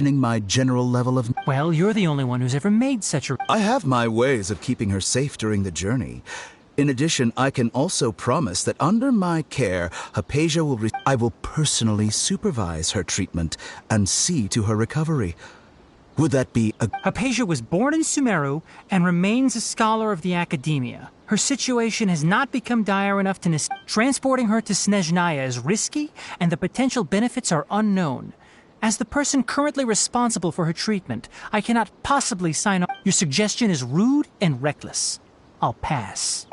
questioning my general level of... Well, you're the only one who's ever made such a... I have my ways of keeping her safe during the journey. In addition, I can also promise that under my care, Hypatia will... I will personally supervise her treatment and see to her recovery. Would that be a... Hypatia was born in Sumeru and remains a scholar of the Academia. Her situation has not become dire enough to... Transporting her to Snezhnaya is risky, and the potential benefits are unknown. As the person currently responsible for her treatment, I cannot possibly sign off. Your suggestion is rude and reckless. I'll pass.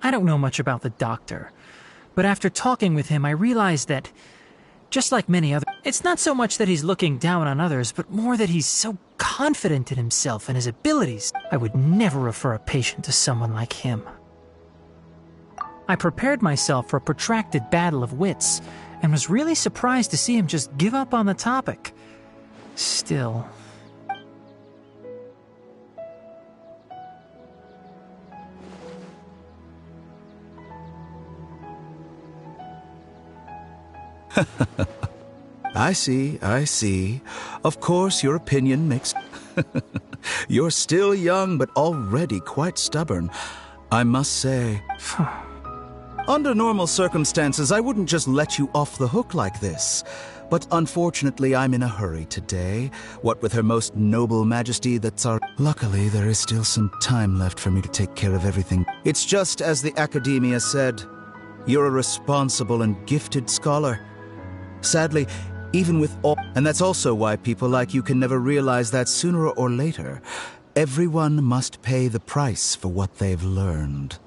I don't know much about the doctor, but after talking with him, I realized that, just like many others, it's not so much that he's looking down on others, but more that he's so confident in himself and his abilities. I would never refer a patient to someone like him. I prepared myself for a protracted battle of wits, and was really surprised to see him just give up on the topic. Still... I see. Of course, your opinion makes... You're still young, but already quite stubborn. I must say... Under normal circumstances, I wouldn't just let you off the hook like this. But unfortunately, I'm in a hurry today. What with Her Most Noble Majesty, that's our... Luckily, there is still some time left for me to take care of everything. It's just as the Academia said. You're a responsible and gifted scholar. Sadly, even with all... And that's also why people like you can never realize that sooner or later, everyone must pay the price for what they've learned.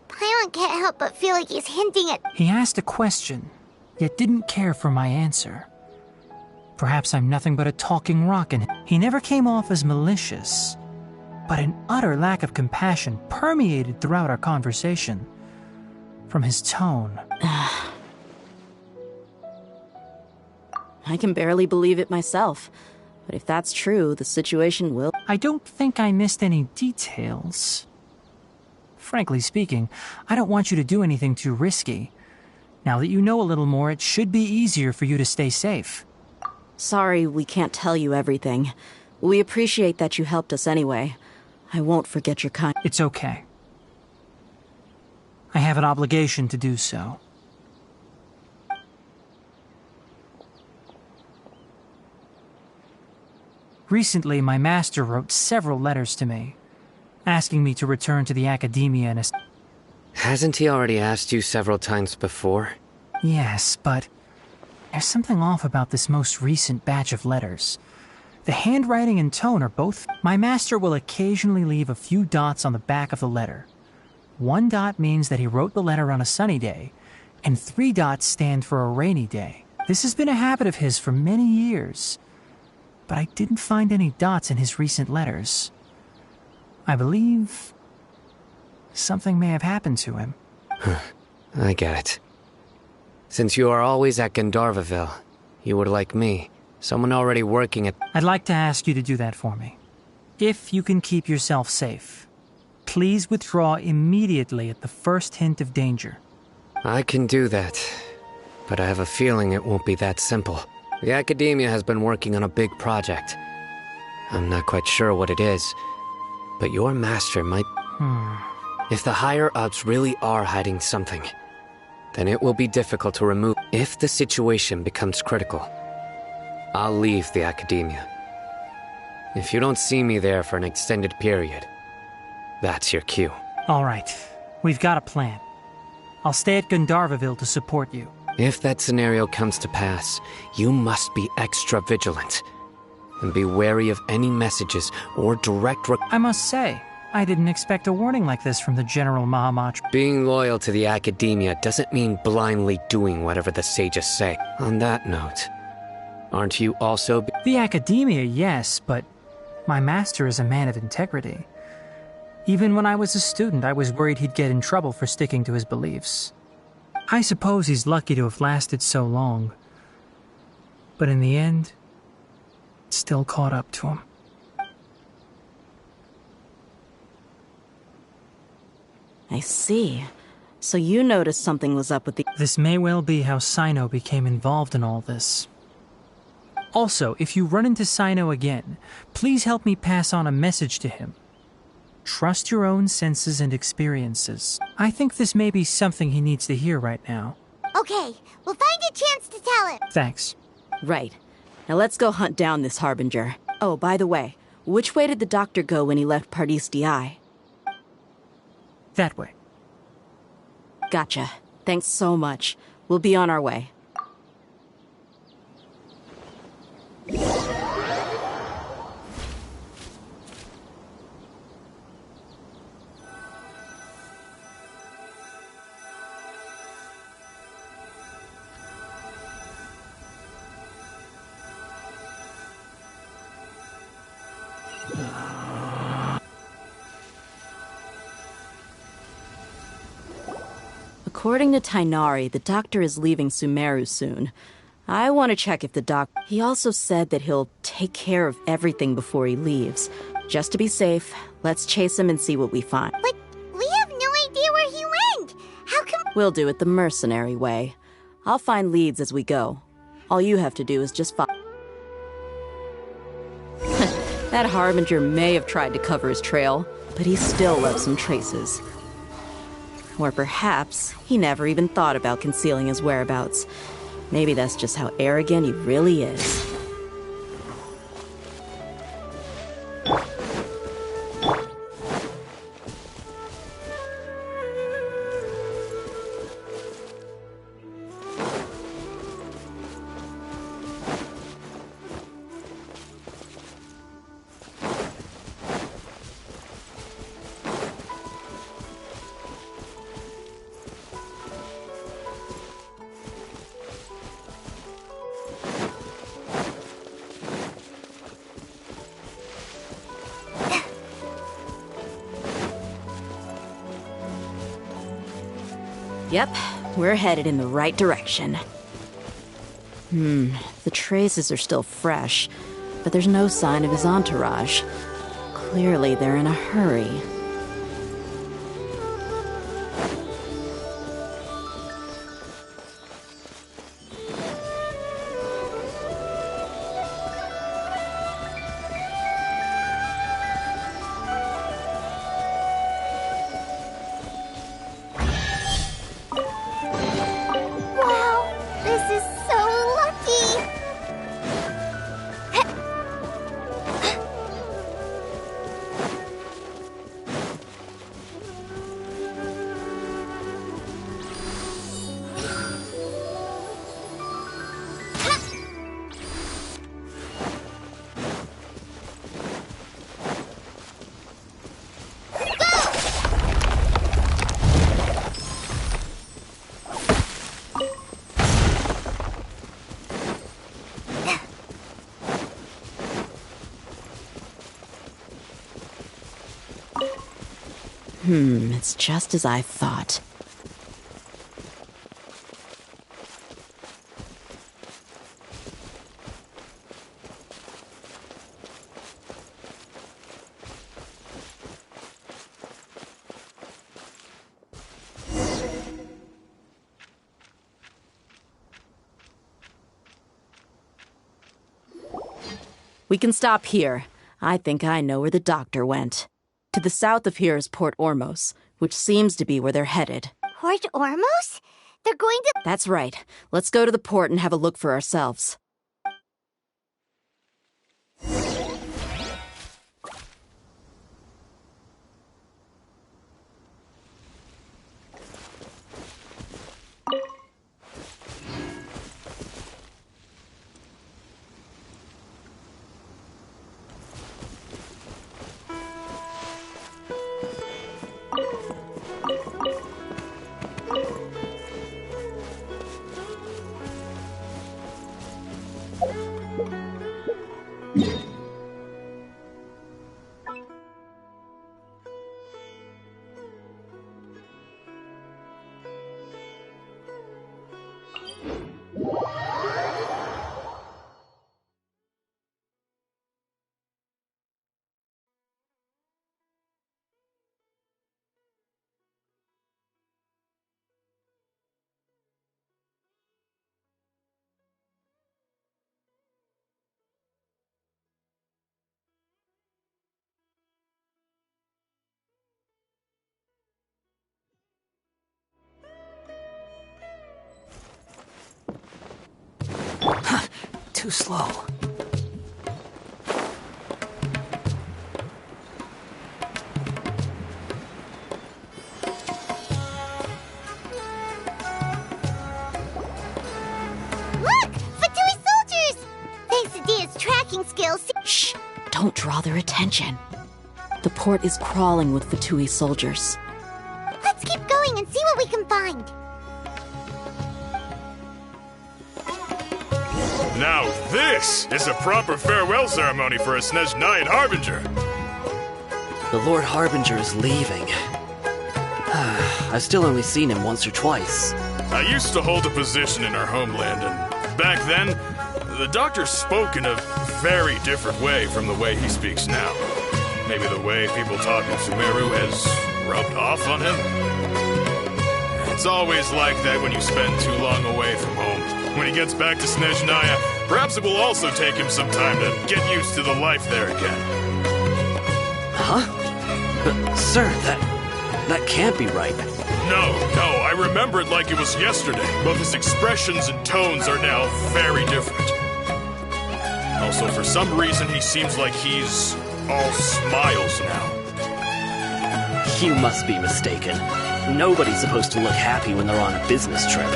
Paimon can't help but feel like he's hinting at... He asked a question, yet didn't care for my answer. Perhaps I'm nothing but a talking rock, and he never came off as malicious. But an utter lack of compassion permeated throughout our conversation. From his tone... I can barely believe it myself. But if that's true, the situation will... I don't think I missed any details. Frankly speaking, I don't want you to do anything too risky. Now that you know a little more, it should be easier for you to stay safe. Sorry we can't tell you everything. We appreciate that you helped us anyway. I won't forget your kind... It's okay. I have an obligation to do so. Recently, my master wrote several letters to me, asking me to return to the Academia and... Hasn't he already asked you several times before? Yes, but there's something off about this most recent batch of letters. The handwriting and tone are both... My master will occasionally leave a few dots on the back of the letter. 1 dot means that he wrote the letter on a sunny day, and 3 dots stand for a rainy day. This has been a habit of his for many years, but I didn't find any dots in his recent letters. I believe something may have happened to him. I get it. Since you are always at Gandharvaville, you would like me, someone already working at... I'd like to ask you to do that for me. If you can keep yourself safe, please withdraw immediately at the first hint of danger. I can do that, but I have a feeling it won't be that simple. The Academia has been working on a big project. I'm not quite sure what it is, but your master might... If the higher-ups really are hiding something, then it will be difficult to remove. If the situation becomes critical, I'll leave the Academia. If you don't see me there for an extended period, that's your cue. All right, we've got a plan. I'll stay at Gandharvaville to support you. If that scenario comes to pass, you must be extra vigilant. And be wary of any messages or direct... I must say, I didn't expect a warning like this from the General Mahamatra. Being loyal to the Academia doesn't mean blindly doing whatever the sages say. On that note, aren't you also... The Academia, yes, but my master is a man of integrity. Even when I was a student, I was worried he'd get in trouble for sticking to his beliefs. I suppose he's lucky to have lasted so long. But in the end, it still caught up to him. I see. So you noticed something was up with the... This may well be how Sino became involved in all this. Also, if you run into Sino again, please help me pass on a message to him. Trust your own senses and experiences. I think this may be something he needs to hear right now. Okay, we'll find a chance to tell him. Thanks. Right. Now let's go hunt down this Harbinger. Oh, by the way, which way did the doctor go when he left Pardis DI? That way. Gotcha. Thanks so much. We'll be on our way. According to Tainari, the doctor is leaving Sumeru soon. I want to check if the He also said that he'll take care of everything before he leaves. Just to be safe, let's chase him and see what we find. But we have no idea where he went. How come... We'll do it the mercenary way. I'll find leads as we go. All you have to do is just follow. That Harbinger may have tried to cover his trail, but he still left some traces. Or perhaps he never even thought about concealing his whereabouts. Maybe that's just how arrogant he really is. Yep, we're headed in the right direction. The traces are still fresh, but there's no sign of his entourage. Clearly, they're in a hurry. Wow, this is so lucky. It's just as I thought. We can stop here. I think I know where the doctor went. To the south of here is Port Ormos, which seems to be where they're headed. Port Ormos? They're going to... That's right. Let's go to the port and have a look for ourselves. too slow. Look! Fatui soldiers! Thanks to Dia's tracking skills. Shh! Don't draw their attention. The port is crawling with Fatui soldiers. Let's keep going and see what we can find. Now this is a proper farewell ceremony for a Snezhnayan Harbinger. The Lord Harbinger is leaving. I've still only seen him once or twice. I used to hold a position in our homeland, and back then, the doctor spoke in a very different way from the way he speaks now. Maybe the way people talk in Sumeru has rubbed off on him? It's always like that when you spend too long away from home. When he gets back to Snezhnaya, perhaps it will also take him some time to get used to the life there again. Huh? But, sir, that can't be right. No, I remember it like it was yesterday. Both his expressions and tones are now very different. Also, for some reason, he seems like he's all smiles now. You must be mistaken. Nobody's supposed to look happy when they're on a business trip.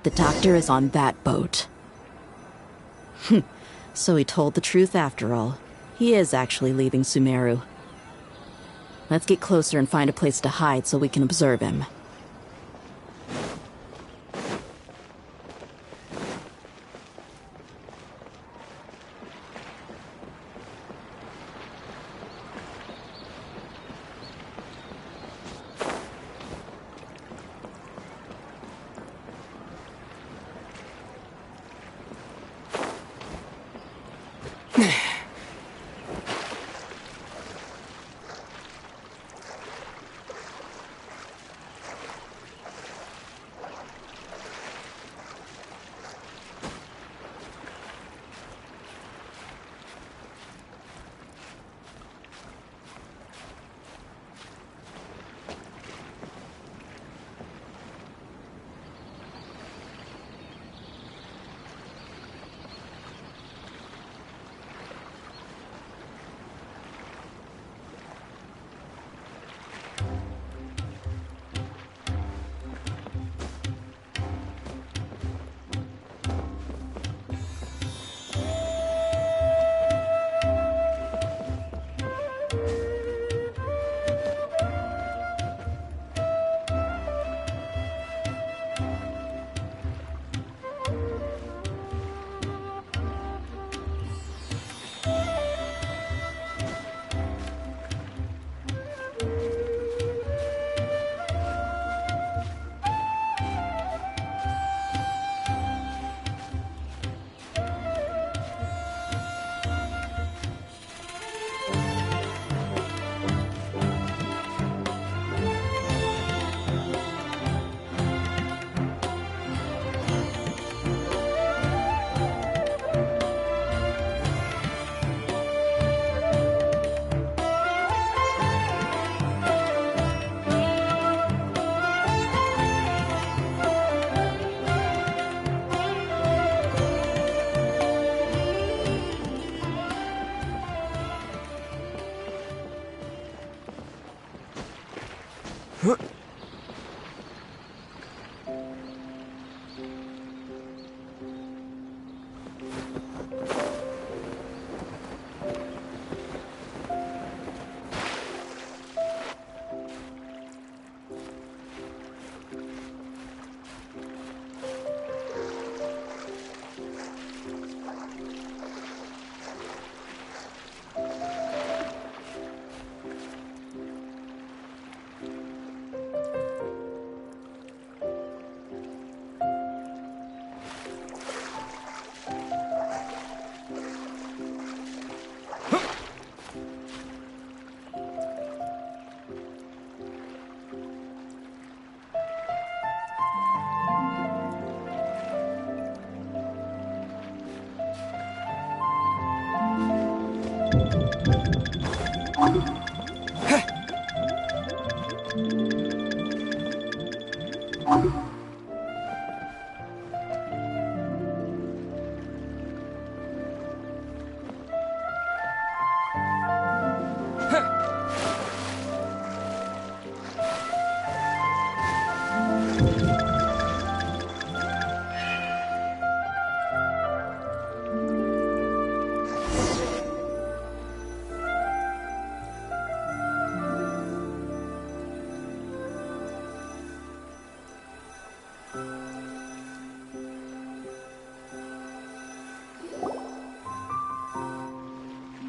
The doctor is on that boat. So he told the truth after all. He is actually leaving Sumeru. Let's get closer and find a place to hide so we can observe him.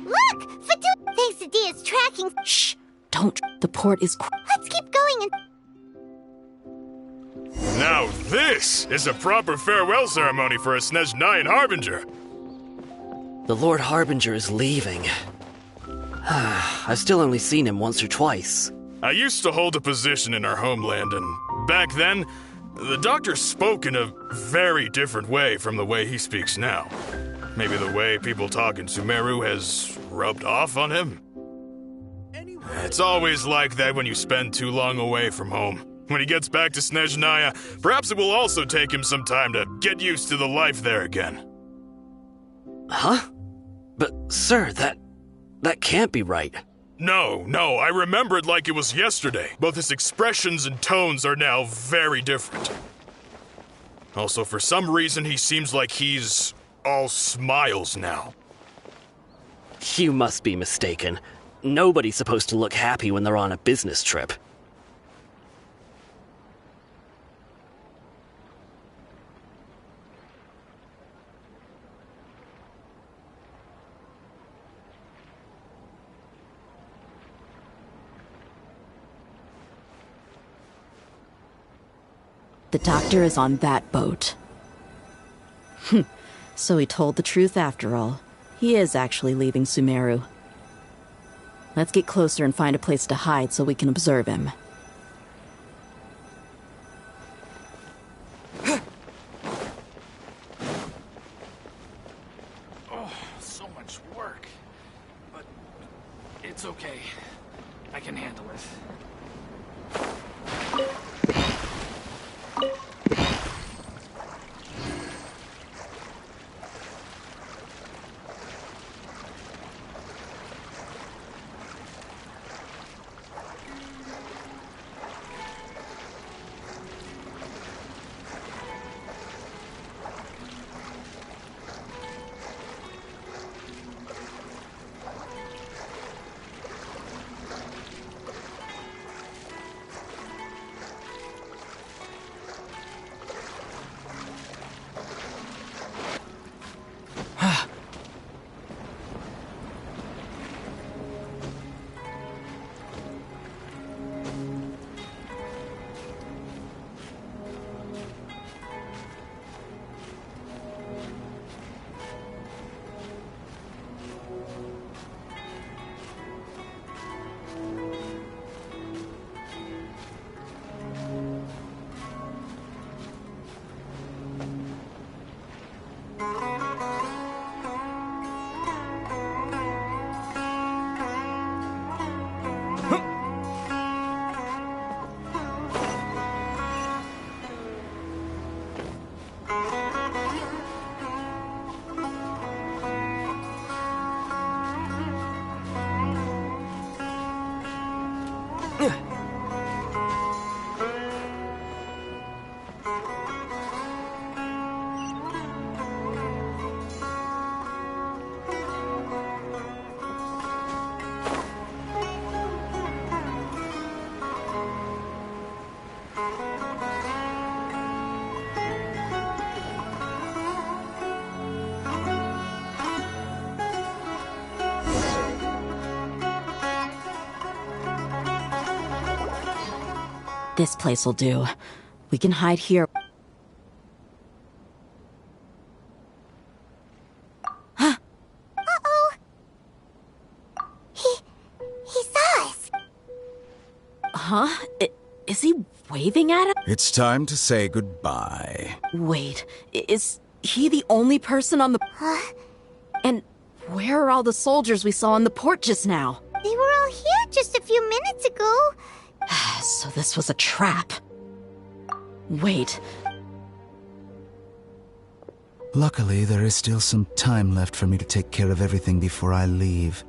Look! Thanks to Dia's tracking. Shh! Don't. The port is. Let's keep going and. Now this is a proper farewell ceremony for a Snezhnayan Harbinger. The Lord Harbinger is leaving. I've still only seen him once or twice. I used to hold a position in our homeland, and back then, the doctor spoke in a very different way from the way he speaks now. Maybe the way people talk in Sumeru has rubbed off on him? It's always like that when you spend too long away from home. When he gets back to Snezhnaya, perhaps it will also take him some time to get used to the life there again. Huh? But, sir, that can't be right. No, I remember it like it was yesterday. Both his expressions and tones are now very different. Also, for some reason, he seems like he's all smiles now. You must be mistaken. Nobody's supposed to look happy when they're on a business trip. The doctor is on that boat. So he told the truth after all. He is actually leaving Sumeru. Let's get closer and find a place to hide so we can observe him. Oh, so much work. But it's okay. I can handle it. This place will do. We can hide here. Uh-oh. He saw us. Huh? Is he waving at us? It's time to say goodbye. Wait, is he the only person on the... And Where are all the soldiers we saw in the port just now? They were all here just a few minutes ago. So this was a trap. Wait. Luckily, there is still some time left for me to take care of everything before I leave.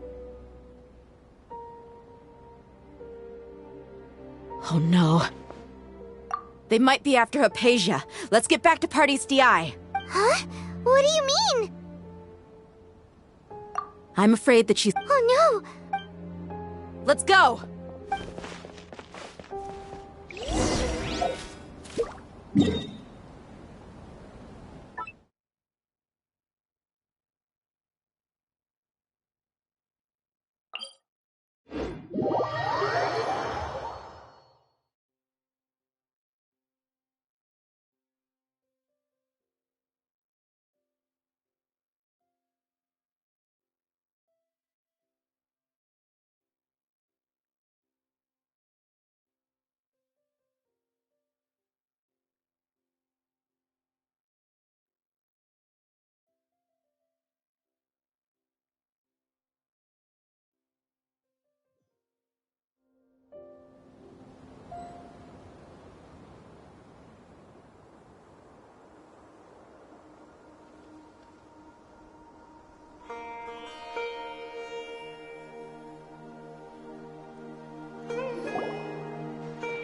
Oh no. They might be after Hypatia. Let's get back to Party's DI. Huh? What do you mean? I'm afraid that she's... Oh no! Let's go!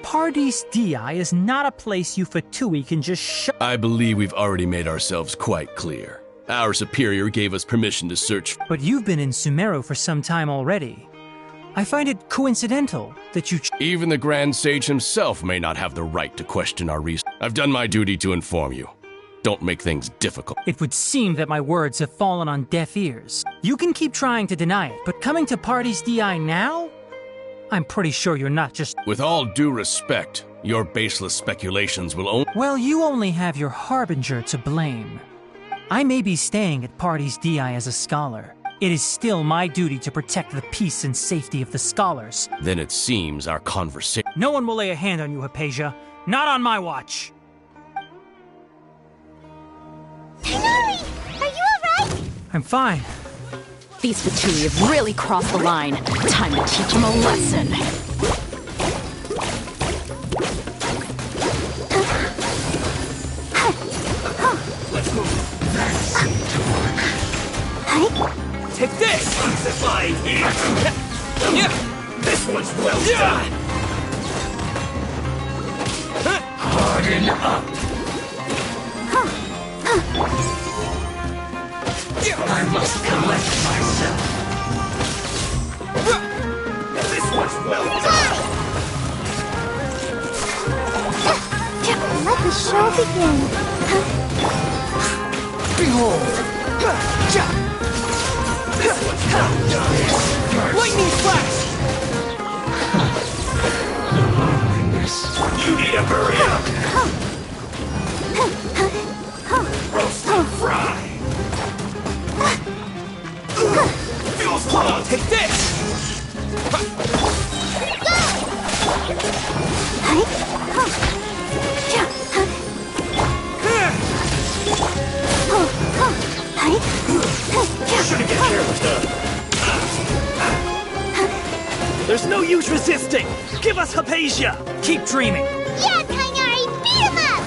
Party's DI is not a place you Fatui can just show. I believe we've already made ourselves quite clear. Our superior gave us permission to search. But you've been in Sumeru for some time already. I find it coincidental that you... Even the Grand Sage himself may not have the right to question our reason. I've done my duty to inform you. Don't make things difficult. It would seem that my words have fallen on deaf ears. You can keep trying to deny it, but coming to Party's DI now? I'm pretty sure you're not just... With all due respect, your baseless speculations will only... Well, you only have your Harbinger to blame. I may be staying at Party's DI as a scholar. It is still my duty to protect the peace and safety of the scholars. Then it seems our conversation... No one will lay a hand on you, Hypatia. Not on my watch. Tighnari! Are you alright? I'm fine. These Fatui have really crossed the line. Time to teach them a lesson. Let's move. Take this! This one's well done. Harden up. I must collect myself. This one's well done. Let the show begin. Behold! This one's well done. Lightning flash! You need to hurry up. Roast and fry. Feels close. Take this! Shouldn't get careless, There's no use resisting! Give us Hypatia! Keep dreaming! Yeah, Tighnari! Beat him up!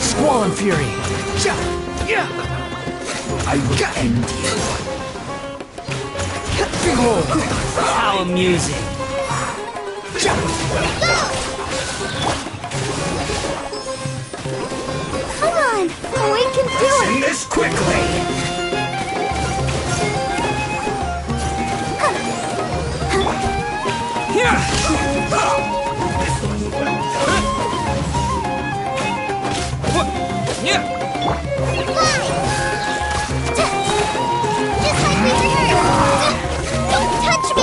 Squall and Fury! I will end you. Behold! How amusing! Come on! We can do it! Send this quickly. Just like we rehearsed! Don't touch me!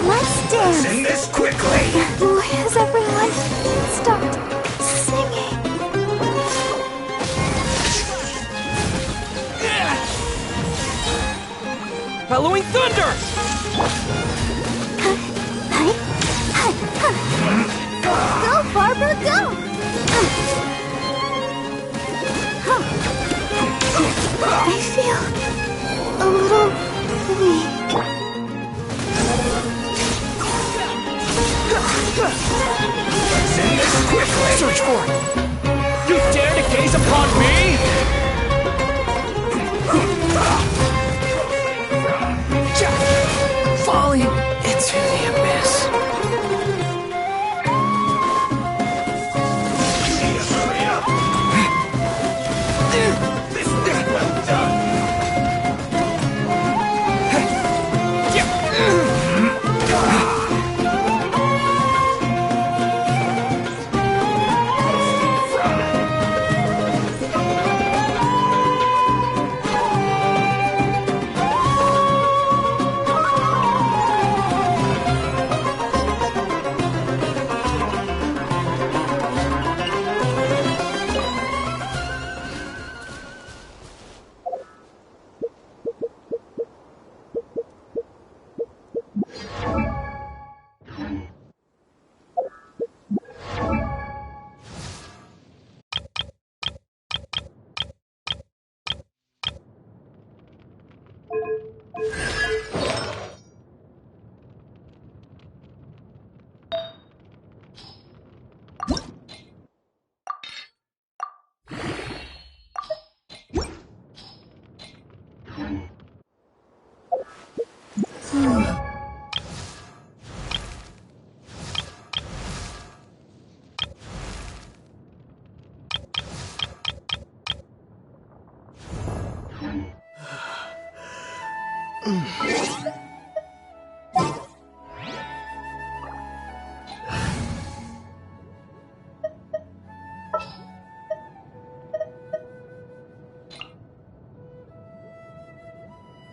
Let's dance! Send this quickly. Has everyone stopped singing? Bellowing thunder! Go, Barber, go! I feel a little weak. Send this quickly! Search for it! You dare to gaze upon me? Falling into the abyss.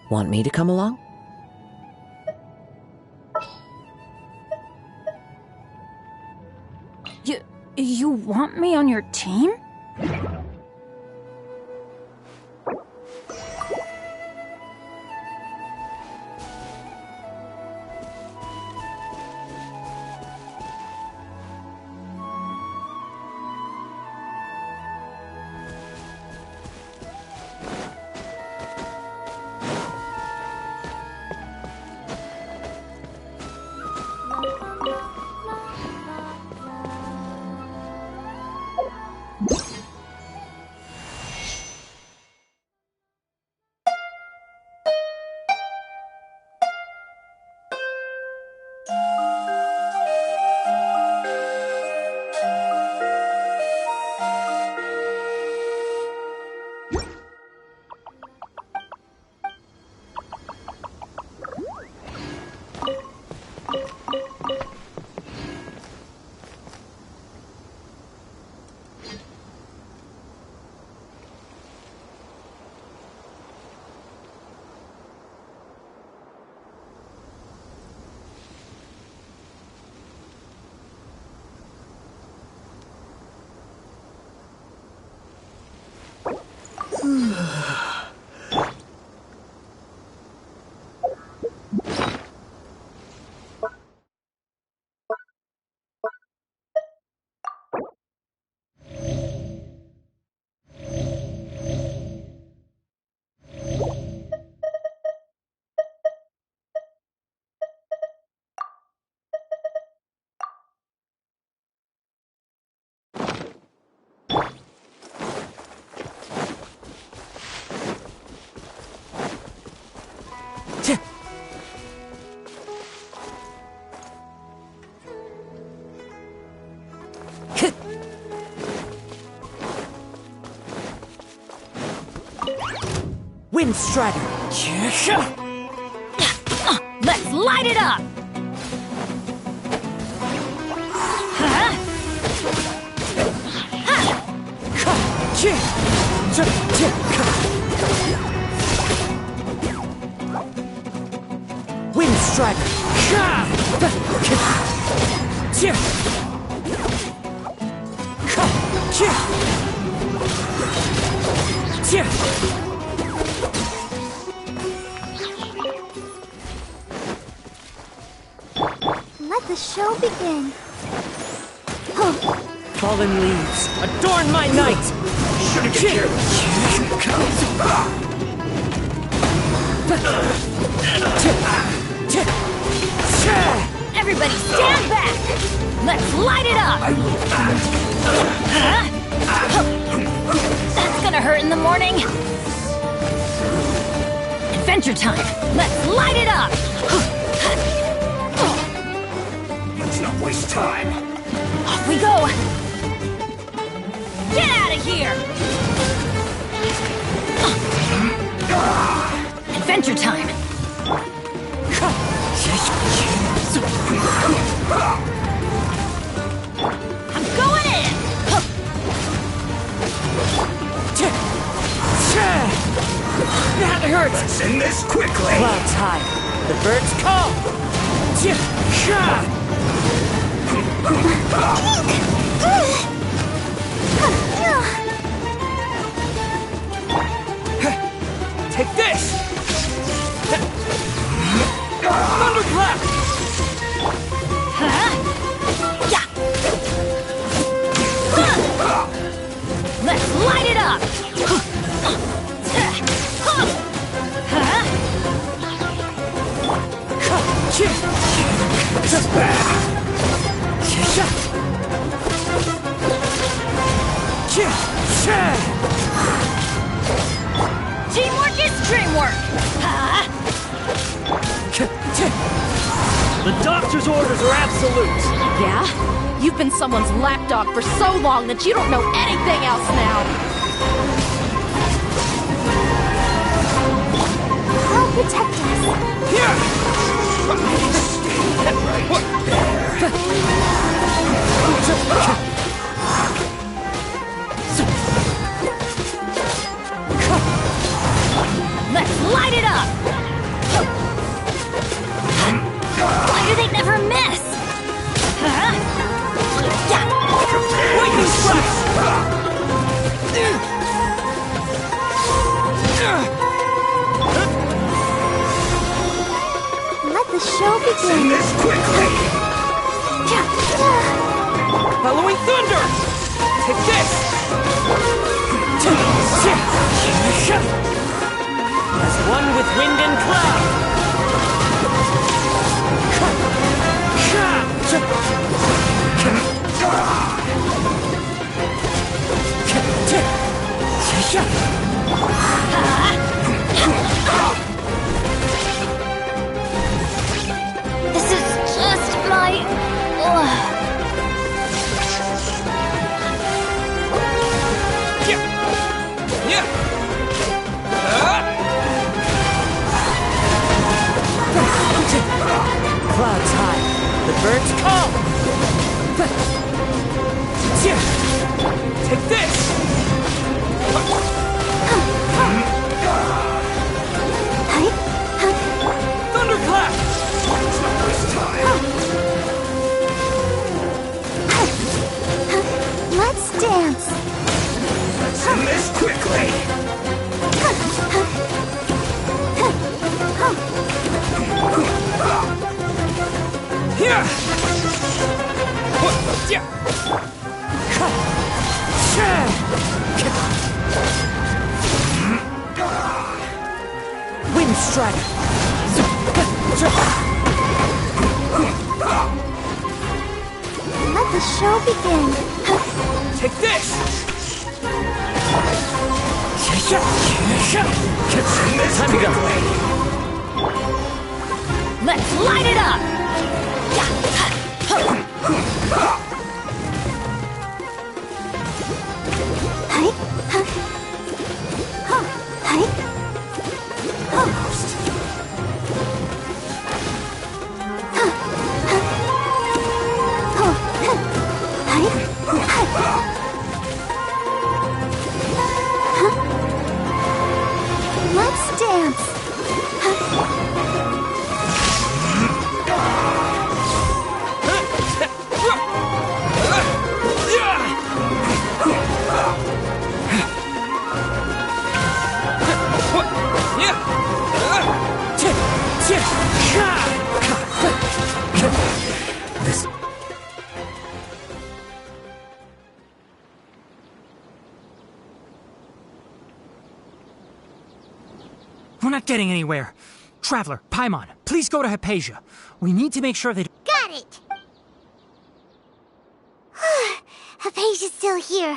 Want me to come along? You want me on your team? Wind Strider! Let's light it up! Wind Strider! show begin? Fallen leaves, adorn my night! Shouldn't get careless. Everybody stand back! Let's light it up! That's gonna hurt in the morning. Adventure time! Let's light it up! Let's not waste time. Off we go! Get out of here! Adventure time! I'm going in! That hurts! Let's end this quickly. Clouds high. The birds call. Take this! Thunderclap! Let's light it up! Teamwork is dreamwork! The doctor's orders are absolute! Yeah? You've been someone's lapdog for so long that you don't know anything else now! I'll protect us. Let's light it up! Why do they never miss? Lightning strikes! Let the show begin. This quickly. Halloween thunder! Take this! As one with wind and cloud! This is just my... Clouds high, the birds call! Take this! Thunderclap! Let's dance. Let's end this quickly. Here! Wind strike! Let the show begin. Take this! Time to go! Let's light it up! Let's dance. We're not getting anywhere. Traveler, Paimon, please go to Hypatia. We need to make sure they... Got it! Hypatia's still here.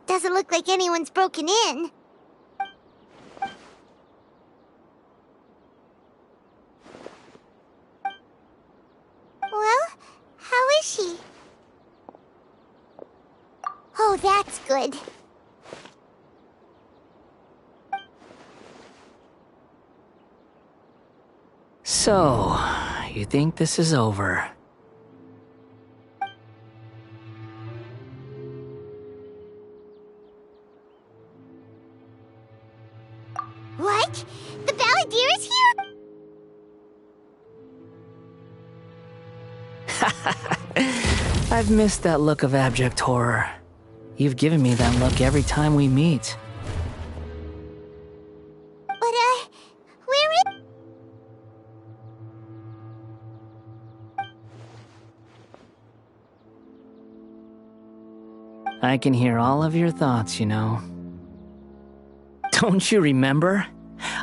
Doesn't look like anyone's broken in. Well, how is she? Oh, that's good. So, you think this is over? What? The Balladeer is here? I've missed that look of abject horror. You've given me that look every time we meet. But, where is... I can hear all of your thoughts, you know. Don't you remember?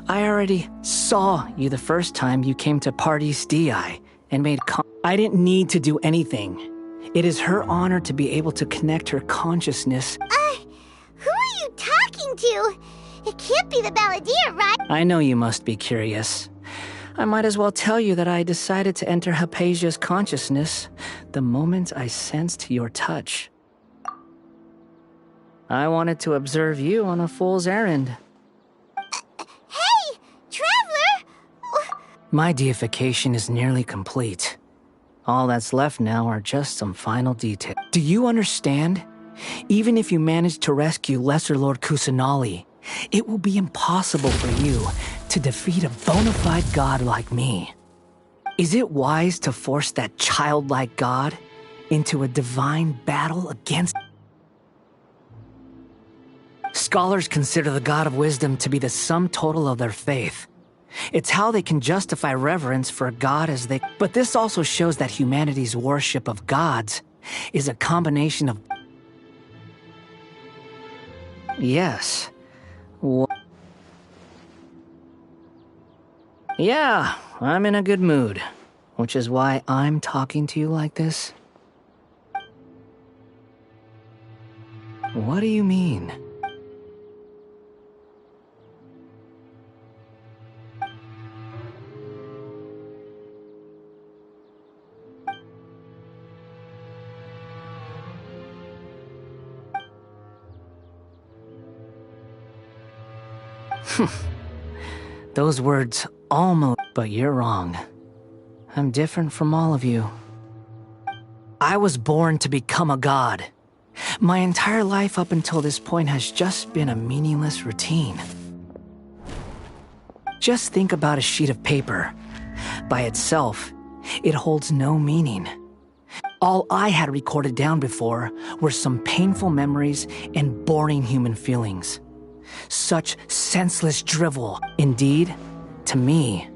I already saw you the first time you came to Party's DI and made I didn't need to do anything. It is her honor to be able to connect her consciousness. Who are you talking to? It can't be the Balladeer, right? I know you must be curious. I might as well tell you that I decided to enter Hypatia's consciousness the moment I sensed your touch. I wanted to observe you on a fool's errand. Hey, Traveler! My deification is nearly complete. All that's left now are just some final details. Do you understand? Even if you manage to rescue Lesser Lord Kusanali, it will be impossible for you to defeat a bona fide god like me. Is it wise to force that childlike god into a divine battle against... Scholars consider the god of wisdom to be the sum total of their faith. It's how they can justify reverence for a god as they... But this also shows that humanity's worship of gods is a combination of... Yes. Yeah, I'm in a good mood, which is why I'm talking to you like this. What do you mean? Those words almost... But you're wrong. I'm different from all of you. I was born to become a god. My entire life up until this point has just been a meaningless routine. Just think about a sheet of paper. By itself, it holds no meaning. All I had recorded down before were some painful memories and boring human feelings. Such senseless drivel. Indeed, to me,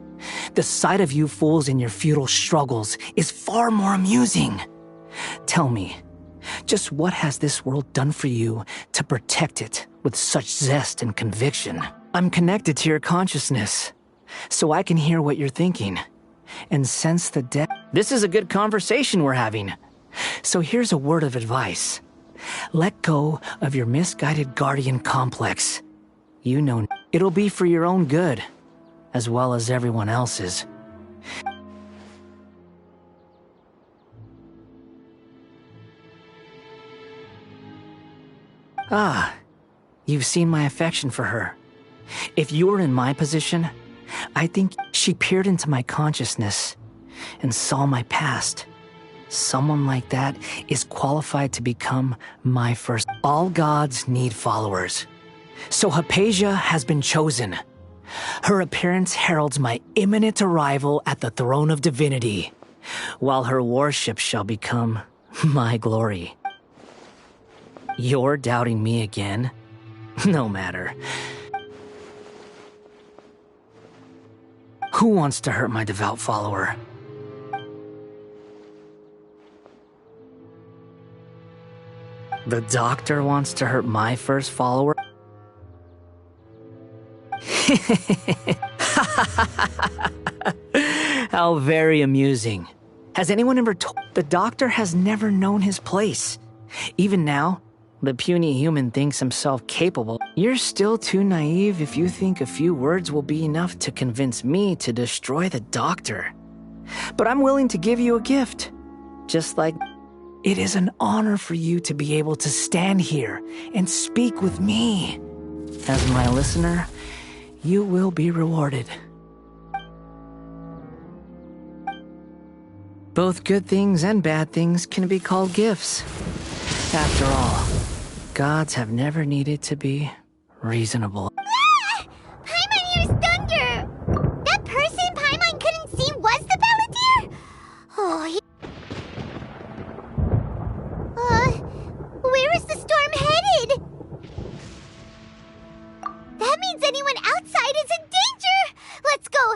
the sight of you fools in your futile struggles is far more amusing. Tell me, just what has this world done for you to protect it with such zest and conviction? I'm connected to your consciousness, so I can hear what you're thinking and sense the depth. This is a good conversation we're having. So here's a word of advice. Let go of your misguided guardian complex. You know, it'll be for your own good, as well as everyone else's. Ah, you've seen my affection for her. If you were in my position, I think she peered into my consciousness and saw my past. Someone like that is qualified to become my first. All gods need followers. So Hypatia has been chosen. Her appearance heralds my imminent arrival at the throne of divinity, while her worship shall become my glory. You're doubting me again? No matter. Who wants to hurt my devout follower? The doctor wants to hurt my first follower? How very amusing. Has anyone ever told... The doctor has never known his place. Even now, the puny human thinks himself capable. You're still too naive if you think a few words will be enough to convince me to destroy the doctor. But I'm willing to give you a gift. Just like... It is an honor for you to be able to stand here and speak with me. As my listener, you will be rewarded. Both good things and bad things can be called gifts. After all, gods have never needed to be reasonable. Ah! Paimon hears thunder! That person Paimon couldn't see was the Balladeer? Oh, where is the storm headed? That means anyone outside is in danger! Let's go!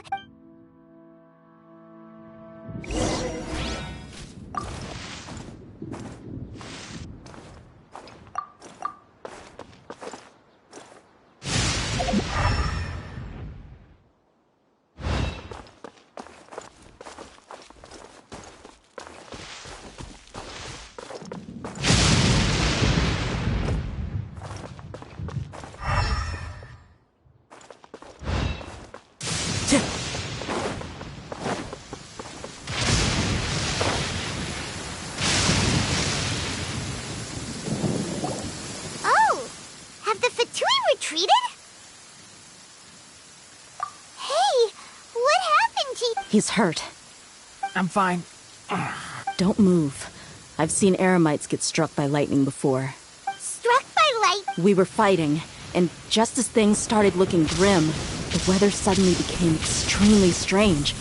Oh! Have the Fatui retreated? Hey! What happened to you? He's hurt. I'm fine. Don't move. I've seen eremites get struck by lightning before. Struck by light? We were fighting, and just as things started looking grim, the weather suddenly became extremely strange.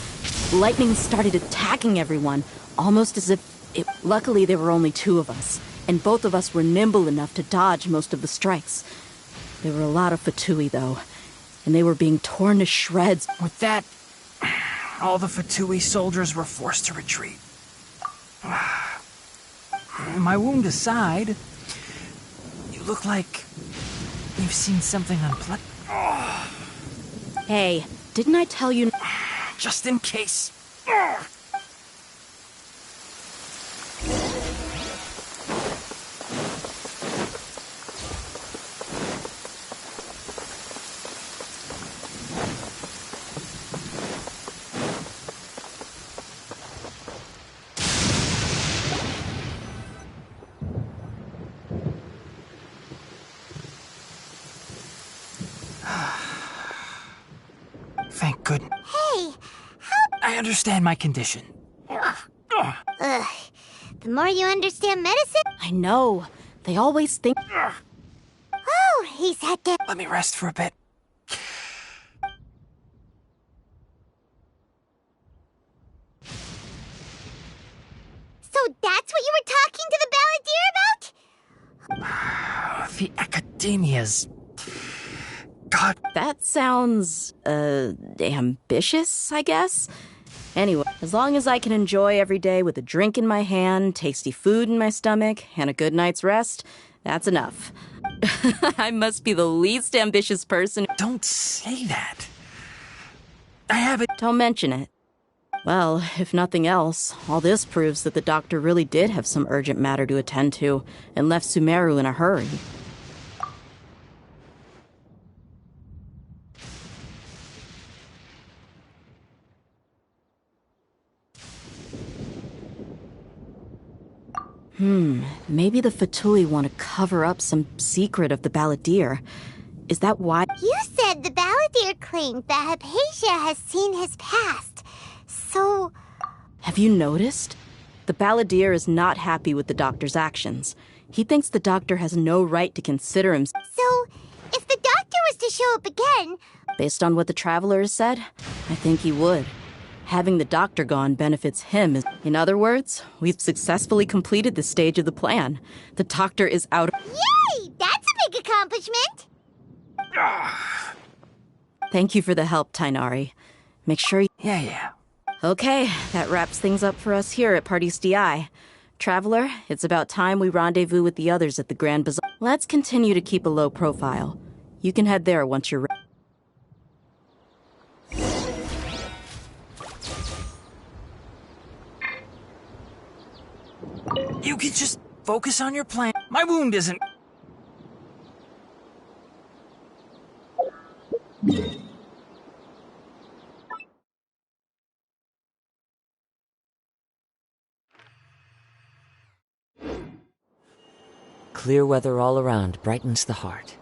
Lightning started attacking everyone, almost as if it... Luckily, there were only two of us, and both of us were nimble enough to dodge most of the strikes. There were a lot of Fatui, though, and they were being torn to shreds. With that, all the Fatui soldiers were forced to retreat. My wound aside, you look like you've seen something unpleasant. Hey, didn't I tell you... Just in case. Thank goodness. Hey, I understand my condition. ugh. The more you understand medicine... I know. They always think... Oh, he sat down. Let me rest for a bit. So that's what you were talking to the Balladeer about? The Academia's... God. That sounds, ambitious, I guess? Anyway, as long as I can enjoy every day with a drink in my hand, tasty food in my stomach, and a good night's rest, that's enough. I must be the least ambitious person. Don't say that. I haven't... Don't mention it. Well, if nothing else, all this proves that the doctor really did have some urgent matter to attend to, and left Sumeru in a hurry. Maybe the Fatui want to cover up some secret of the Balladeer. Is that why? You said the Balladeer claimed that Hypatia has seen his past. So... Have you noticed? The Balladeer is not happy with the doctor's actions. He thinks the doctor has no right to consider him. So, if the doctor was to show up again... Based on what the Traveler has said, I think he would. Having the doctor gone benefits him. In other words, we've successfully completed this stage of the plan. The doctor is out. Yay! That's a big accomplishment! Thank you for the help, Tainari. Make sure you... Yeah. Okay, that wraps things up for us here at Party's DI. Traveler, it's about time we rendezvous with the others at the Grand Bazaar. Let's continue to keep a low profile. You can head there once you're ready. focus on your plan. My wound isn't... Clear weather all around brightens the heart.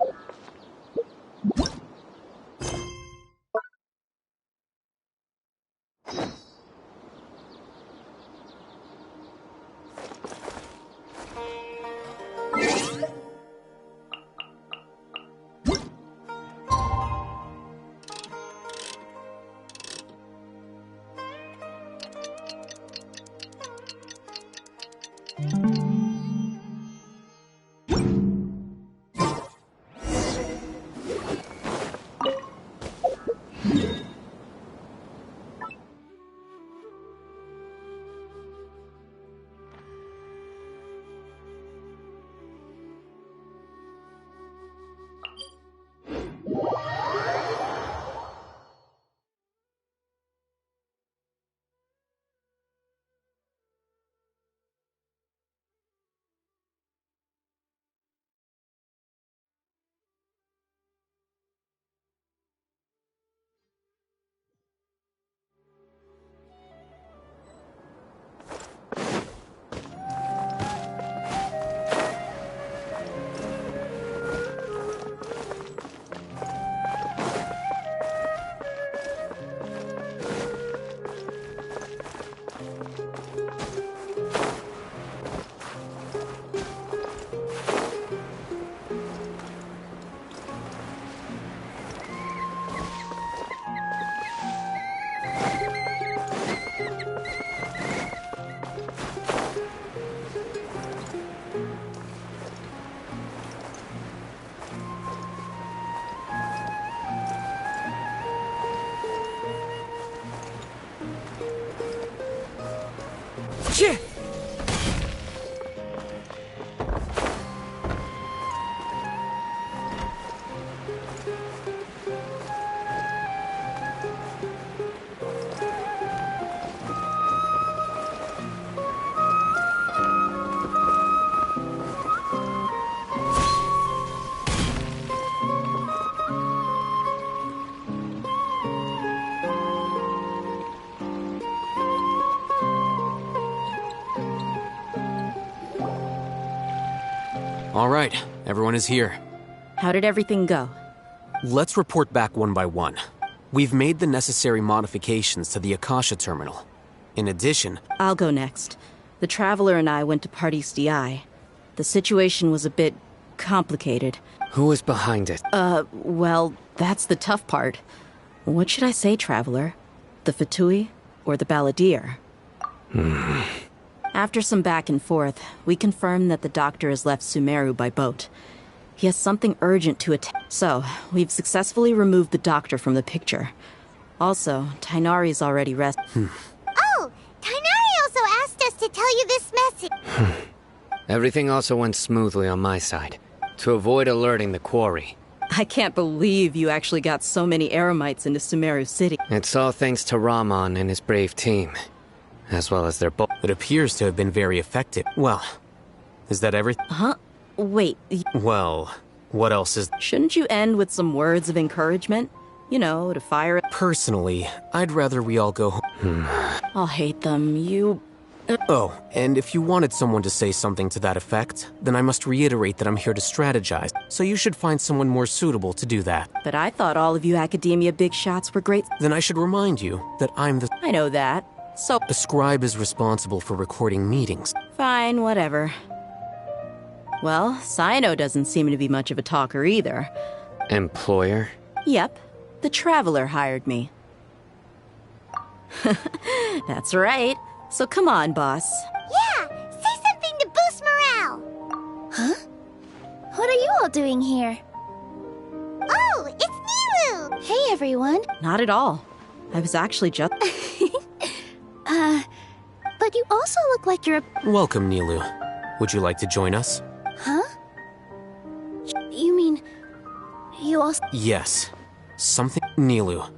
Shit! All right, everyone is here. How did everything go? Let's report back one by one. We've made the necessary modifications to the Akasha terminal. In addition... I'll go next. The Traveler and I went to Party's DI. The situation was a bit complicated. Who was behind it? Well, that's the tough part. What should I say, Traveler? The Fatui or the Balladeer? After some back and forth, we confirmed that the Doctor has left Sumeru by boat. He has something urgent to attend. So, we've successfully removed the Doctor from the picture. Also, Tainari's already rested. Oh, Tainari also asked us to tell you this message. Everything also went smoothly on my side. To avoid alerting the quarry. I can't believe you actually got so many Eremites into Sumeru City. It's all thanks to Rahman and his brave team. As well as their It appears to have been very effective. Well, is that everything? Huh? Wait. Well, what else is... Shouldn't you end with some words of encouragement? You know, to fire it. Personally, I'd rather we all go home. I'll hate them. You... Oh, and if you wanted someone to say something to that effect, then I must reiterate that I'm here to strategize, so you should find someone more suitable to do that. But I thought all of you Academia big shots were great. Then I should remind you that I'm the... I know that. So... The scribe is responsible for recording meetings. Fine, whatever. Well, Cyno doesn't seem to be much of a talker either. Employer? Yep. The Traveler hired me. That's right. So come on, boss. Yeah, say something to boost morale. Huh? What are you all doing here? Oh, it's Nilu! Hey, everyone. Not at all. I was actually just... But you also look like you're a... Welcome, Nilu. Would you like to join us? Huh? You mean... you also... Yes. Something... Nilu,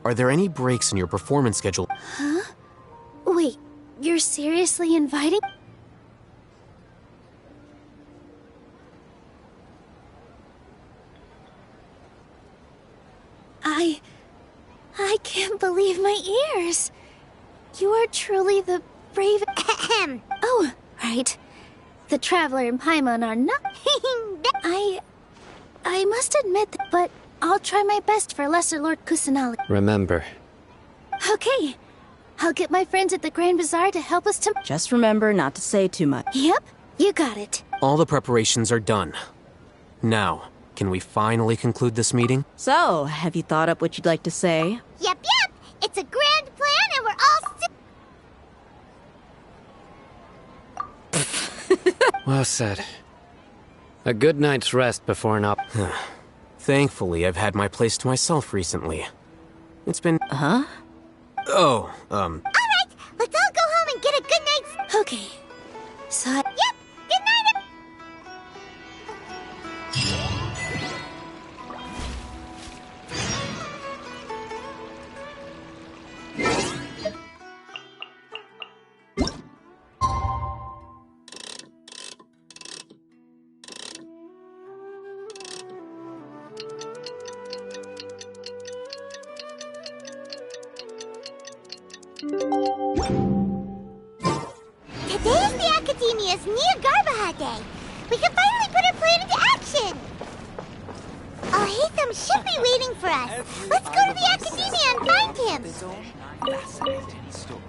are there any breaks in your performance schedule? Huh? Wait, you're seriously inviting... I can't believe my ears. You are truly the brave... Oh, right. The Traveler and Paimon are not... I must admit that, but I'll try my best for Lesser Lord Kusanali. Remember. Okay. I'll get my friends at the Grand Bazaar to help us to... Just remember not to say too much. Yep, you got it. All the preparations are done. Now, can we finally conclude this meeting? So, have you thought up what you'd like to say? Yep. It's a grand plan and we're all Well said. A good night's rest before an op... Thankfully, I've had my place to myself recently. It's been... Huh? Oh, Alright, let's all go home and get a good night's... Okay. So... Yep, good night. Today's the Academia's Niagarbaha Day. We can finally put our plan into action. Alhaitham should be waiting for us. Let's go to the Academia and find him. Fascinating story.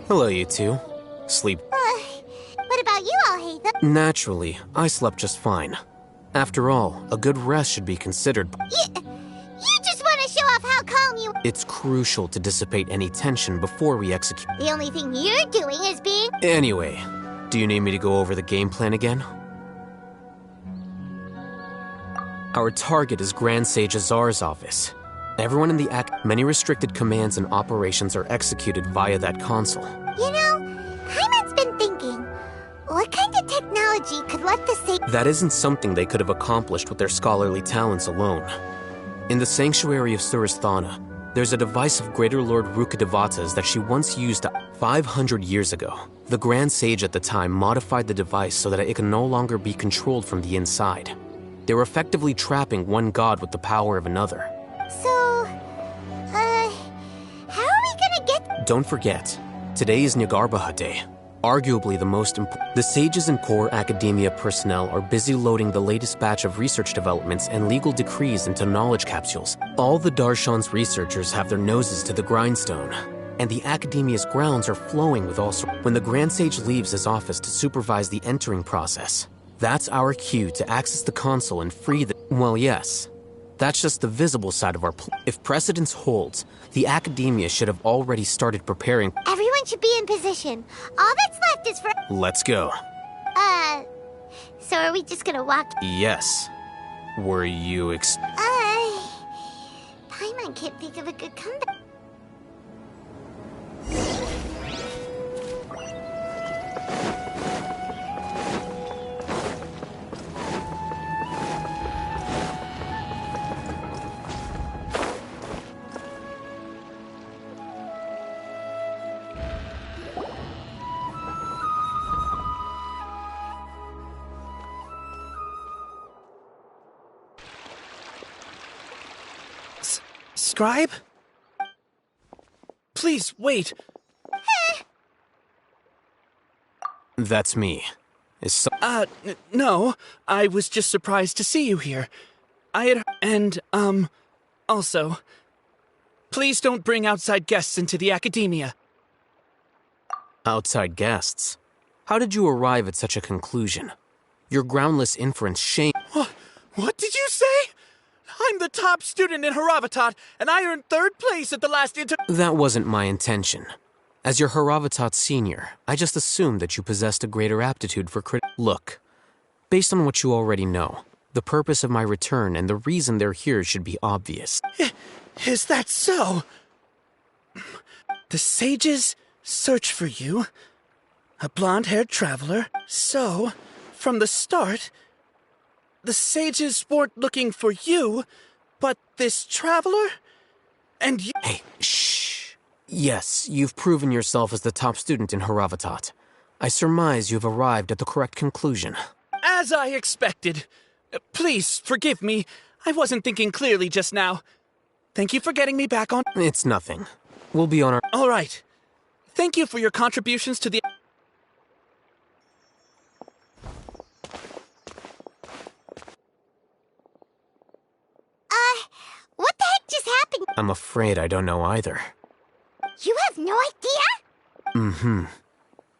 Hello, you two. Sleep. What about you, Alhaitham? Naturally, I slept just fine. After all, a good rest should be considered. You just want to show off how calm you... It's crucial to dissipate any tension before we execute. The only thing you're doing is being... Anyway, do you need me to go over the game plan again? Our target is Grand Sage Azar's office. Everyone in the many restricted commands and operations are executed via that console. You know, Paimon's been thinking, what kind of technology could let the Sage... That isn't something they could have accomplished with their scholarly talents alone. In the Sanctuary of Suristhana, there's a device of Greater Lord Rukkhadevata's that she once used 500 years ago. The Grand Sage at the time modified the device so that it can no longer be controlled from the inside. They were effectively trapping one god with the power of another. So, how are we gonna get... Don't forget, today is Niagarbaha Day, arguably the most important. The sages and core academia personnel are busy loading the latest batch of research developments and legal decrees into knowledge capsules. All the Darshan's researchers have their noses to the grindstone, and the academia's grounds are flowing with all sorts. When the Grand Sage leaves his office to supervise the entering process, that's our cue to access the console and free the... Well, yes. That's just the visible side of our plan. If precedence holds, the academia should have already started preparing. Everyone should be in position. All that's left is for... Let's go. So are we just gonna walk... Yes. Were you Paimon can't think of a good comeback. Scribe? Please, wait. That's me. No. I was just surprised to see you here. Also, please don't bring outside guests into the academia. Outside guests? How did you arrive at such a conclusion? Your groundless inference shame... What did you say? I'm the top student in Haravatat, and I earned 3rd place at the last That wasn't my intention. As your Haravatat senior, I just assumed that you possessed a greater aptitude for Look, based on what you already know, the purpose of my return and the reason they're here should be obvious. Is that so? The sages search for you, a blonde-haired traveler. So, from the start, the sages weren't looking for you, but this traveler? And you— Hey, shh. Yes, you've proven yourself as the top student in Haravatat. I surmise you've arrived at the correct conclusion. As I expected. Please, forgive me. I wasn't thinking clearly just now. Thank you for getting me back on— It's nothing. We'll be on our— All right. Thank you for your contributions to the— What the heck just happened? I'm afraid I don't know either. You have no idea? Mm-hmm.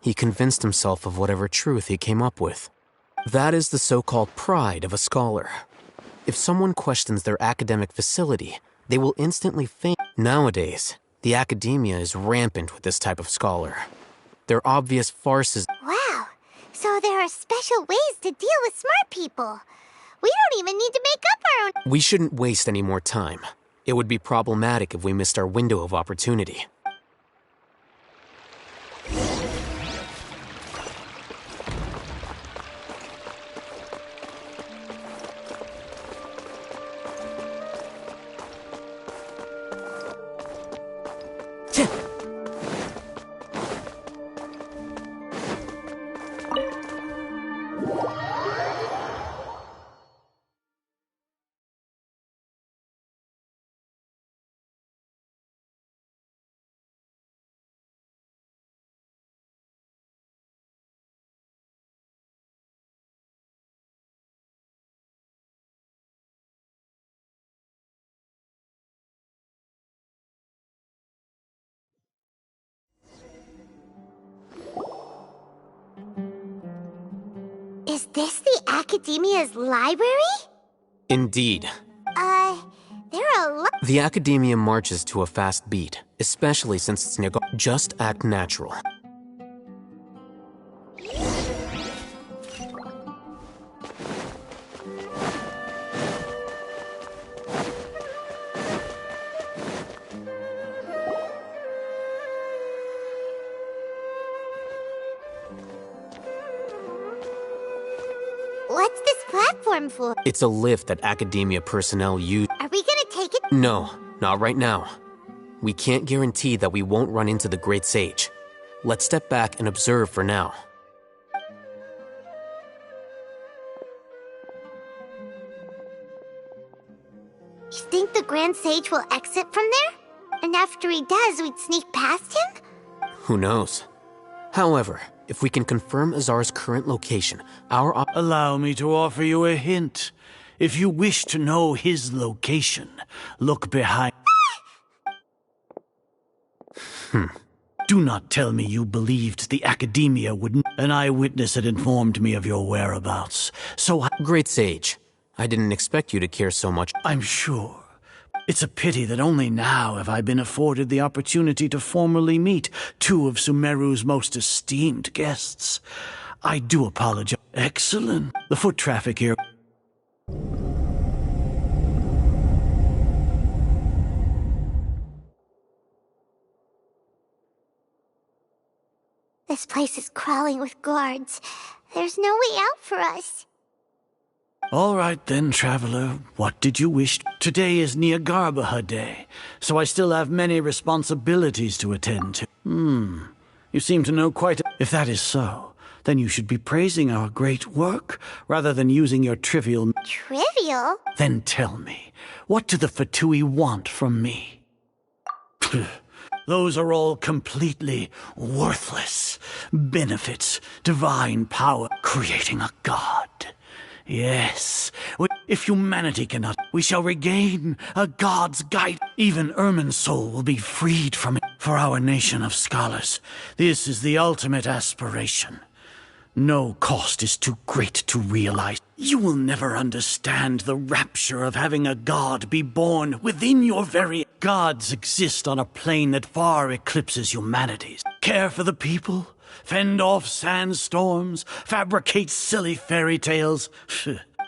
He convinced himself of whatever truth he came up with. That is the so-called pride of a scholar. If someone questions their academic facility, they will instantly faint. Nowadays, the academia is rampant with this type of scholar. They're obvious farces. Wow. So there are special ways to deal with smart people. We don't even need to make up our own— We shouldn't waste any more time. It would be problematic if we missed our window of opportunity. Is this the Academia's library? Indeed. There are a lot— The academia marches to a fast beat, especially since it's just act natural. What's this platform for? It's a lift that academia personnel use. Are we gonna take it? No, not right now. We can't guarantee that we won't run into the Great Sage. Let's step back and observe for now. You think the Grand Sage will exit from there? And after he does, we'd sneak past him? Who knows? However, if we can confirm Azar's current location, Allow me to offer you a hint. If you wish to know his location, look behind. Do not tell me you believed the Academia wouldn't. An eyewitness had informed me of your whereabouts, so Great Sage, I didn't expect you to care so much. I'm sure. It's a pity that only now have I been afforded the opportunity to formally meet two of Sumeru's most esteemed guests. I do apologize. Excellent. The foot traffic here. This place is crawling with guards. There's no way out for us. All right then, traveler. What did you wish? Today is Nyagarbha Day, so I still have many responsibilities to attend to. You seem to know quite If that is so, then you should be praising our great work, rather than using your trivial— Trivial? Then tell me, what do the Fatui want from me? Those are all completely worthless. Benefits, divine power, creating a god. Yes, if humanity cannot, we shall regain a god's guide. Even Ermin's soul will be freed from it. For our nation of scholars, this is the ultimate aspiration. No cost is too great to realize. You will never understand the rapture of having a god be born within your very— Gods exist on a plane that far eclipses humanity's. Care for the people, fend off sandstorms, fabricate silly fairy tales.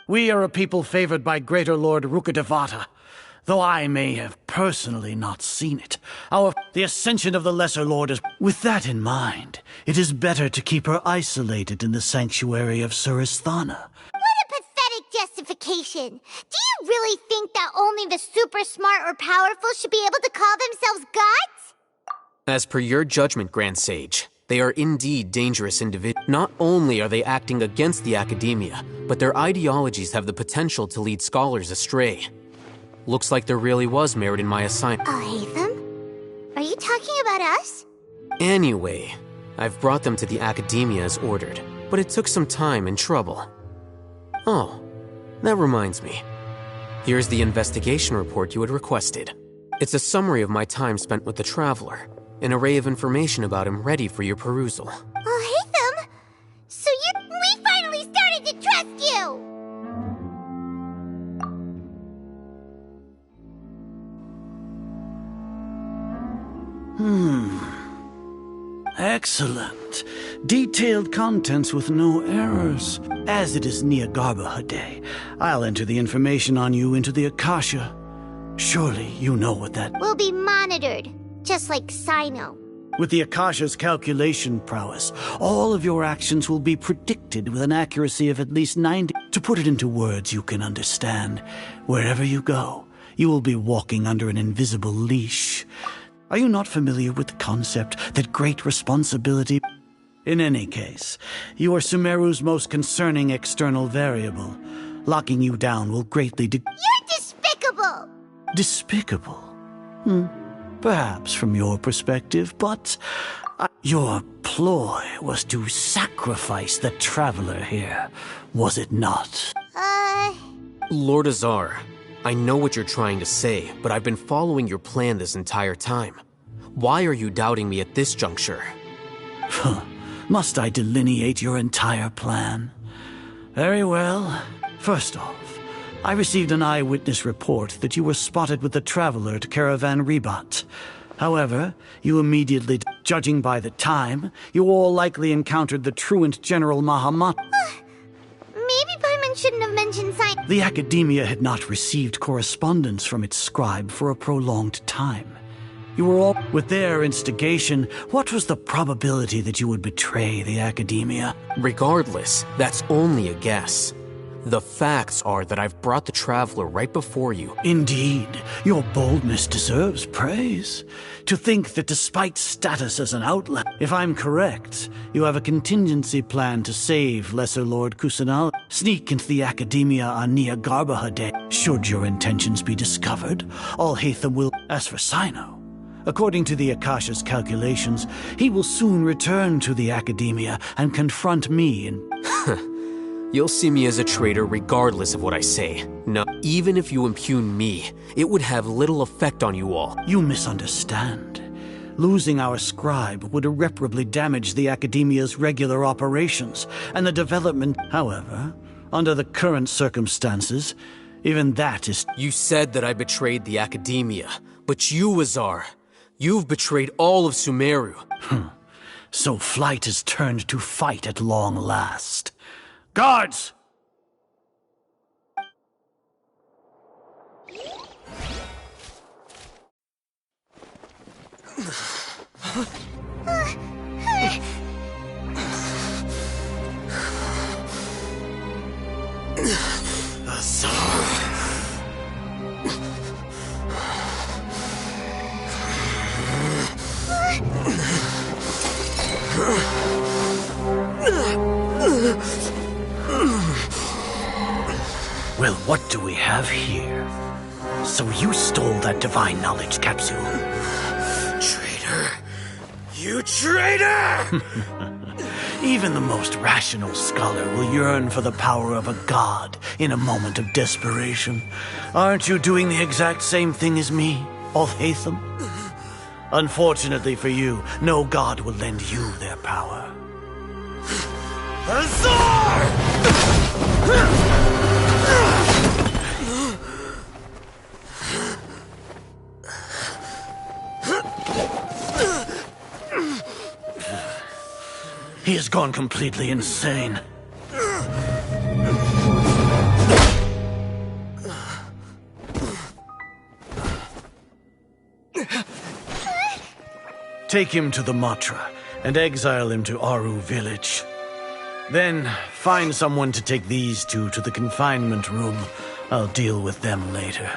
We are a people favored by Greater Lord Rukadevata. though I may have personally not seen it. The ascension of the Lesser Lord is... With that in mind, it is better to keep her isolated in the sanctuary of Suristhana. What a pathetic justification. Do you really think that only the super smart or powerful should be able to call themselves gods? As per your judgment, Grand Sage, they are indeed dangerous individuals. Not only are they acting against the academia, but their ideologies have the potential to lead scholars astray. Looks like there really was merit in my assignment. Hatham? Are you talking about us? Anyway, I've brought them to the academia as ordered, but it took some time and trouble. Oh, that reminds me. Here's the investigation report you had requested. It's a summary of my time spent with the Traveler, an array of information about him ready for your perusal. Hatham? So we finally started to trust you! Excellent. Detailed contents with no errors. As it is Nyagarbha Day, I'll enter the information on you into the Akasha. Surely you know what that... We'll be monitored, just like Sino. With the Akasha's calculation prowess, all of your actions will be predicted with an accuracy of at least 90. To put it into words you can understand, wherever you go, you will be walking under an invisible leash. Are you not familiar with the concept that great responsibility... In any case, you are Sumeru's most concerning external variable. Locking you down will greatly You're despicable! Despicable? Perhaps from your perspective, but your ploy was to sacrifice the Traveler here, was it not? Lord Azar, I know what you're trying to say, but I've been following your plan this entire time. Why are you doubting me at this juncture? Must I delineate your entire plan? Very well. First off, I received an eyewitness report that you were spotted with the Traveler at Caravan Ribat. However, you immediately, judging by the time, you all likely encountered the truant General Mahamat. Maybe Paimon shouldn't have mentioned Sino. The Academia had not received correspondence from its scribe for a prolonged time. You were all... With their instigation, what was the probability that you would betray the Academia? Regardless, that's only a guess. The facts are that I've brought the Traveler right before you. Indeed, your boldness deserves praise. To think that despite status as an outlaw, if I'm correct, you have a contingency plan to save Lesser Lord Kusanal, sneak into the Academia on Nyagarbha Day. Should your intentions be discovered, Hatham will... As for Sino, according to the Akasha's calculations, he will soon return to the Academia and confront me and... You'll see me as a traitor regardless of what I say. No, even if you impugn me, it would have little effect on you all. You misunderstand. Losing our scribe would irreparably damage the Academia's regular operations, and the development... However, under the current circumstances, even that is... You said that I betrayed the Academia, but you, Azar, you've betrayed all of Sumeru. So flight has turned to fight at long last. Guards! Well, what do we have here? So you stole that divine knowledge capsule. Traitor! You traitor! Even the most rational scholar will yearn for the power of a god in a moment of desperation. Aren't you doing the exact same thing as me, Hatham? Unfortunately for you, no god will lend you their power. Azar! He has gone completely insane. Take him to the Matra and exile him to Aru village. Then find someone to take these two to the confinement room. I'll deal with them later.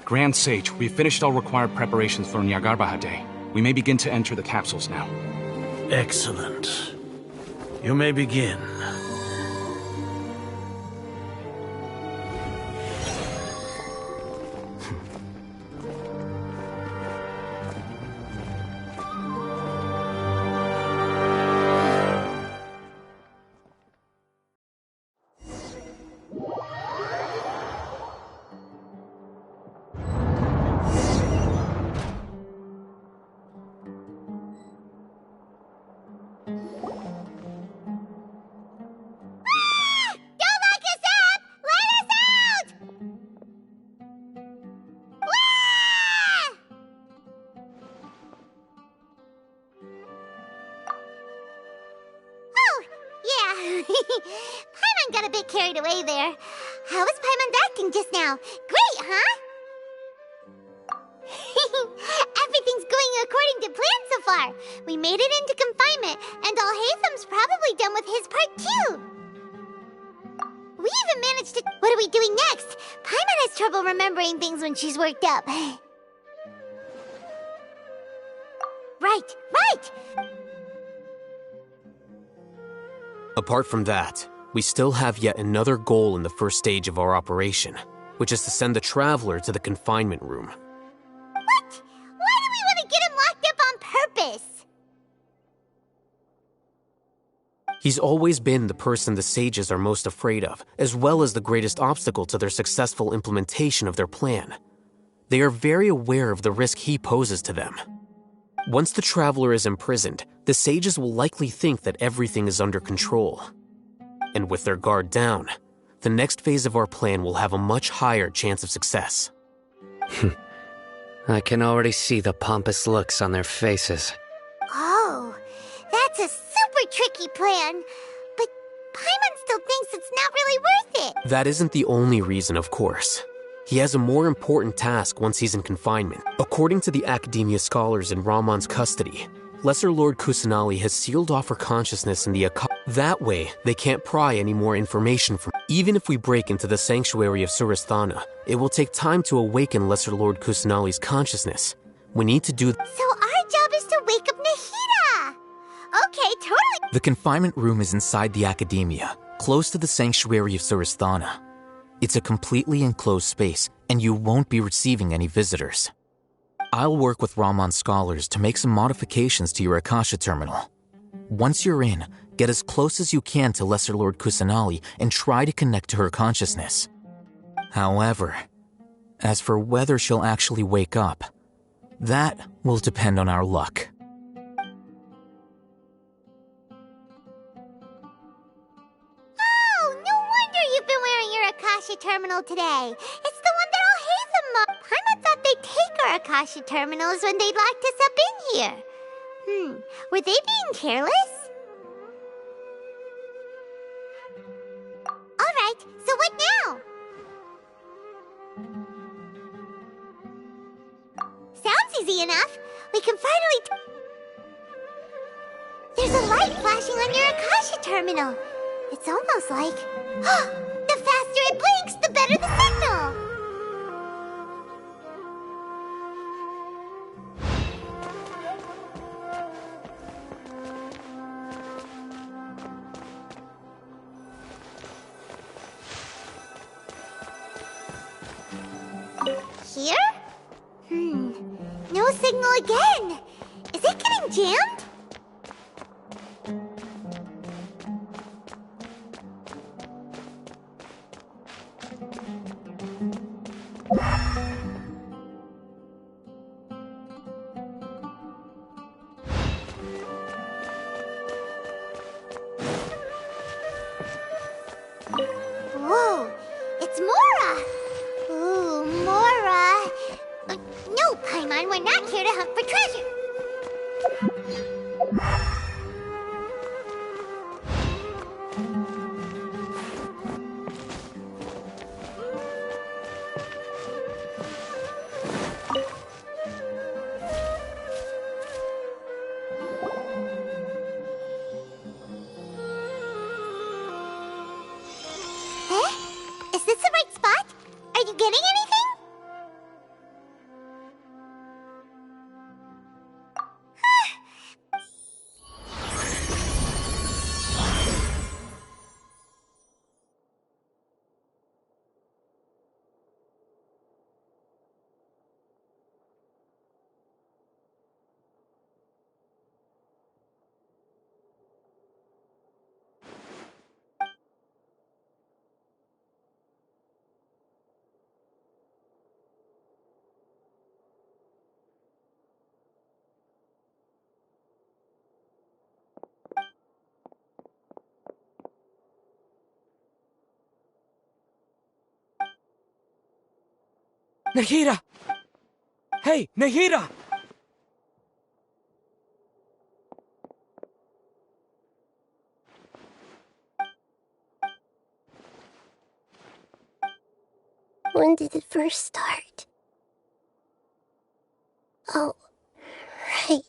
Grand Sage, we've finished all required preparations for Nyargarbaha Day. We may begin to enter the capsules now. Excellent. You may begin. Paimon got a bit carried away there. How was Paimon acting just now? Great, huh? Everything's going according to plan so far. We made it into confinement, and Alhaitham's probably done with his part too. We even managed to... What are we doing next? Paimon has trouble remembering things when she's worked up. Right. Apart from that, we still have yet another goal in the first stage of our operation, which is to send the Traveler to the confinement room. What? Why do we want to get him locked up on purpose? He's always been the person the sages are most afraid of, as well as the greatest obstacle to their successful implementation of their plan. They are very aware of the risk he poses to them. Once the Traveler is imprisoned, the sages will likely think that everything is under control. And with their guard down, the next phase of our plan will have a much higher chance of success. I can already see the pompous looks on their faces. Oh, that's a super tricky plan. But Paimon still thinks it's not really worth it. That isn't the only reason, of course. He has a more important task once he's in confinement. According to the Academia scholars in Ramon's custody, Lesser Lord Kusanali has sealed off her consciousness in the That way, they can't pry any more information from. Even if we break into the sanctuary of Surasthana, it will take time to awaken Lesser Lord Kusanali's consciousness. We need to do. So our job is to wake up Nahida. Okay, totally. The confinement room is inside the Academia, close to the sanctuary of Surasthana. It's a completely enclosed space, and you won't be receiving any visitors. I'll work with Ramon's scholars to make some modifications to your Akasha terminal. Once you're in, get as close as you can to Lesser Lord Kusanali and try to connect to her consciousness. However, as for whether she'll actually wake up, that will depend on our luck. Oh, no wonder you've been wearing your Akasha terminal today. It's the one that Alhaitham... Paimon thought they'd take our Akasha terminals when they locked us up in here. Were they being careless? Alright, so what now? Sounds easy enough. We can finally... There's a light flashing on your Akasha terminal. It's almost like... The faster it blinks, the better the signal! Here? No signal again. Is it getting jammed? Whoa, it's Mora! Ooh, Mora! No, Paimon, we're not here to hunt for treasure! Nahida! Hey, Nahida! When did it first start? Oh, right.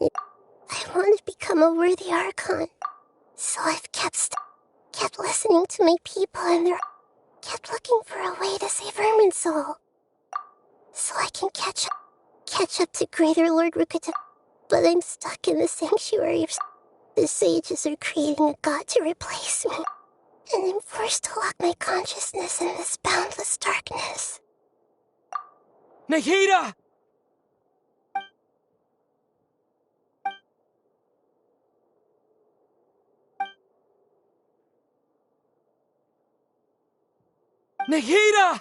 I want to become a worthy Archon. So I've kept listening to my people and kept looking for a way to save Ermin's soul. So I can catch up to Greater Lord Rukata. But I'm stuck in the sanctuary of... The sages are creating a god to replace me. And I'm forced to lock my consciousness in this boundless darkness. Nahida! Nahida!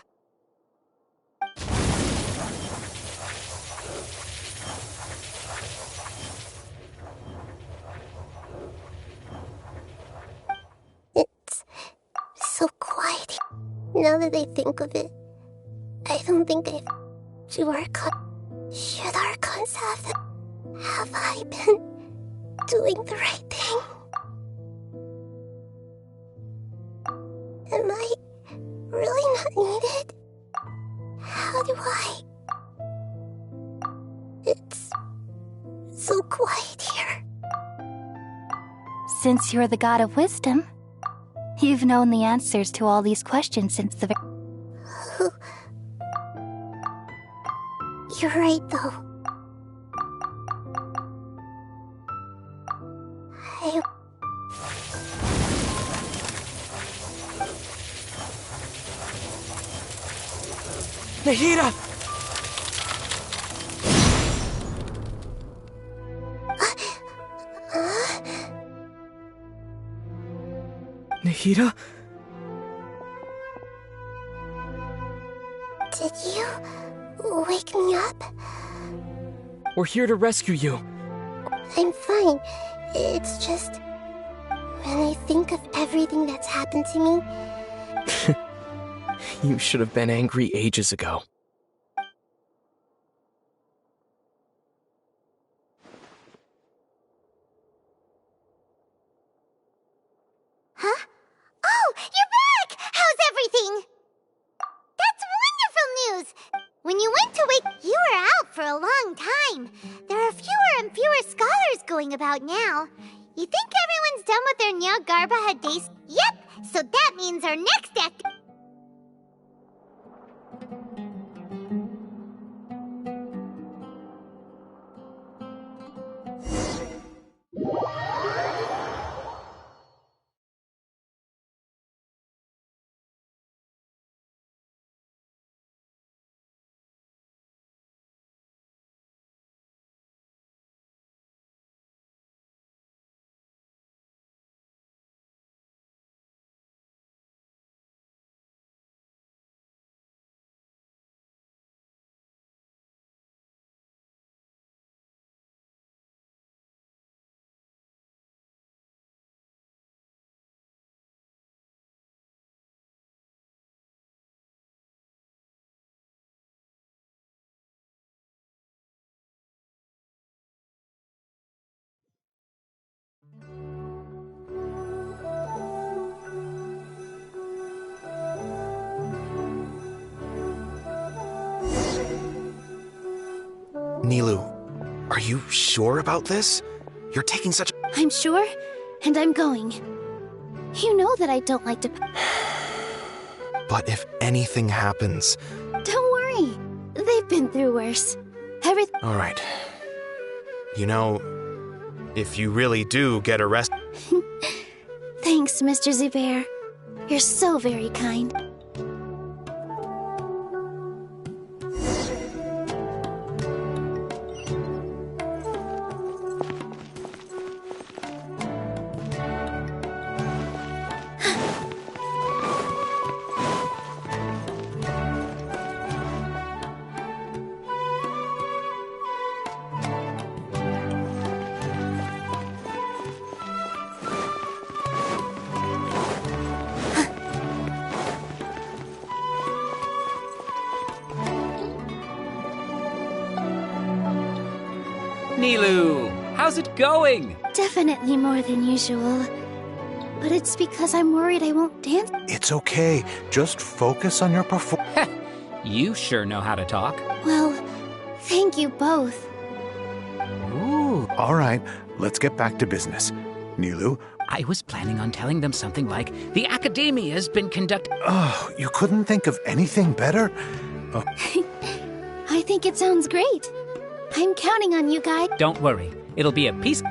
It's so quiet. Now that I think of it, I don't think do Archon. Should Archons have I been doing the right thing? Am I really not needed? How do I? It's so quiet here. Since you're the god of wisdom, you've known the answers to all these questions since the You're right, though. Nahida! Nahida? Did you wake me up? We're here to rescue you. I'm fine. It's just... when I think of everything that's happened to me... You should have been angry ages ago. Huh? Oh, you're back! How's everything? That's wonderful news! When you went to wake, you were out for a long time. There are fewer and fewer scholars going about now. You think everyone's done with their Nyagarbahad days? Yep, so that means our next act... Nilu, are you sure about this? You're taking such... I'm sure, and I'm going. You know that I don't like to... But if anything happens... Don't worry. They've been through worse. All right. You know, if you really do get arrested... Thanks, Mr. Zubair. You're so very kind. Nilu! How's it going? Definitely more than usual. But it's because I'm worried I won't dance. It's okay. Just focus on your performance. You sure know how to talk. Well, thank you both. Ooh. All right, let's get back to business. Nilu? I was planning on telling them something like, the Academia's been conducting... Oh, you couldn't think of anything better? Oh. I think it sounds great. I'm counting on you guys. Don't worry. It'll be a piece...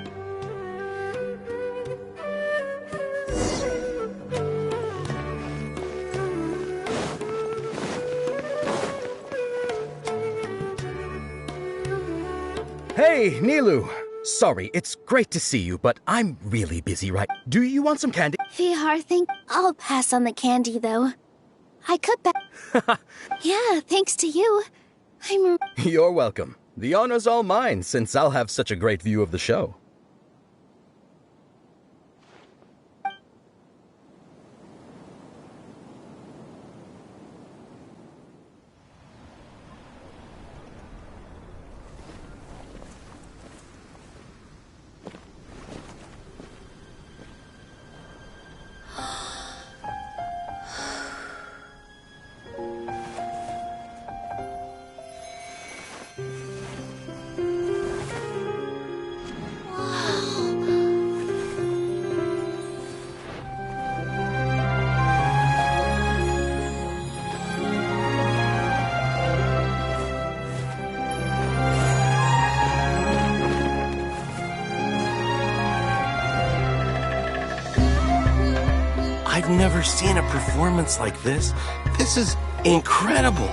Hey, Nilu! Sorry, it's great to see you, but I'm really busy Do you want some candy? Vihar, I'll pass on the candy, though. I could Yeah, thanks to you. You're welcome. The honor's all mine, since I'll have such a great view of the show. I've never seen a performance like this. This is incredible.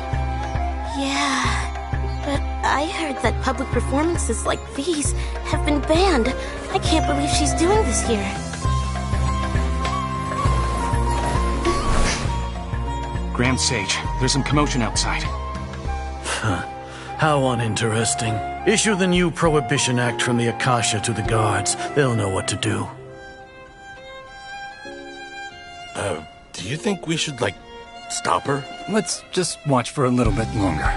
Yeah, but I heard that public performances like these have been banned. I can't believe she's doing this here. Grand Sage, there's some commotion outside. How uninteresting. Issue the new Prohibition Act from the Akasha to the guards. They'll know what to do. Do you think we should, stop her? Let's just watch for a little bit longer.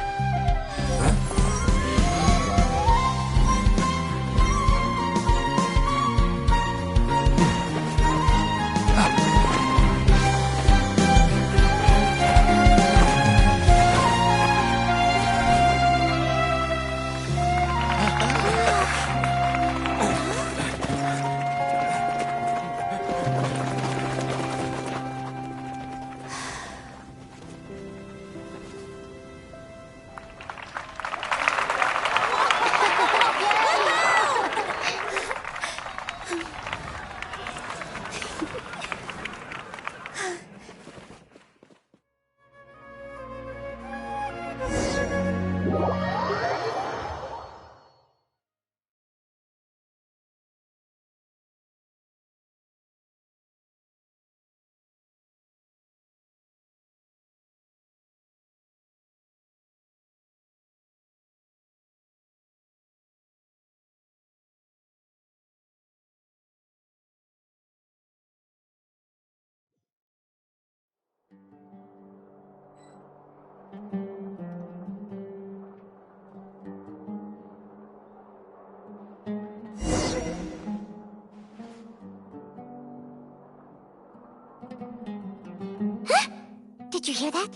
Did you hear that?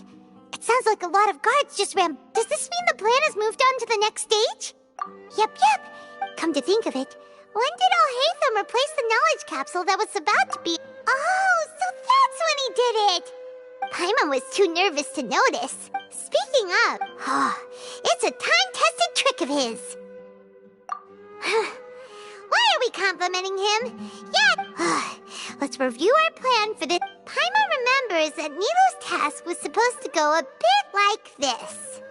It sounds like a lot of guards just ran. Does this mean the plan has moved on to the next stage? Yep. Come to think of it, when did Alhaitham replace the knowledge capsule that was about to be... Oh, so that's when he did it! Paimon was too nervous to notice. Speaking of, it's a time-tested trick of his. Why are we complimenting him? Let's review our plan for this. Paimon remembers that Nilu's task was supposed to go a bit like this.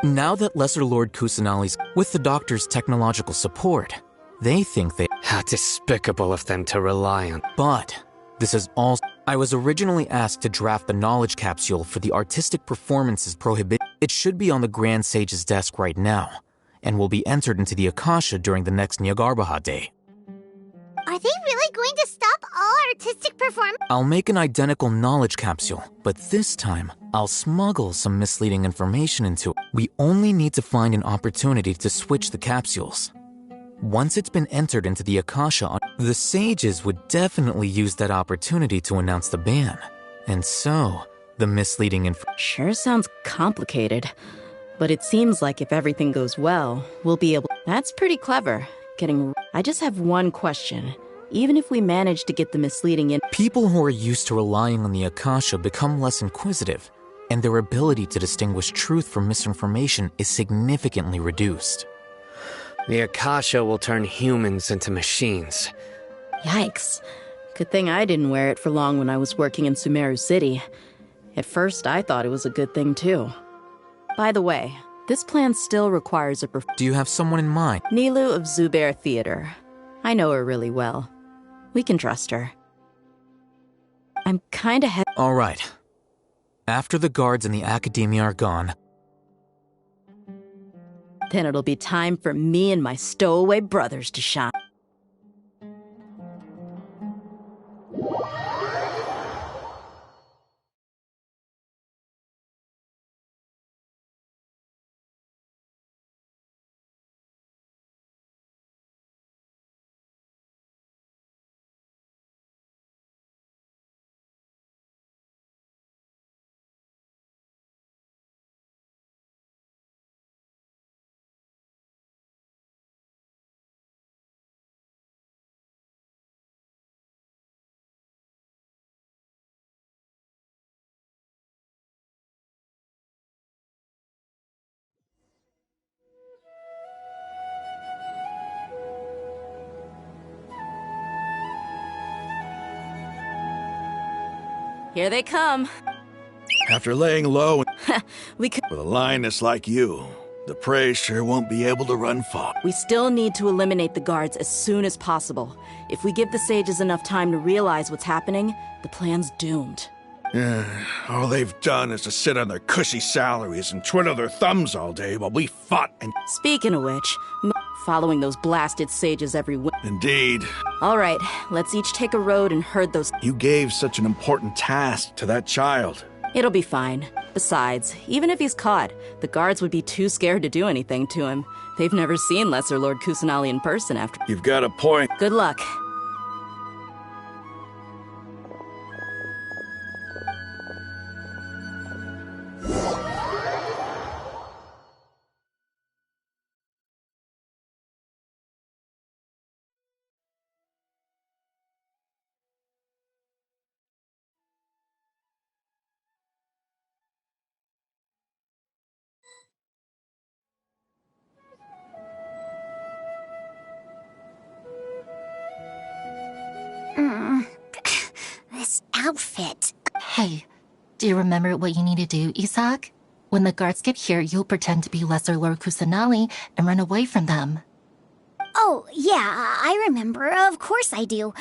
Now that Lesser Lord Kusanali's with the doctor's technological support, they think they... How despicable of them to rely on. But this is all... I was originally asked to draft the knowledge capsule for the artistic performances prohibited. It should be on the Grand Sage's desk right now, and will be entered into the Akasha during the next Nyagarbha Day. Are they really going to stop all artistic performance? I'll make an identical knowledge capsule, but this time, I'll smuggle some misleading information into it. We only need to find an opportunity to switch the capsules. Once it's been entered into the Akasha, the sages would definitely use that opportunity to announce the ban. And so, the misleading information... Sure sounds complicated. But it seems like if everything goes well, we'll be able... That's pretty clever. I just have one question. Even if we manage to get the misleading in... People who are used to relying on the Akasha become less inquisitive, and their ability to distinguish truth from misinformation is significantly reduced. The Akasha will turn humans into machines. Yikes. Good thing I didn't wear it for long when I was working in Sumeru City. At first, I thought it was a good thing, too. By the way, this plan still requires a Do you have someone in mind? Nilu of Zubair Theater. I know her really well. We can trust her. I'm kinda All right. After the guards and the academia are gone... Then it'll be time for me and my stowaway brothers to shine. Here they come. After laying low we could... with a lioness like you, the prey sure won't be able to run far. We still need to eliminate the guards as soon as possible. If we give the sages enough time to realize what's happening, the plan's doomed. All they've done is to sit on their cushy salaries and twiddle their thumbs all day while we fought and... Speaking of which, following those blasted sages every week. Indeed. All right, let's each take a road and herd those... You gave such an important task to that child. It'll be fine. Besides, even if he's caught, the guards would be too scared to do anything to him. They've never seen Lesser Lord Kusanali in person after... You've got a point. Good luck. This outfit. Hey, do you remember what you need to do, Isak? When the guards get here, you'll pretend to be Lesser Lord Kusanali and run away from them. Oh, yeah, I remember. Of course I do.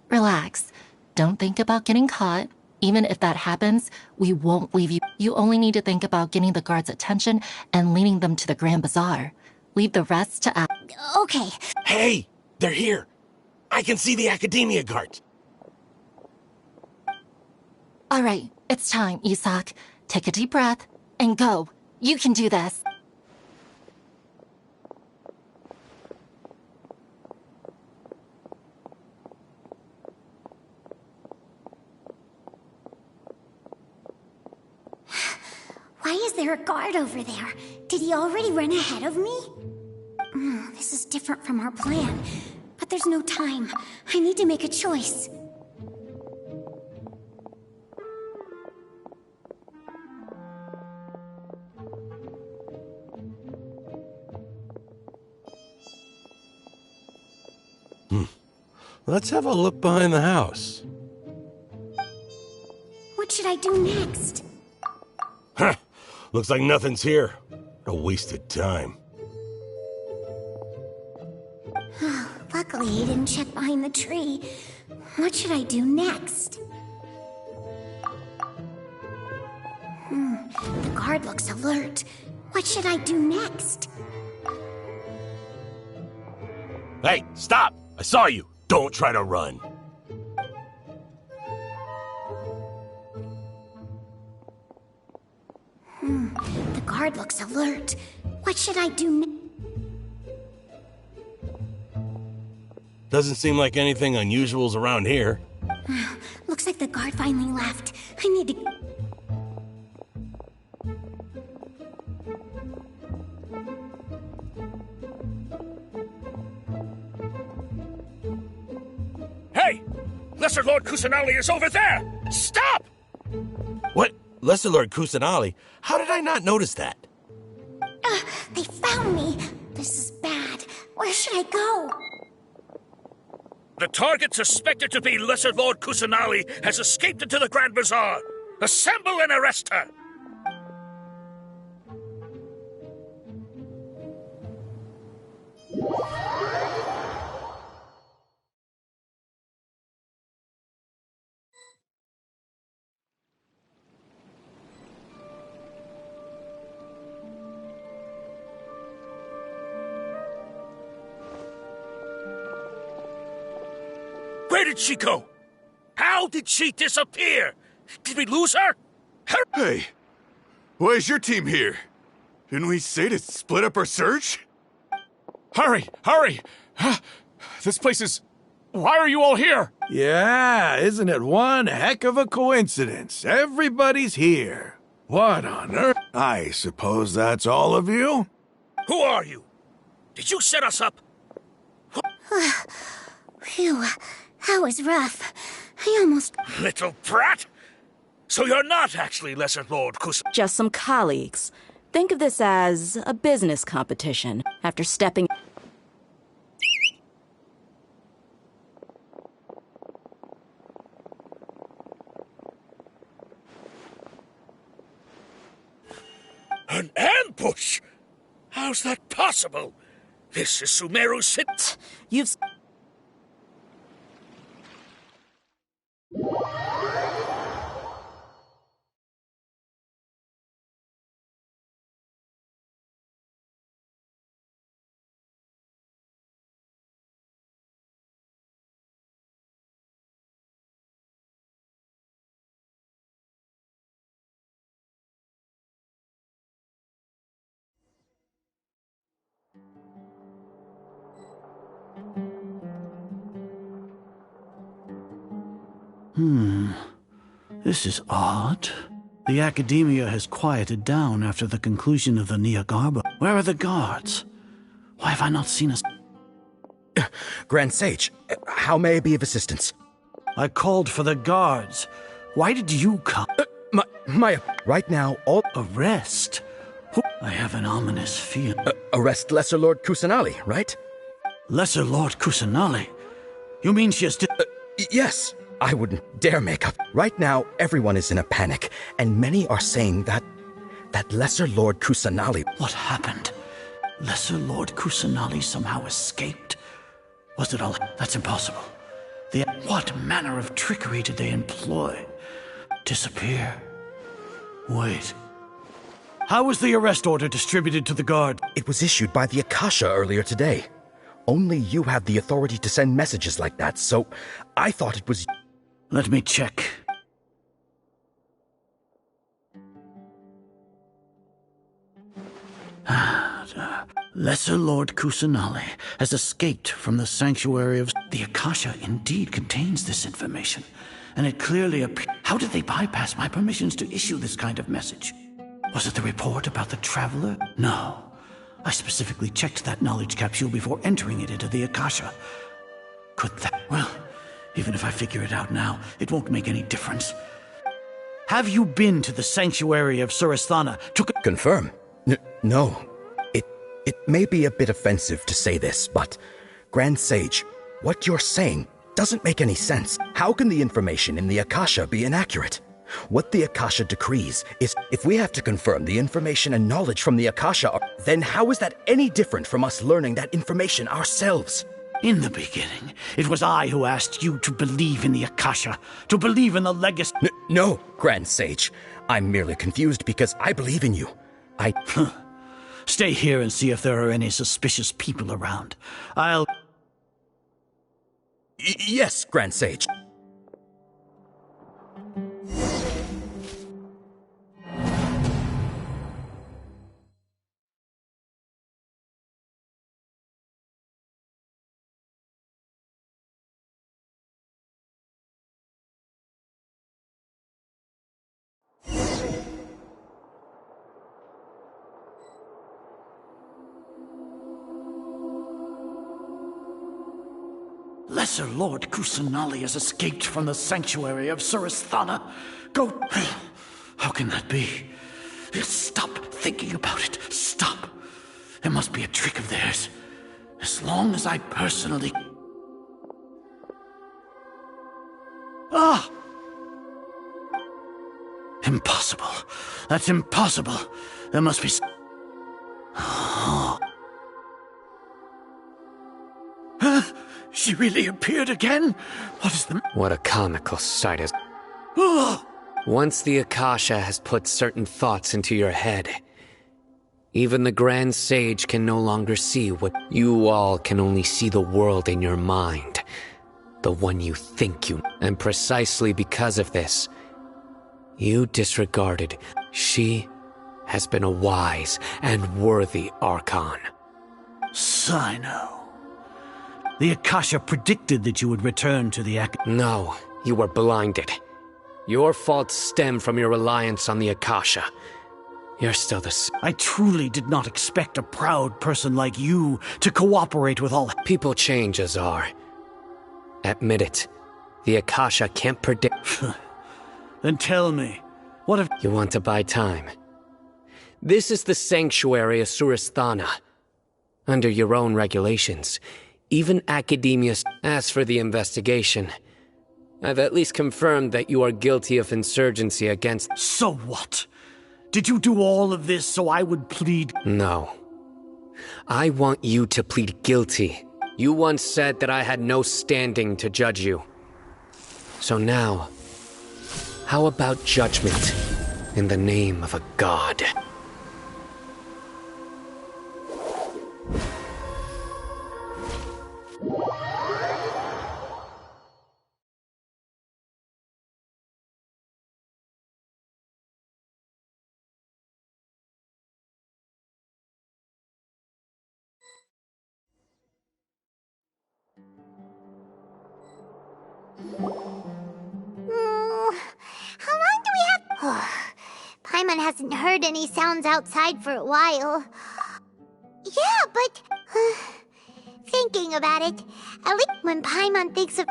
Relax. Don't think about getting caught. Even if that happens, we won't leave you. You only need to think about getting the guards' attention and leading them to the Grand Bazaar. Leave the rest to... Okay. Hey, they're here. I can see the Academia guards. All right, it's time, Isak. Take a deep breath and go. You can do this. Why is there a guard over there? Did he already run ahead of me? This is different from our plan. But there's no time. I need to make a choice. Let's have a look behind the house. What should I do next? Huh. Looks like nothing's here. A wasted time. Luckily, he didn't check behind the tree. What should I do next? The guard looks alert. What should I do next? Hey, stop! I saw you. Don't try to run. The guard looks alert. What should I do now? Doesn't seem like anything unusual's around here. Looks like the guard finally left. I need to... Hey! Lesser Lord Kusanali is over there! Stop! What? Lesser Lord Kusanali? How did I not notice that? They found me. This is bad. Where should I go? The target suspected to be Lesser Lord Kusanali has escaped into the Grand Bazaar. Assemble and arrest her! Where did she go? How did she disappear? Did we lose her? Hey, why is your team here? Didn't we say to split up our search? Hurry! Hurry! This place is... Why are you all here? Yeah, isn't it one heck of a coincidence? Everybody's here. What on earth? I suppose that's all of you? Who are you? Did you set us up? Phew, that was rough. I almost... Little brat! So you're not actually Lesser Lord Just some colleagues. Think of this as a business competition. After stepping... An ambush? How's that possible? This is Sumeru City. You've... This is odd. The academia has quieted down after the conclusion of the Niagarba. Where are the guards? Why have I not seen us? Grand Sage, how may I be of assistance? I called for the guards. Why did you come? Right now, all... Arrest? I have an ominous feeling. Arrest Lesser Lord Kusanali, right? Lesser Lord Kusanali? You mean she has... Yes. I wouldn't dare make up. Right now, everyone is in a panic, and many are saying that Lesser Lord Kusanali... What happened? Lesser Lord Kusanali somehow escaped? Was it all... That's impossible. What manner of trickery did they employ? Disappear? Wait. How was the arrest order distributed to the guard? It was issued by the Akasha earlier today. Only you have the authority to send messages like that, so I thought it was... Let me check. Lesser Lord Kusanali has escaped from the sanctuary of... The Akasha indeed contains this information, and it clearly appears... How did they bypass my permissions to issue this kind of message? Was it the report about the traveler? No. I specifically checked that knowledge capsule before entering it into the Akasha. Could that... Well, even if I figure it out now, it won't make any difference. Have you been to the sanctuary of Surasthana to... Confirm? No. It may be a bit offensive to say this, but... Grand Sage, what you're saying doesn't make any sense. How can the information in the Akasha be inaccurate? What the Akasha decrees is, if we have to confirm the information and knowledge from the Akasha, then how is that any different from us learning that information ourselves? In the beginning, it was I who asked you to believe in the Akasha, to believe in the legacy... No, Grand Sage. I'm merely confused because I believe in you. Stay here and see if there are any suspicious people around. I'll... Yes, Grand Sage. Lesser Lord Kusanali has escaped from the sanctuary of Surasthana. Go... How can that be? Stop thinking about it. Stop. It must be a trick of theirs. As long as I personally... Ah! Impossible. That's impossible. There must be... She really appeared again? What is the... What a comical sight is... Ah! Once the Akasha has put certain thoughts into your head, even the Grand Sage can no longer see what you all can only see the world in your mind. The one you think you... And precisely because of this, you disregarded. She has been a wise and worthy Archon. Sino. The Akasha predicted that you would return to the No, you were blinded. Your faults stem from your reliance on the Akasha. You're still the... I truly did not expect a proud person like you to cooperate with all... People change, Azar. Admit it. The Akasha can't predict... Then tell me, what if... You want to buy time? This is the sanctuary of Surasthana. Under your own regulations, even Academia... As for the investigation, I've at least confirmed that you are guilty of insurgency against... So what? Did you do all of this so I would plead... No. I want you to plead guilty. You once said that I had no standing to judge you. So now, how about judgment in the name of a god? How long do we have... Paimon hasn't heard any sounds outside for a while. Yeah, but... thinking about it, at least when Paimon thinks of...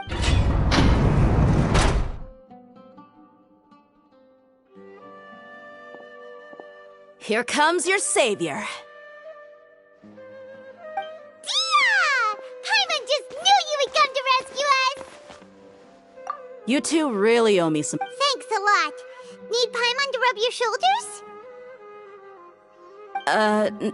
Here comes your savior. Dia! Paimon just knew you would come to rescue us! You two really owe me some... Thanks a lot. Need Paimon to rub your shoulders?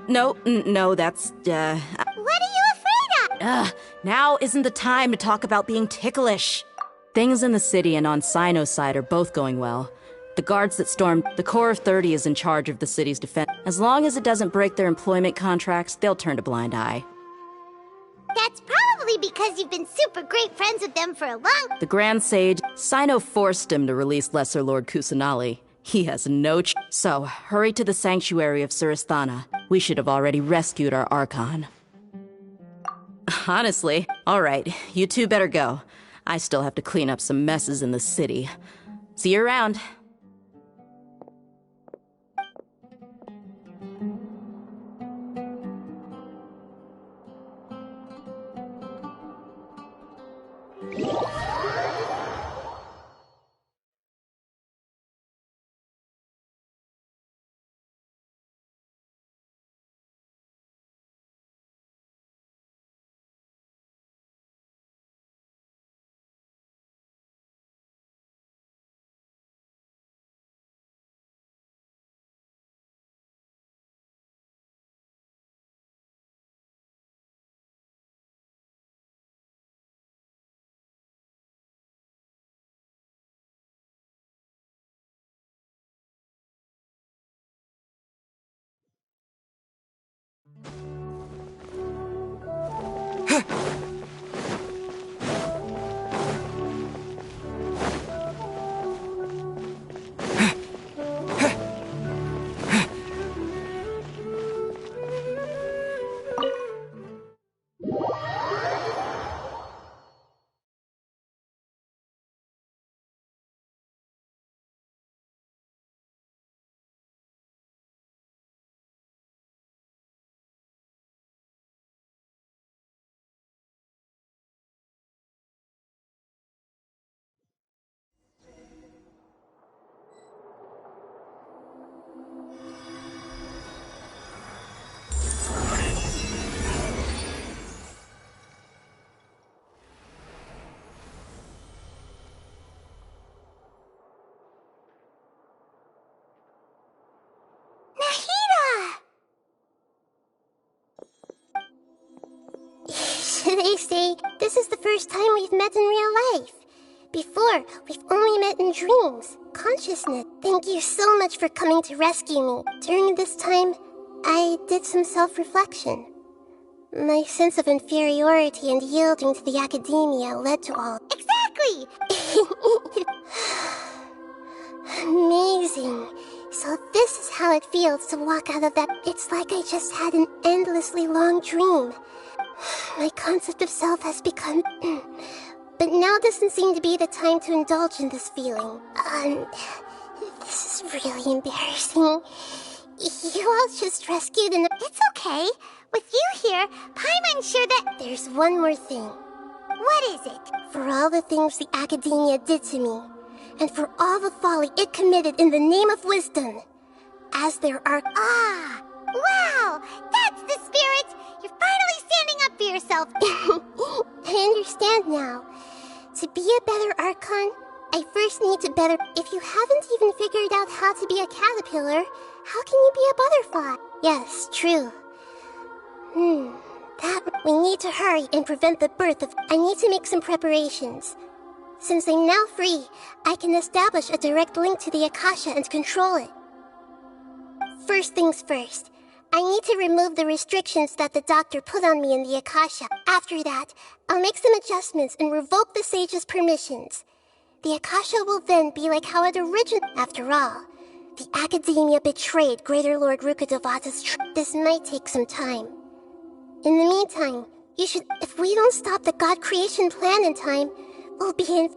No, that's, What are you afraid of? Now isn't the time to talk about being ticklish. Things in the city and on Sino's side are both going well. The guards that stormed... The Corps of 30 is in charge of the city's defense. As long as it doesn't break their employment contracts, they'll turn a blind eye. That's probably because you've been super great friends with them for a long... The Grand Sage, Sino forced him to release Lesser Lord Kusanali. He has no So, hurry to the sanctuary of Surasthana. We should have already rescued our Archon. Honestly, alright, you two better go. I still have to clean up some messes in the city. See you around. They say this is the first time we've met in real life. Before, we've only met in dreams, consciousness. Thank you so much for coming to rescue me. During this time, I did some self-reflection. My sense of inferiority and yielding to the academia led to all... Exactly! Amazing. So this is how it feels to walk out of that. It's like I just had an endlessly long dream. My concept of self has become... But now doesn't seem to be the time to indulge in this feeling. This is really embarrassing. You all just rescued and... It's okay. With you here, Paimon's sure that... There's one more thing. What is it? For all the things the academia did to me, and for all the folly it committed in the name of wisdom, as there are... Ah! Wow! That's the spirit! You're finally standing up for yourself! I understand now. To be a better Archon, I first need to better... If you haven't even figured out how to be a caterpillar, how can you be a butterfly? Yes, true. We need to hurry and prevent the birth of... I need to make some preparations. Since I'm now free, I can establish a direct link to the Akasha and control it. First things first, I need to remove the restrictions that the doctor put on me in the Akasha. After that, I'll make some adjustments and revoke the sage's permissions. The Akasha will then be like how it originated. After all, the academia betrayed Greater Lord Rukkhadevata's This might take some time. In the meantime, you should... If we don't stop the God creation plan in time, we'll be in...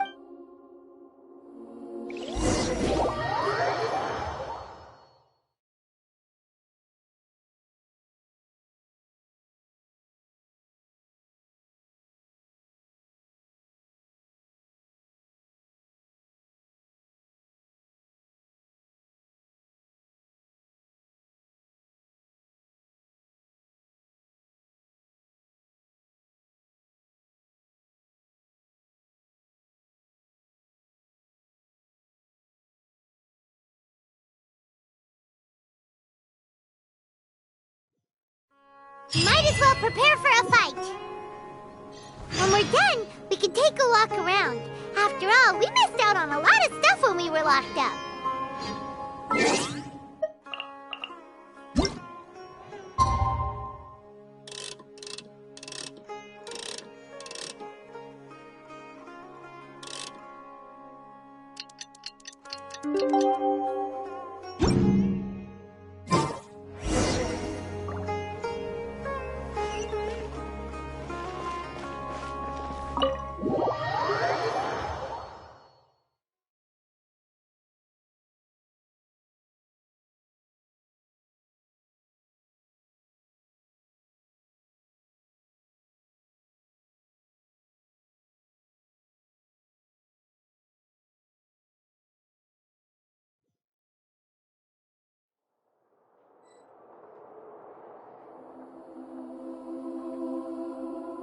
Might as well prepare for a fight. When we're done, we can take a walk around. After all, we missed out on a lot of stuff when we were locked up.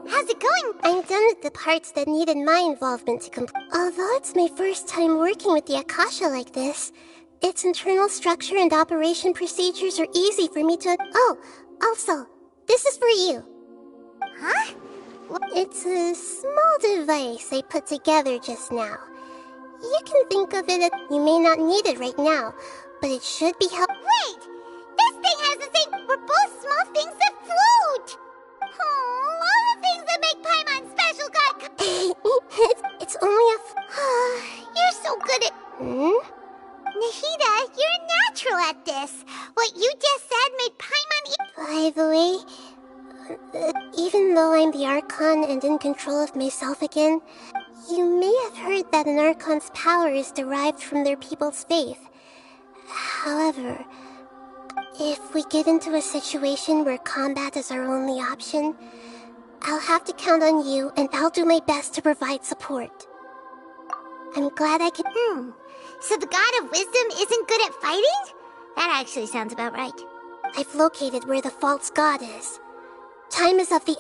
How's it going? I'm done with the parts that needed my involvement to complete. Although it's my first time working with the Akasha like this, its internal structure and operation procedures are easy for me to... Oh, also, this is for you. Huh? It's a small device I put together just now. You can think of it as... You may not need it right now, but it should be helpful. Wait! This thing has the same... We're both small things that float! Oh, all the things that make Paimon special got... It's only You're so good at... Nahida, you're a natural at this. What you just said made Paimon... By the way, even though I'm the Archon and in control of myself again, you may have heard that an Archon's power is derived from their people's faith. However, if we get into a situation where combat is our only option, I'll have to count on you, and I'll do my best to provide support. I'm glad I could... So the God of Wisdom isn't good at fighting? That actually sounds about right. I've located where the false god is. Time is of the...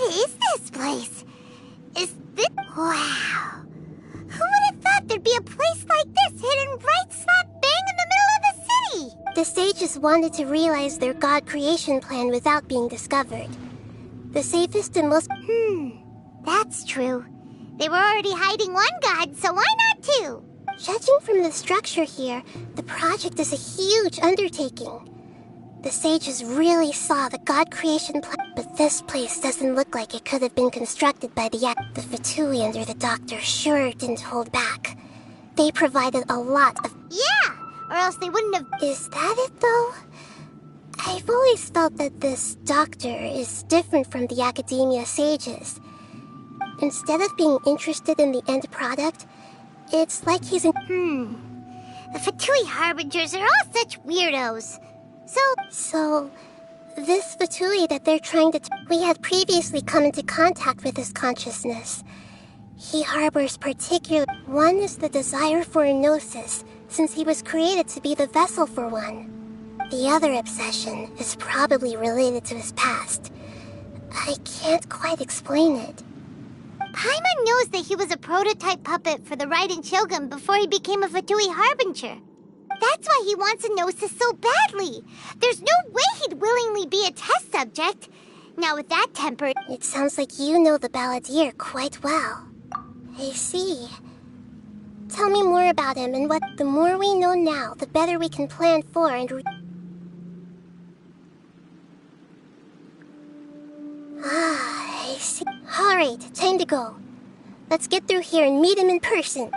What is this place? Is this... Wow. Who would have thought there'd be a place like this hidden right slap bang in the middle of the city? The sages wanted to realize their god creation plan without being discovered. The safest and most... That's true. They were already hiding one god, so why not two? Judging from the structure here, the project is a huge undertaking. The sages really saw the god creation plan, but this place doesn't look like it could have been constructed by the Fatui under the Doctor sure didn't hold back. They provided a lot of... Yeah, or else they wouldn't have... Is that it, though? I've always felt that this Doctor is different from the Academia sages. Instead of being interested in the end product, it's like he's in... The Fatui Harbingers are all such weirdos. So, this Fatui that they're trying to... We had previously come into contact with his consciousness. He harbors particular... One is the desire for a gnosis, since he was created to be the vessel for one. The other obsession is probably related to his past. I can't quite explain it. Paimon knows that he was a prototype puppet for the Raiden Shogun before he became a Fatui Harbinger. That's why he wants a gnosis so badly. There's no way he'd willingly be a test subject. Now with that temper... It sounds like you know the Balladeer quite well. I see. Tell me more about him and what... The more we know now, the better we can plan for and... I see. Alright, time to go. Let's get through here and meet him in person.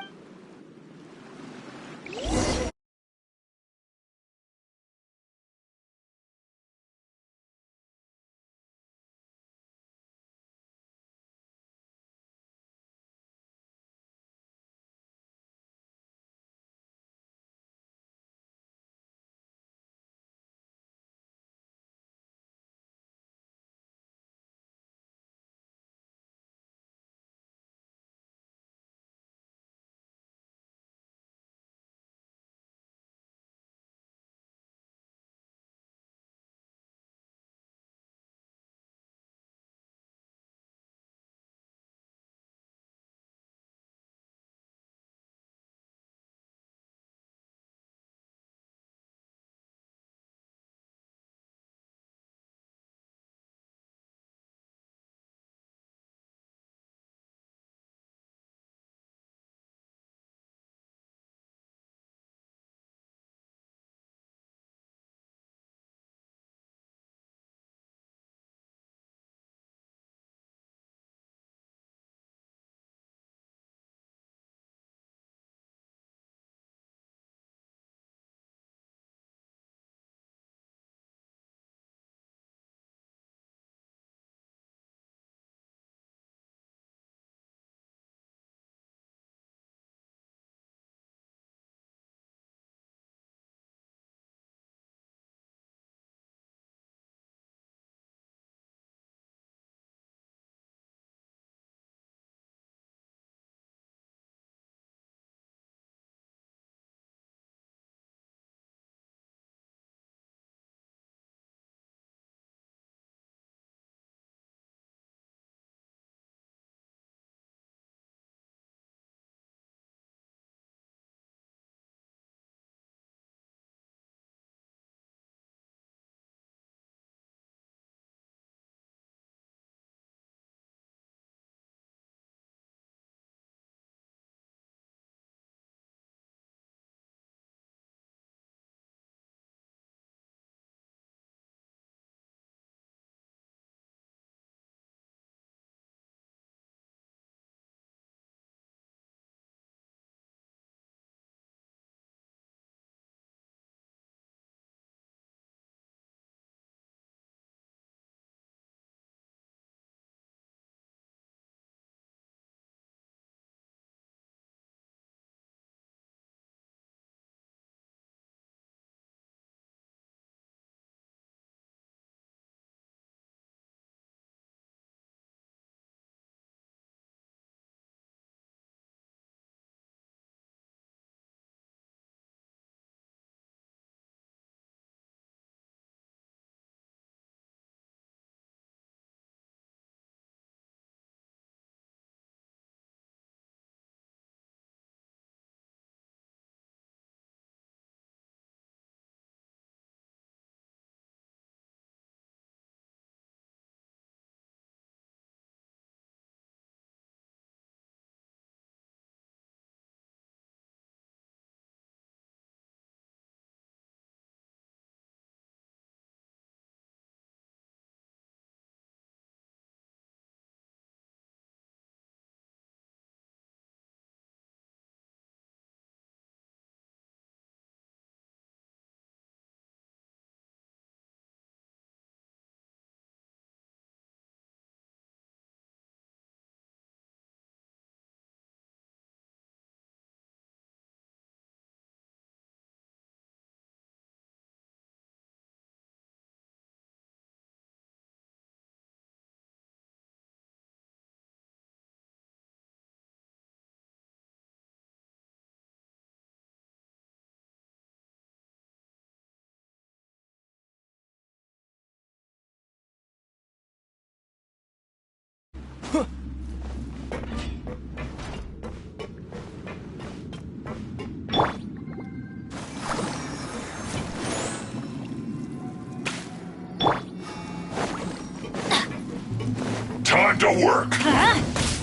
to work!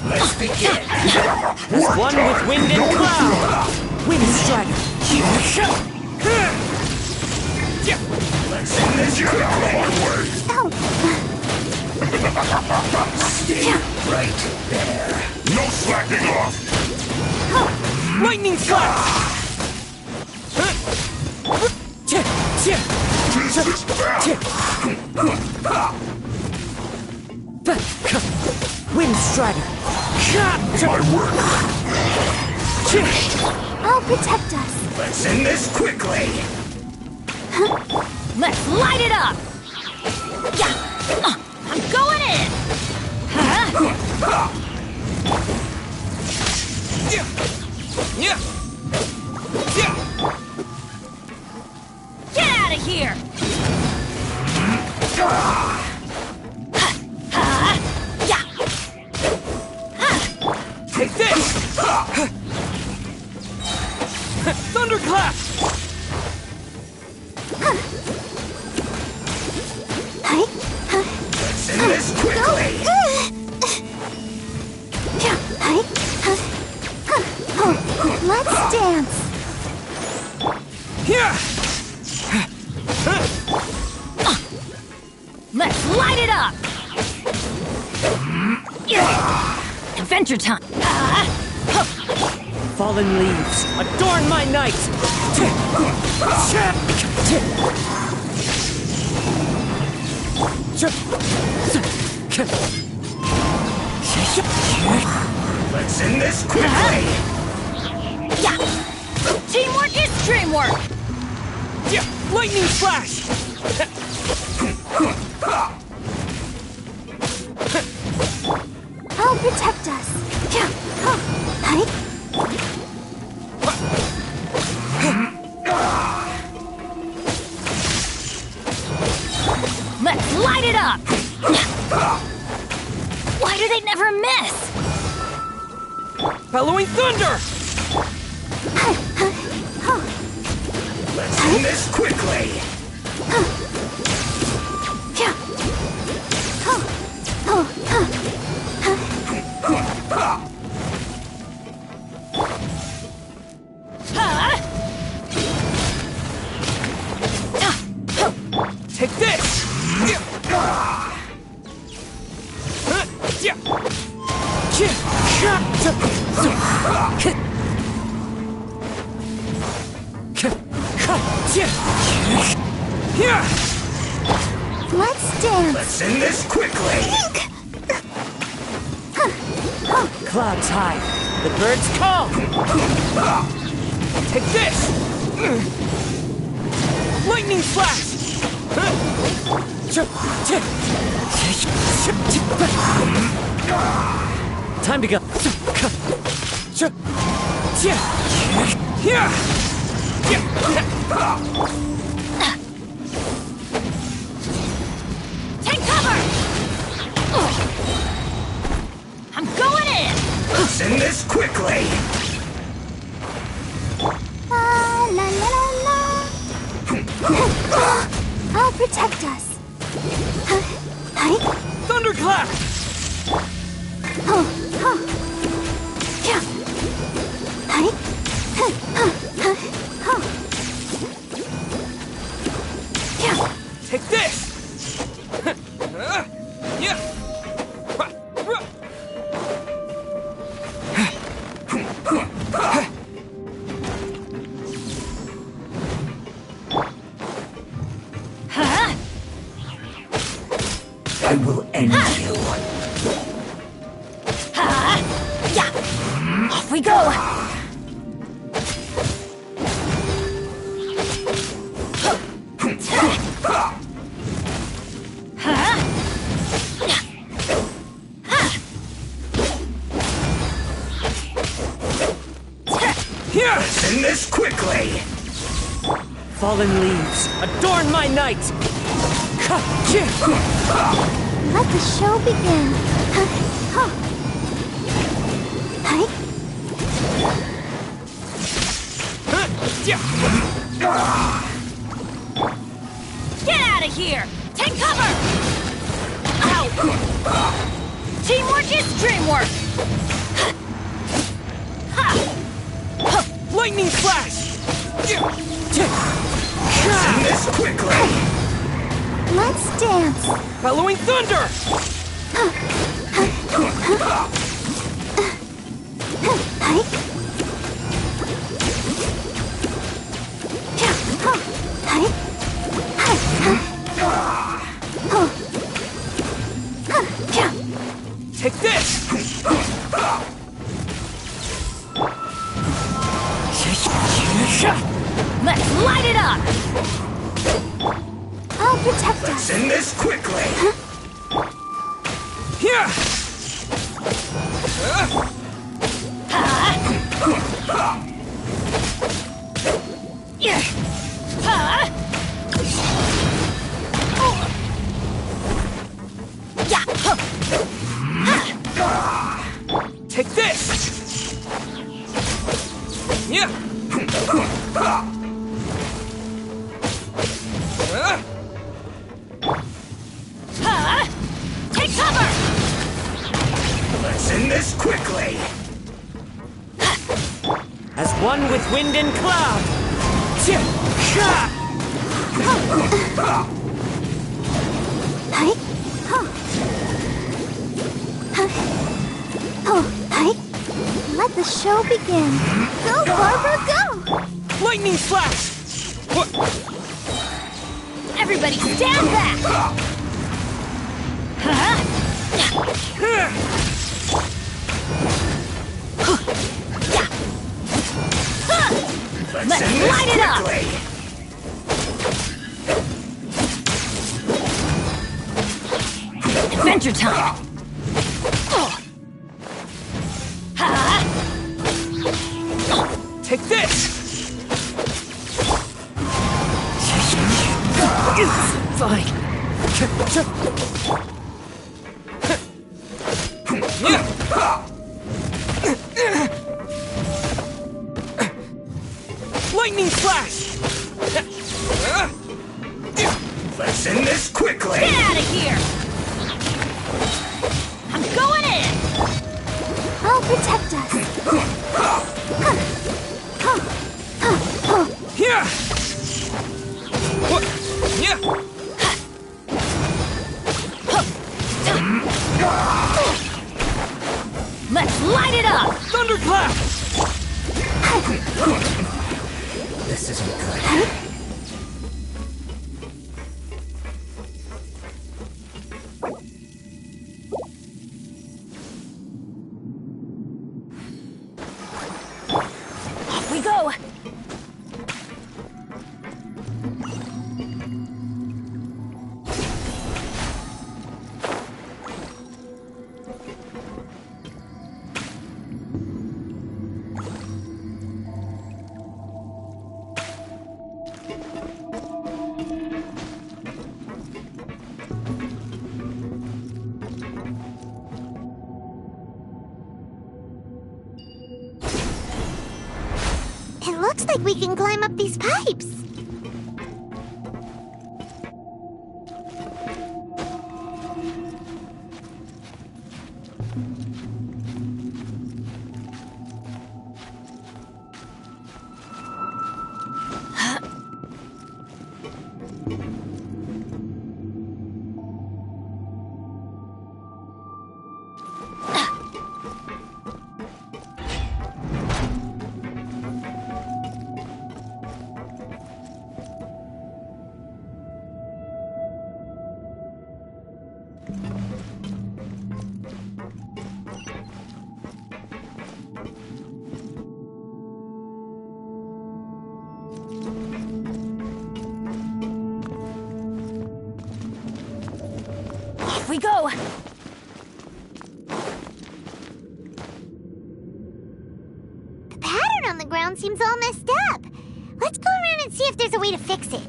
Let's begin! There's one with wind and cloud! Wind strider! Let's end this quickly! Stay right there! No slacking off! Lightning flash! Jesus, Wind strider! my work! I'll protect us. Let's end this quickly! Let's light it up! Yeah! I'm going in! Get out of here! Take this! Thunderclap! Let's end this quickly! Let's dance! Let's light it up! Adventure time! Fallen leaves, adorn my night! Let's end this quickly! Yeah! Teamwork is dreamwork! Lightning flash! I'll protect us! Let's light it up! Why do they never miss? Bellowing thunder! Let's end this quickly! Take this! Let's dance! Let's end this quickly! Clouds high, the birds call! Take this! Lightning flash! Time to go! Take cover! I'm going in! Let's end this quickly! La la la la la. I'll protect us. Thunderclap! Take this! I will end you. Off we go! Let's end this quickly! Fallen leaves, adorn my night! Let the show begin. Get out of here! Take cover! Ow! Teamwork is dreamwork! Lightning flash! Send this quickly! Let's dance! Following thunder! Take this! Let's light it up! I'll protect us. Send this quickly! Here! Take this! Yeah! Take cover! Let's end this quickly! As one with wind and cloud! Let the show begin. Go, Barbara, go! Lightning flash! Everybody stand back! Let's light it up! Adventure time! Take this! Fine. Lightning flash! Let's end this quickly! Get out of here! I'm going in! I'll protect us. Here! What? Yeah! Let's light it up! Thunderclap! This isn't good. Off we go! It looks like we can climb up these pipes. Off we go! The pattern on the ground seems all messed up. Let's go around and see if there's a way to fix it.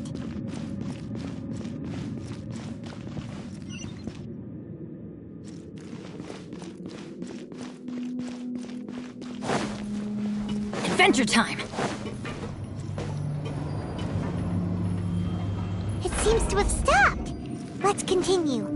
Adventure time! It seems to have stopped. Let's continue.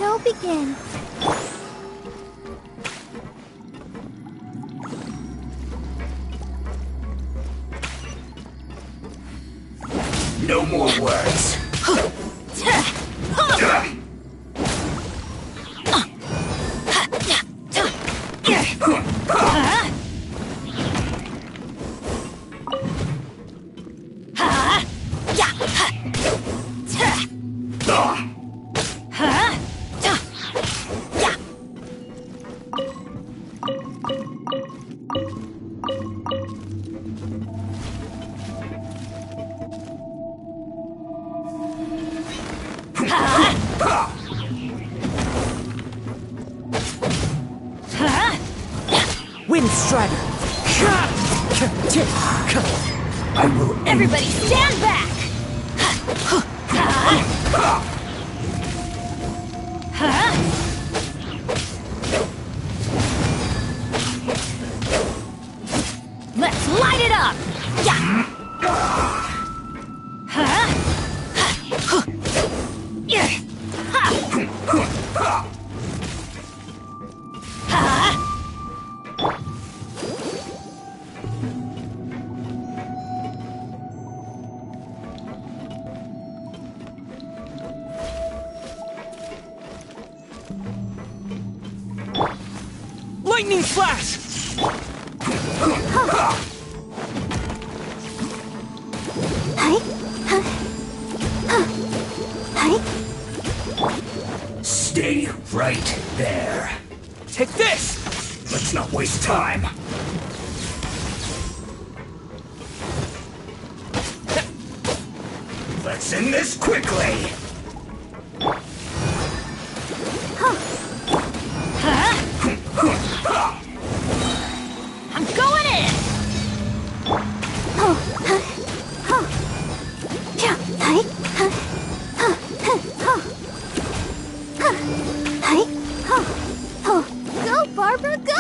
show begin? No more words. Wind Strider! I will end Everybody stand back! Let's light it up! Lightning Flash! Stay right there. Take this! Let's not waste time. Let's end this quickly. I'm going in! Go, Barbara, go!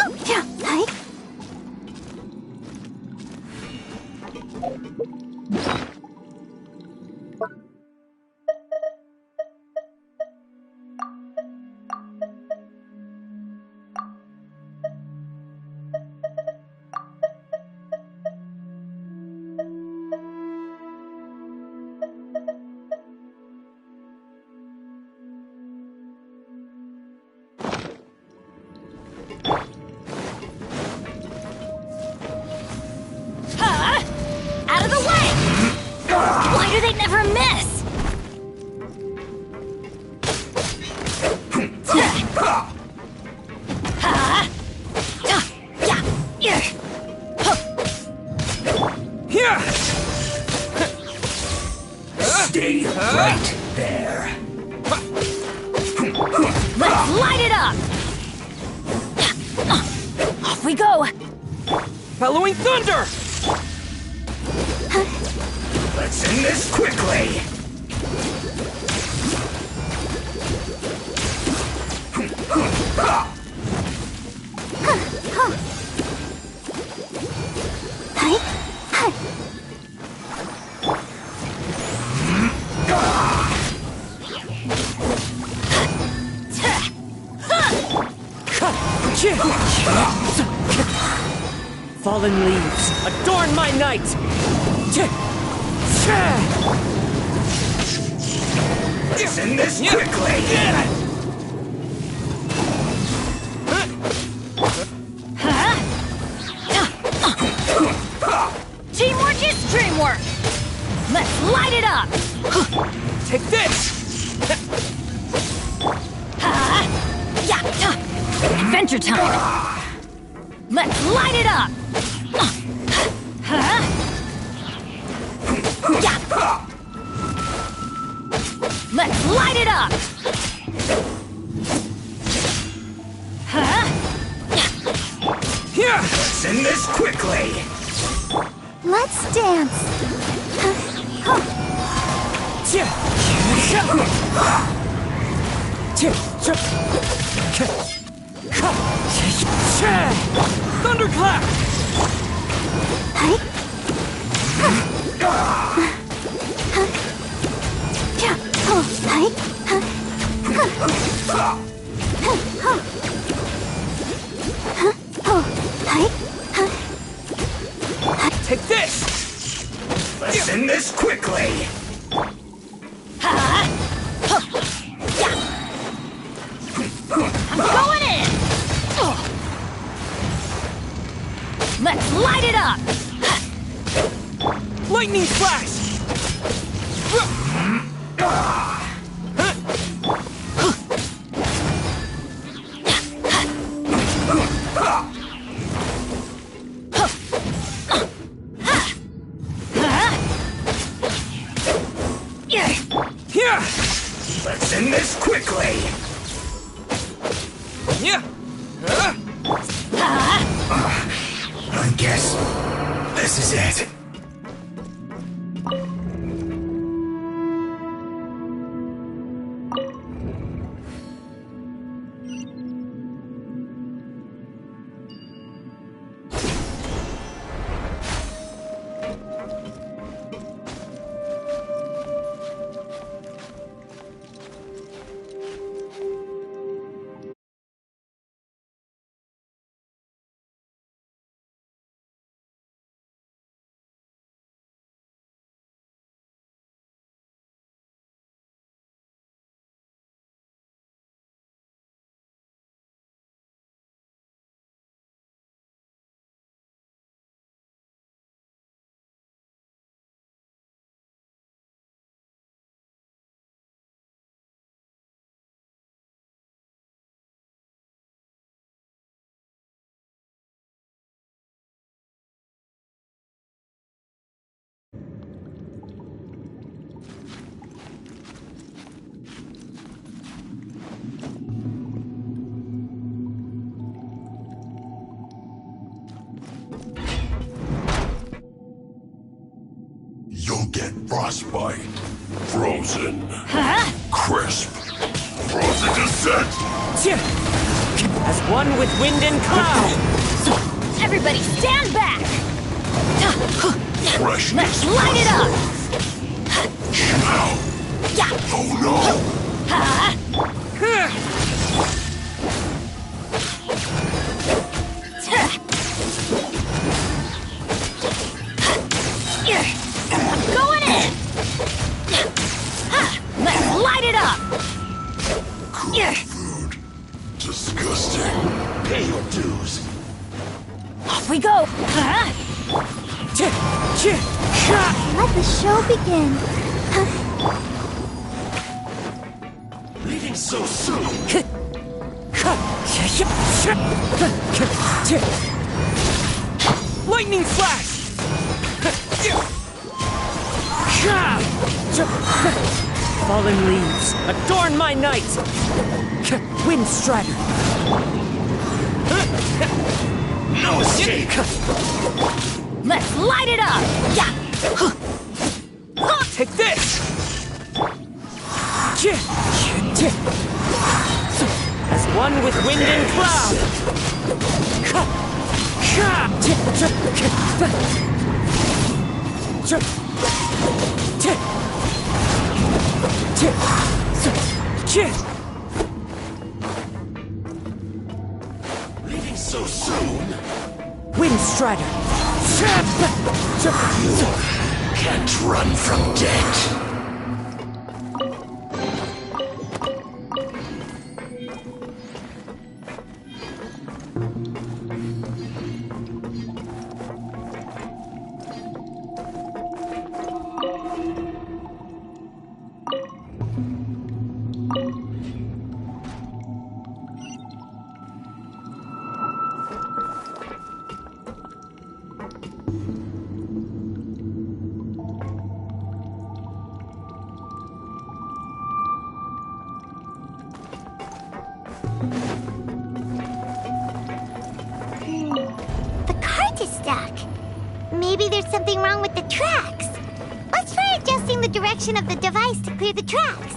Out of the way! Why do they never miss? Stay right there. Let's light it up! Off we go! Bellowing Thunder! Let's end this quickly. Fallen leaves, adorn my night! Let's end this quickly. Teamwork is dreamwork! Let's light it up! Take this! Adventure time! Let's light it up! Let's light it up! Let's end this quickly. Let's dance! Thunderclap! Take this! Let's end this quickly! I'm going in! Let's light it up! Lightning flash! Let's end this quickly! I guess this is it. You'll get frostbite. Frozen. Crisp. Frozen descent. As one with wind and cloud. Everybody stand back! Freshness. Let's light it up! Oh no! I'm going in! Let's light it up! Cool food. Disgusting. Pay your dues. Off we go! Let the show begin. Leaving so soon. Lightning flash! Fallen leaves, adorn my night! Wind strider! No escape! Let's light it up! Take this! As one with wind and cloud! Leaving so soon. Wind strider! You can't run from death. The cart is stuck. Maybe there's something wrong with the tracks. Let's try adjusting the direction of the device to clear the tracks.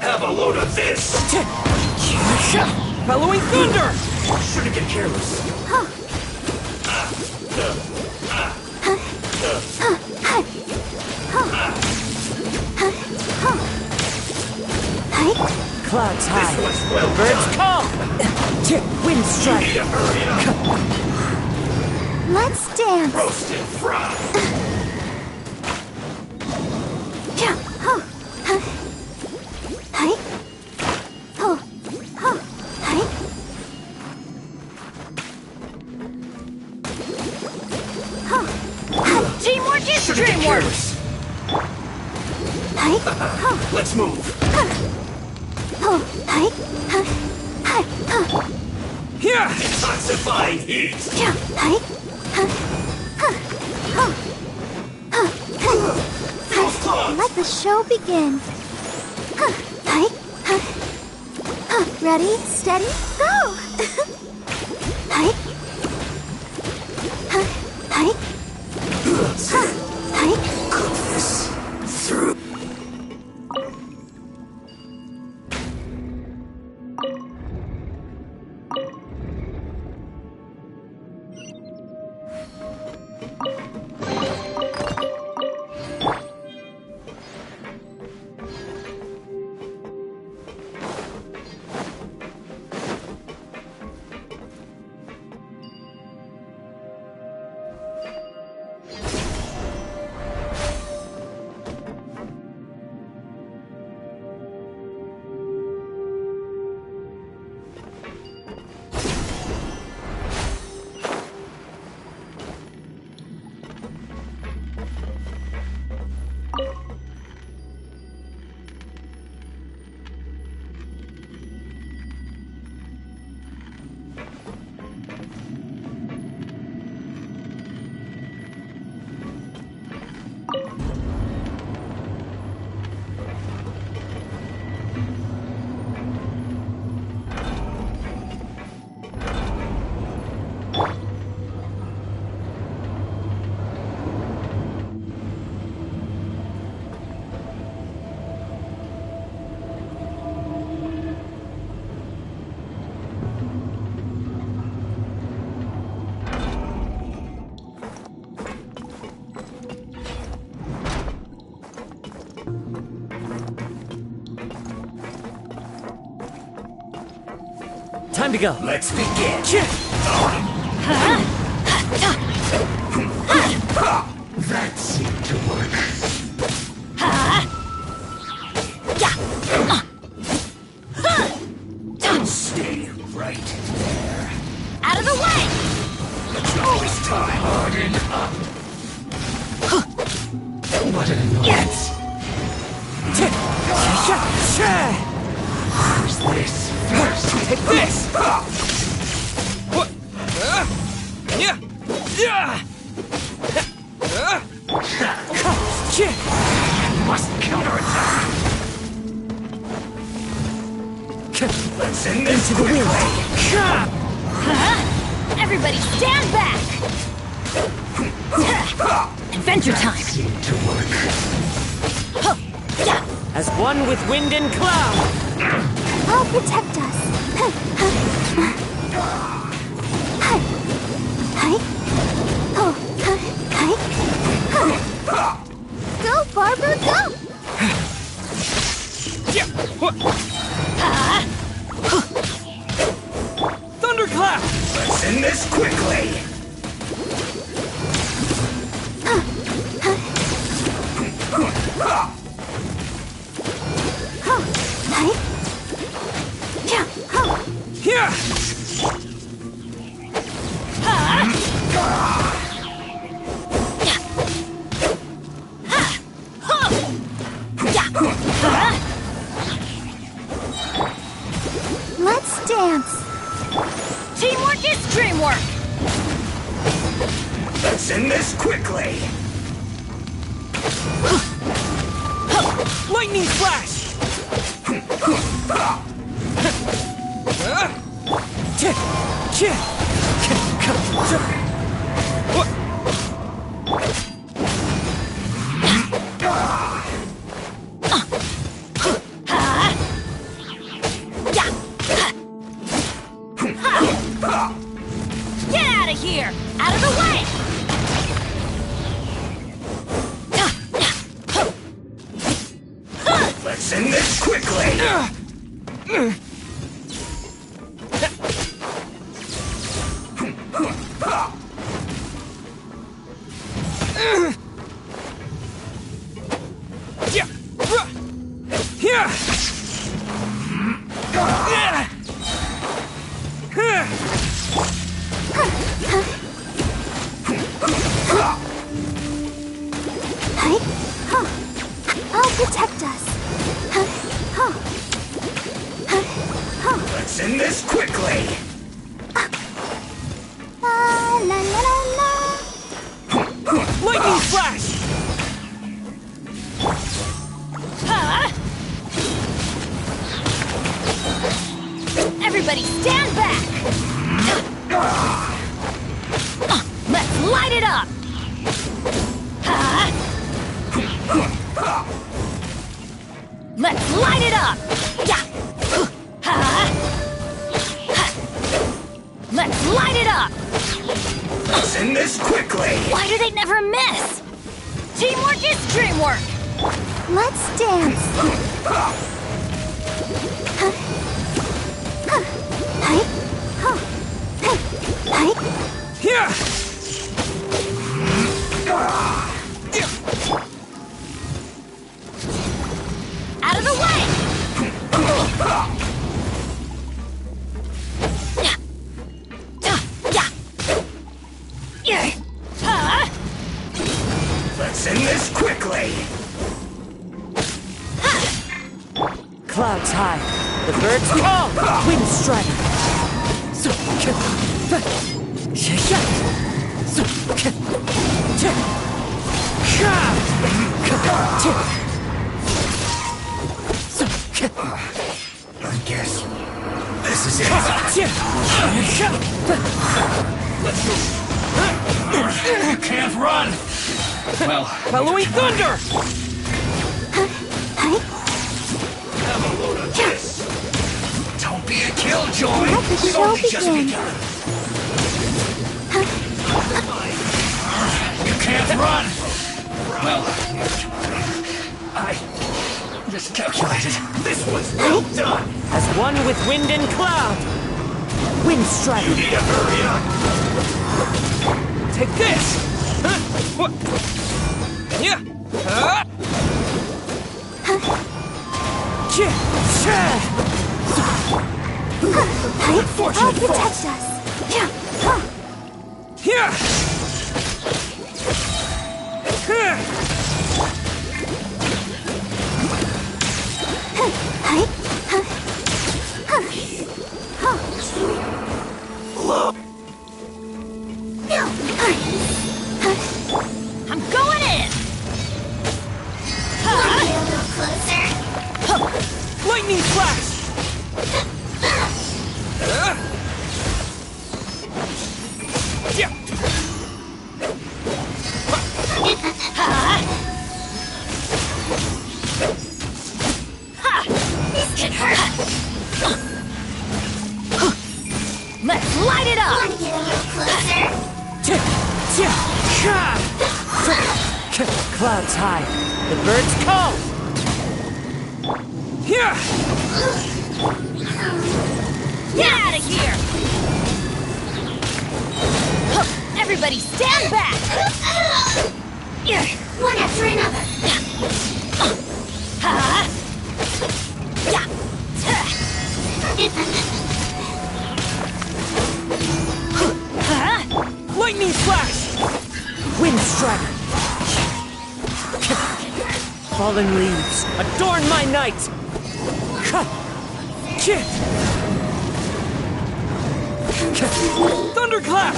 Have a load of this! Following thunder! Shouldn't get careless. Clouds high. Birds call. Wind strike. Let's dance. Roasted fry. Teamwork is dreamwork. Let's move. Here! Intensifying heat. Let the show begin. Ready, steady, go! Goodness. Through. Time to go. Let's begin. That seemed to work. Stay right there. Out of the way! Always time. Harden up. What an annoyance. Who's this first? Take this! Must counterattack. Let's end this Into the wind. Everybody stand back! Adventure time! Seemed to work. As one with wind and cloud! I'll protect us. Go, Barbara, go! Thunderclap! Let's end this quickly. Here! Let's dance. Teamwork is dreamwork. Let's end this quickly. Lightning flash! out of here! Out of the way! Let's end this quickly! I'll protect us. Let's end this quickly! La la la la. Lightning flash! Everybody stand back! Let's light it up! Let's light it up! Let's light it up! Let's end this quickly! Why do they never miss? Teamwork is dreamwork! Let's dance! Out of the way! Let's end this quickly! Clouds high. The birds call. Wind strider. I guess this is it. Let's go. You can't run! Well, Bellowing thunder! have a load of this! Don't be a killjoy! Let the We've show only just begin. begun! You can't run! Well, I miscalculated. This was well done! As one with wind and cloud. Wind strider. You need to hurry up! Take this! What? Yeah! I'll protect us! I'm going in! Lightning flash! Let's light it up! Clouds high. The birds call. Get out of here! Everybody stand back! One after another. Lightning flash! Wind strider! Fallen leaves, adorn my night! Thunderclap!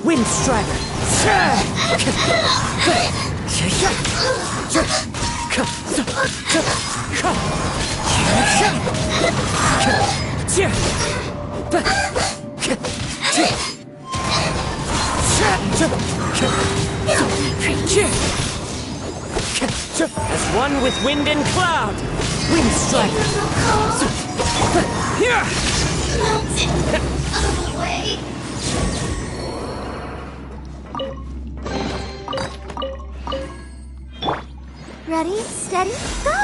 Wind strider! As one with wind and cloud! Wind strider! Out of the way! Steady, go!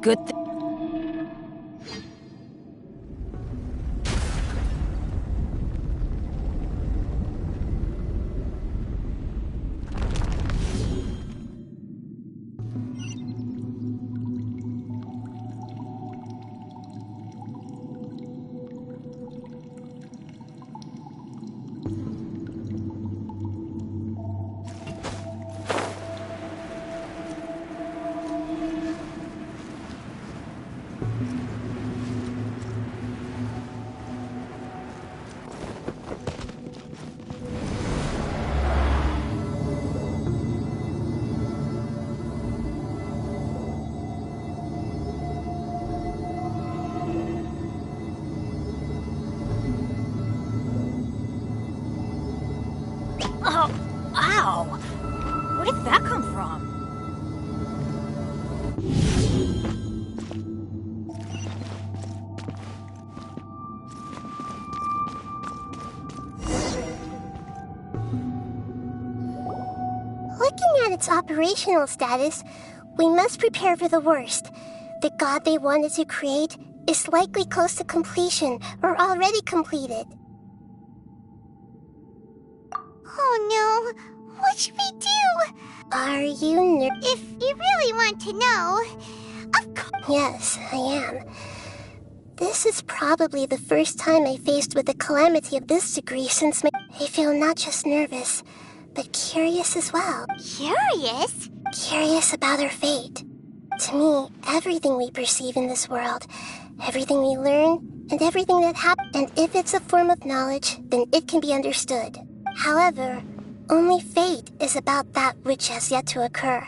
Good Oh, ow! Where did that come from? Looking at its operational status, we must prepare for the worst. The god they wanted to create is likely close to completion or already completed. Oh no, what should we do? Are you If you really want to know, of course. Yes, I am. This is probably the first time I faced with a calamity of this degree since I feel not just nervous, but curious as well. Curious? Curious about our fate. To me, everything we perceive in this world, everything we learn, and everything that happens, and if it's a form of knowledge, then it can be understood. However, only fate is about that which has yet to occur,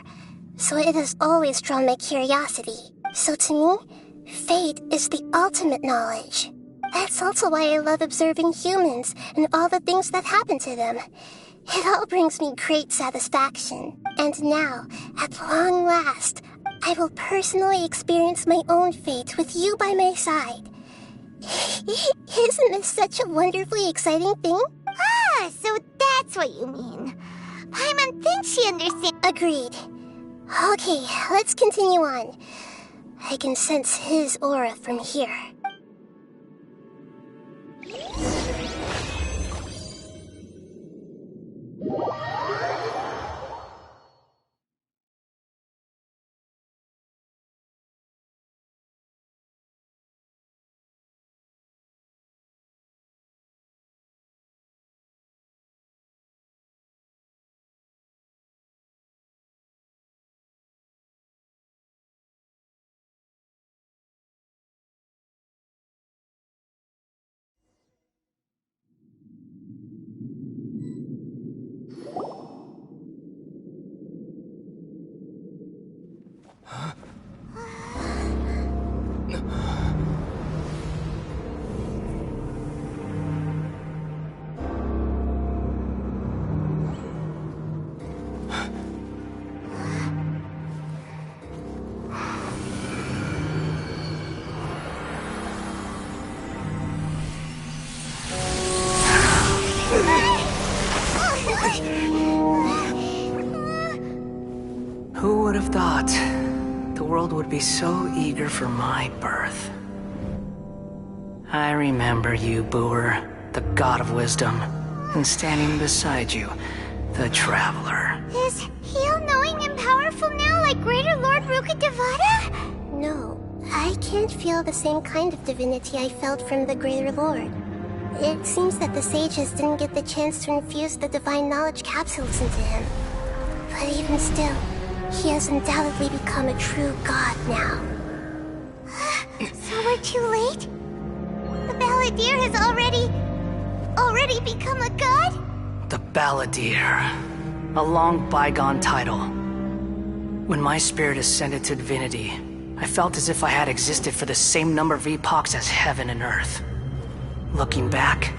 so it has always drawn my curiosity. So to me, fate is the ultimate knowledge. That's also why I love observing humans and all the things that happen to them. It all brings me great satisfaction. And now, at long last, I will personally experience my own fate with you by my side. Isn't this such a wonderfully exciting thing? Ah, so that's what you mean. Paimon thinks she understands. Agreed. Okay, let's continue on. I can sense his aura from here. Who would have thought the world would be so eager for my birth? I remember you, Booer, the god of wisdom, and standing beside you, the traveler. Is he all-knowing and powerful now like Greater Lord Rukkhadevata? No, I can't feel the same kind of divinity I felt from the Greater Lord. It seems that the sages didn't get the chance to infuse the divine knowledge capsules into him. But even still, he has undoubtedly become a true god now. So we're too late? The Balladeer has already become a god? The Balladeer. A long bygone title. When my spirit ascended to divinity, I felt as if I had existed for the same number of epochs as heaven and earth. Looking back,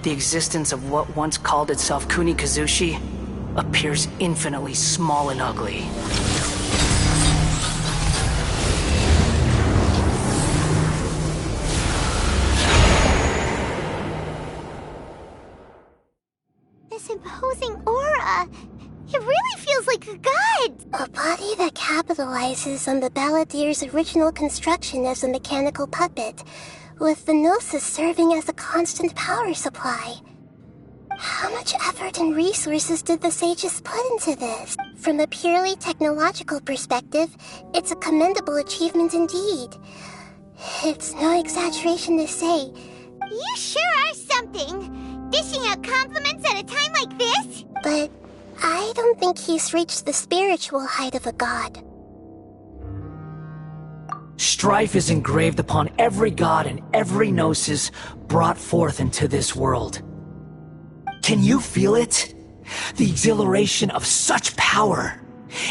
the existence of what once called itself Kunikazushi appears infinitely small and ugly. This imposing aura, it really feels like a god! A body that capitalizes on the Balladier's original construction as a mechanical puppet, with the Gnosis serving as a constant power supply. How much effort and resources did the sages put into this? From a purely technological perspective, it's a commendable achievement indeed. It's no exaggeration to say. You sure are something! Dishing out compliments at a time like this? But I don't think he's reached the spiritual height of a god. Strife is engraved upon every god and every gnosis brought forth into this world. Can you feel it? The exhilaration of such power,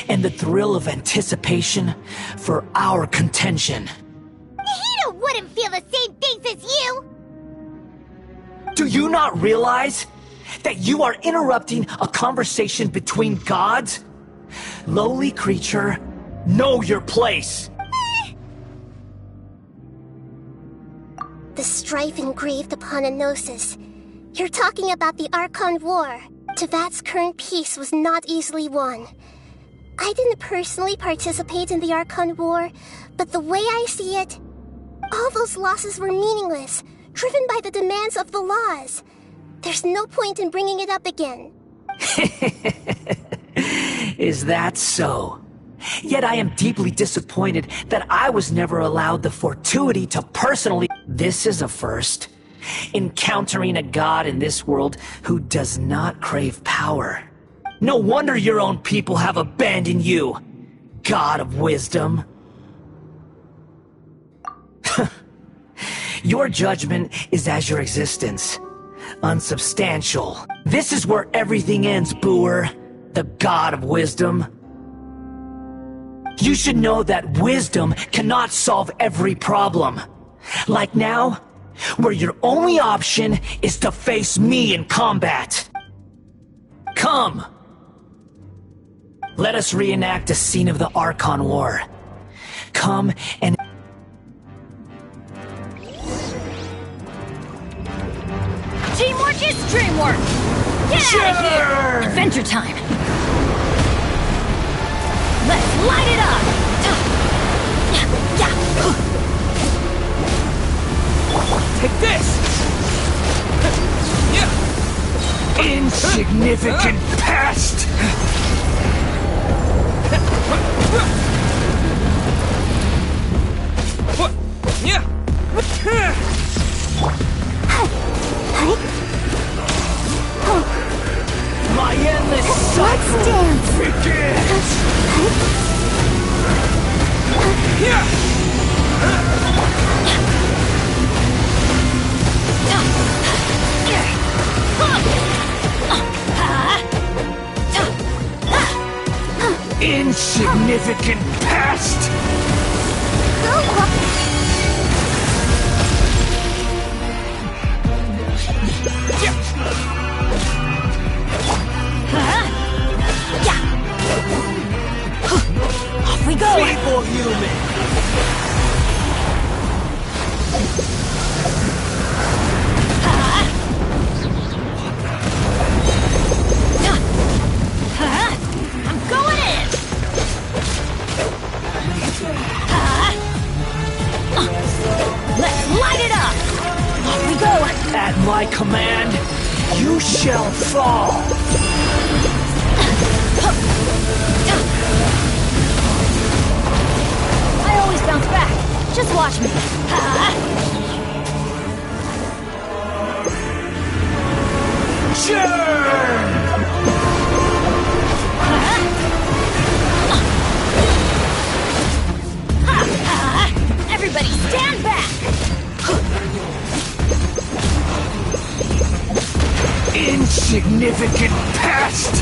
and the thrill of anticipation for our contention. Nahida wouldn't feel the same things as you! Do you not realize that you are interrupting a conversation between gods? Lowly creature, know your place! The strife engraved upon a gnosis. You're talking about the Archon War. Tevat's current peace was not easily won. I didn't personally participate in the Archon War, but the way I see it, all those losses were meaningless, driven by the demands of the laws. There's no point in bringing it up again. Is that so? Yet I am deeply disappointed that I was never allowed the fortuity to personally... This is a first. Encountering a god in this world who does not crave power. No wonder your own people have abandoned you, god of wisdom. Your judgment is as your existence. Unsubstantial. This is where everything ends, Booer, the god of wisdom. You should know that wisdom cannot solve every problem. Like now, where your only option is to face me in combat. Come! Let us reenact a scene of the Archon War. Come and... Teamwork is dreamwork! Get out of here! Adventure time! Let's light it up! Take this! Insignificant pest! My endless cycle begins! Insignificant pest! Off we go! Feeble human! I'm going in! Let's light it up! Off we go! At my command, you shall fall! I always bounce back. Just watch me. Churn! Everybody stand back! Insignificant pest!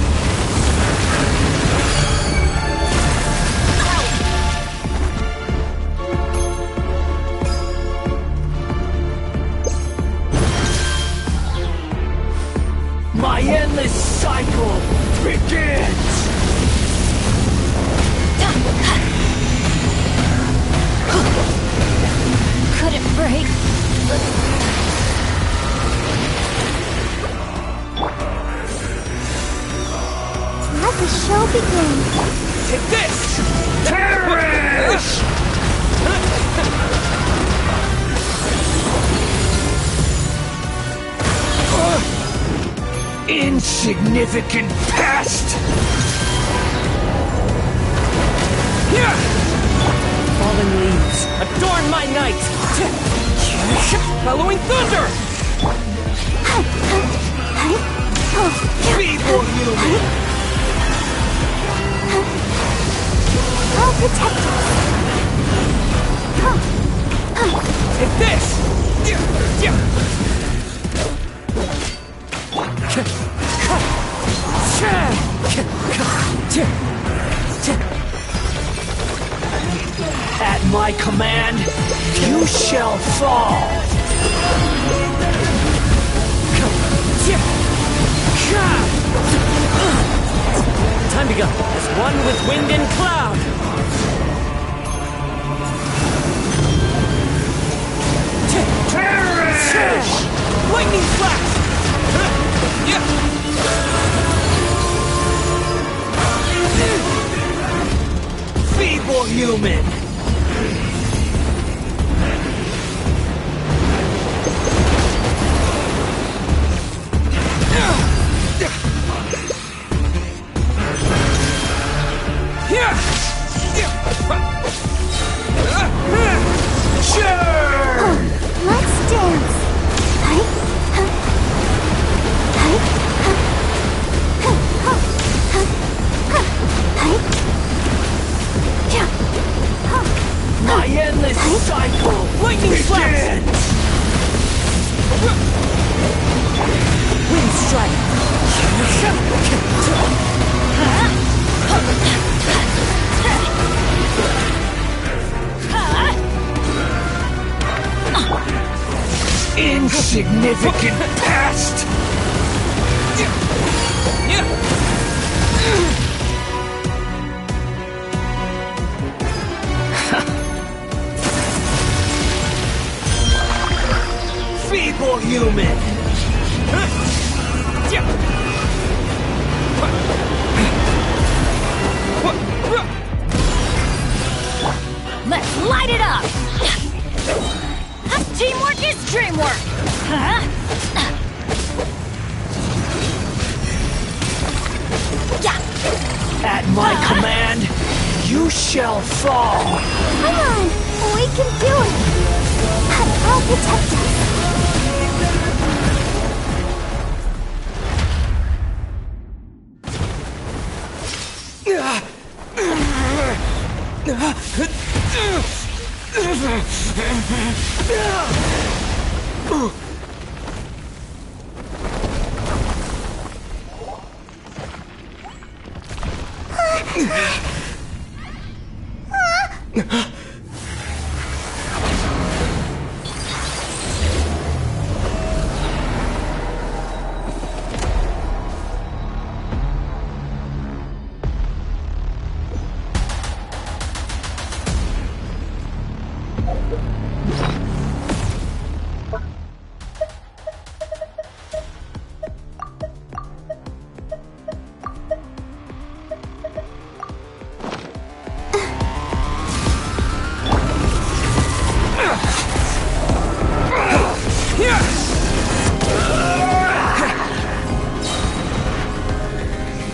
insignificant pest! Fallen leaves, adorn my night! Bellowing thunder! Feeble human! I'll protect us. Take this! At my command, you shall fall! Time to go, as one with wind and cloud! Perish! Lightning flash! Feeble human! Let's dance. My endless cycle Lightning flash! begins! Wind strike! Insignificant pest! Feeble human! Let's light it up! Teamwork is dreamwork! At my command, you shall fall! Come on, we can do it. I'll protect us.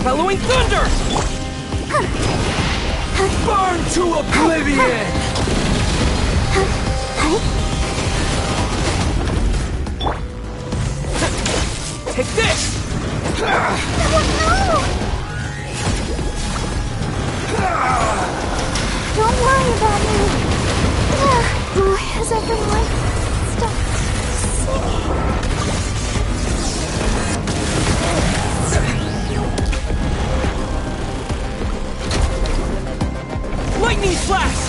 Bellowing thunder! Burn to oblivion! Take this! Don't worry about me. As everyone starts singing. Lightning flash!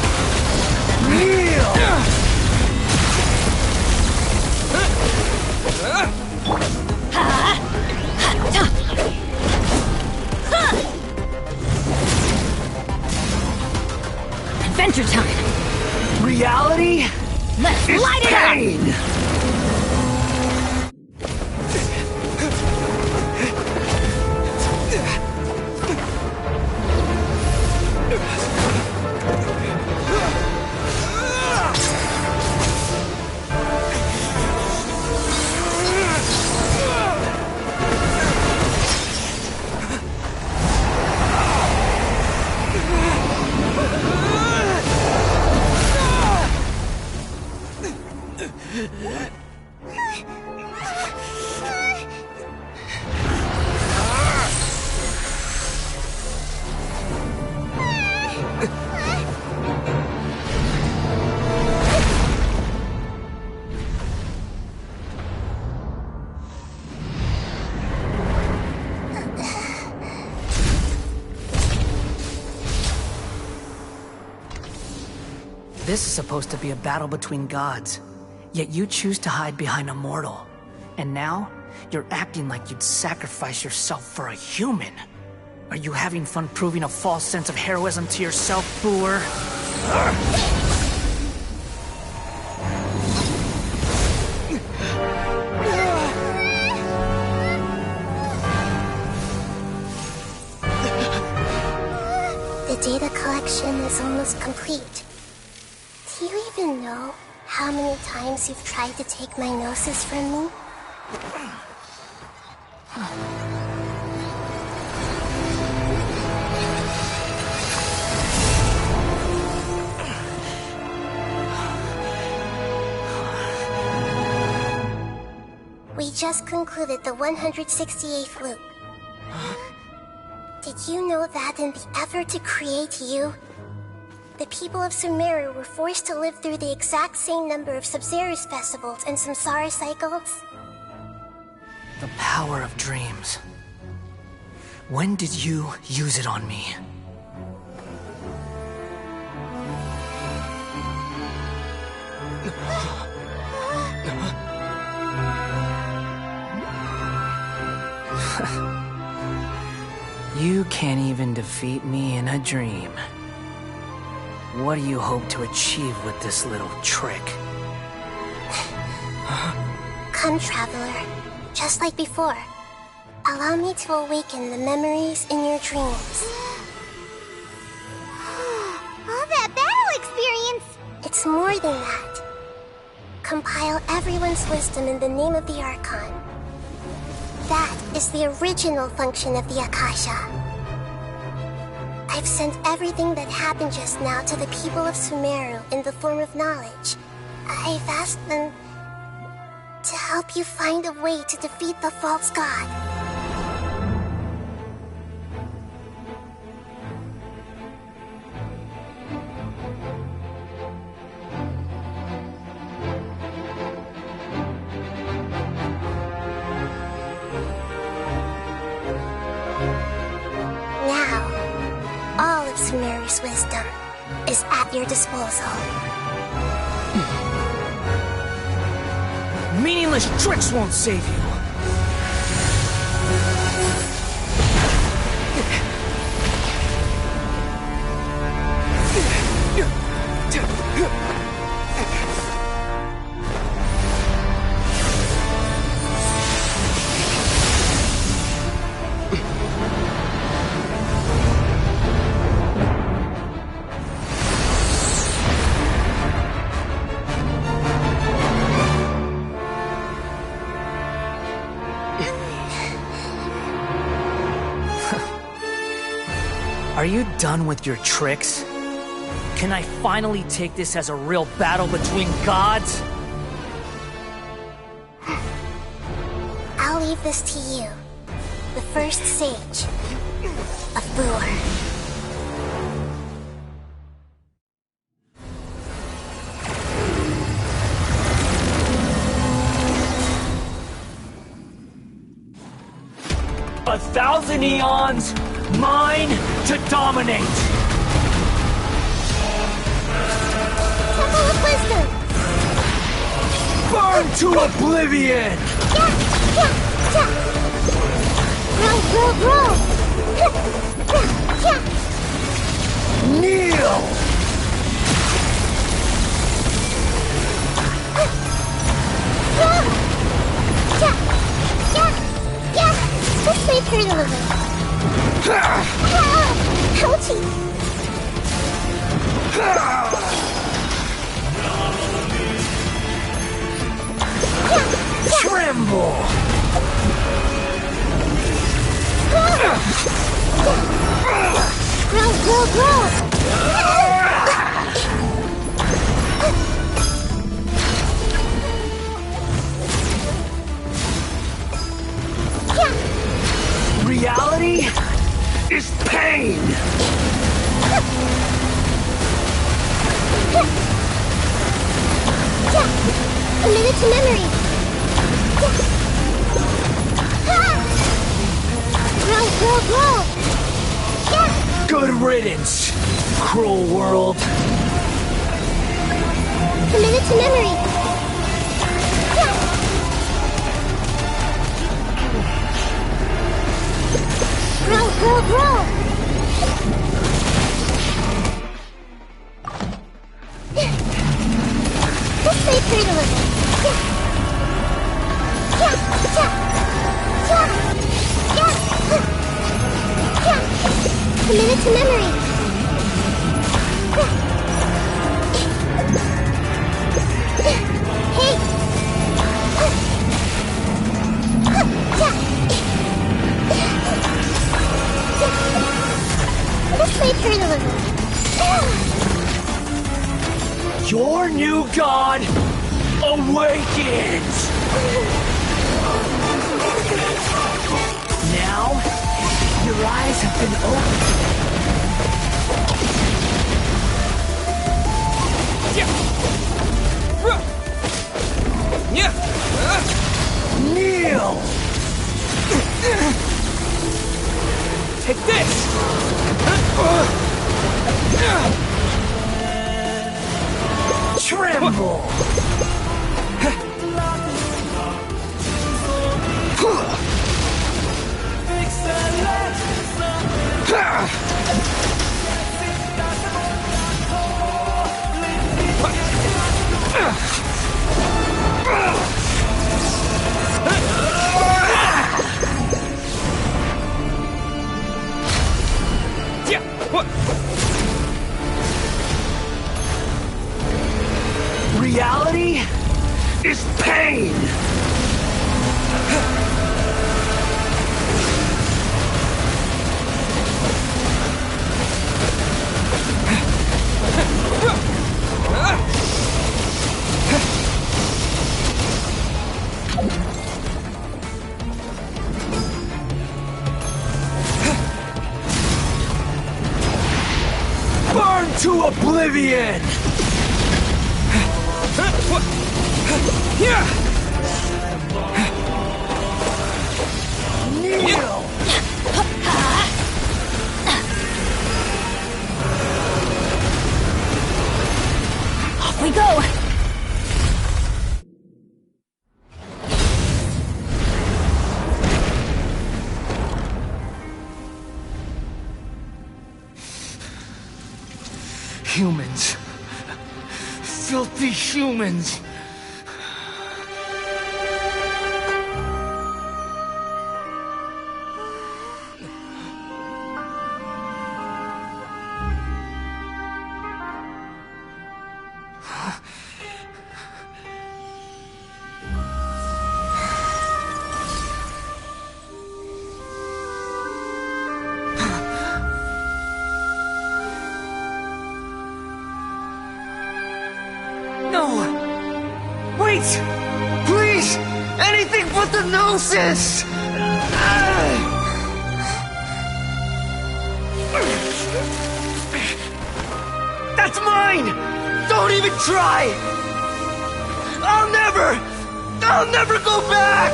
Adventure time! Reality? Let's light it up! This is supposed to be a battle between gods, yet you choose to hide behind a mortal. And now, you're acting like you'd sacrifice yourself for a human. Are you having fun proving a false sense of heroism to yourself, Booer? The data collection is almost complete. Do you even know how many times you've tried to take my gnosis from me? We just concluded the 168th loop. Did you know that in the effort to create you, the people of Sumeru were forced to live through the exact same number of Sabzeruz festivals and Samsara cycles? The power of dreams. When did you use it on me? You can't even defeat me in a dream. What do you hope to achieve with this little trick? Come, Traveler. Just like before. Allow me to awaken the memories in your dreams. All that battle experience! It's more than that. Compile everyone's wisdom in the name of the Archon. That is the original function of the Akasha. I've sent everything that happened just now to the people of Sumeru in the form of knowledge. I've asked them to help you find a way to defeat the false god. Sumeru's wisdom is at your disposal. Meaningless tricks won't save you. Are you done with your tricks? Can I finally take this as a real battle between gods? I'll leave this to you, the first sage of Booer. A thousand eons, mine to dominate! Temple of Wisdom! Burn to oblivion! Roll! Kneel! This may hurt a little. Ouchie! Tremble! Grow! Reality is pain! A minute to memory! Grow! Good riddance, cruel world! Commit it to memory. Grow, grow, grow! Let's play third a little. Commit it to memory. Hey! Let's play turn a little. Your new god awakens! Now, your eyes have been opened. Kneel! Take this! Tremble! Reality is pain! Burn to oblivion! Kneel! Off we go! Humans. Filthy humans. Wait! Please! Anything but the Gnosis! That's mine! Don't even try! I'll never go back!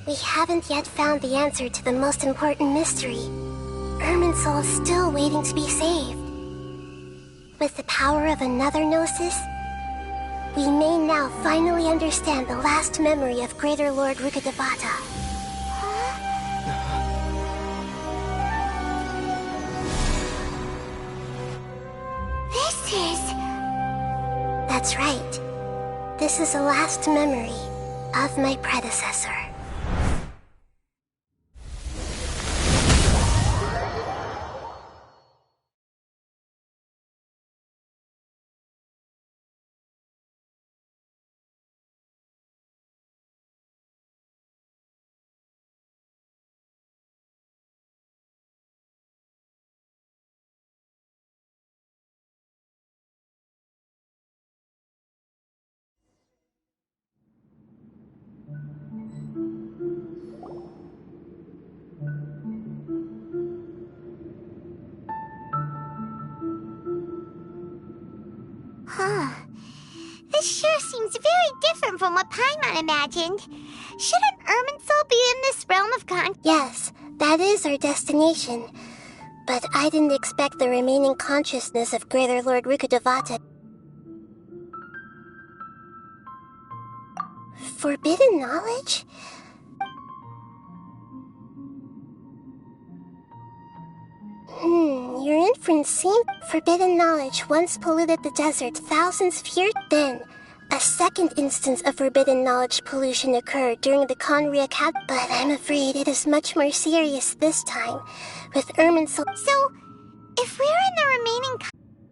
We haven't yet found the answer to the most important mystery. Irminsul is still waiting to be saved. With the power of another Gnosis, we may now finally understand the last memory of Greater Lord Rukkhadevata. This is... That's right. This is the last memory of my predecessor. from what Paimon imagined. Shouldn't Irminsul be in this realm of Yes, that is our destination. But I didn't expect the remaining consciousness of Greater Lord Rukkhadevata. Forbidden knowledge? Your inference seemed... Forbidden knowledge once polluted the desert thousands of years. Then, a second instance of forbidden knowledge pollution occurred during the Conria Cat. But I'm afraid it is much more serious this time, with Irminsul. So, if we're in the remaining...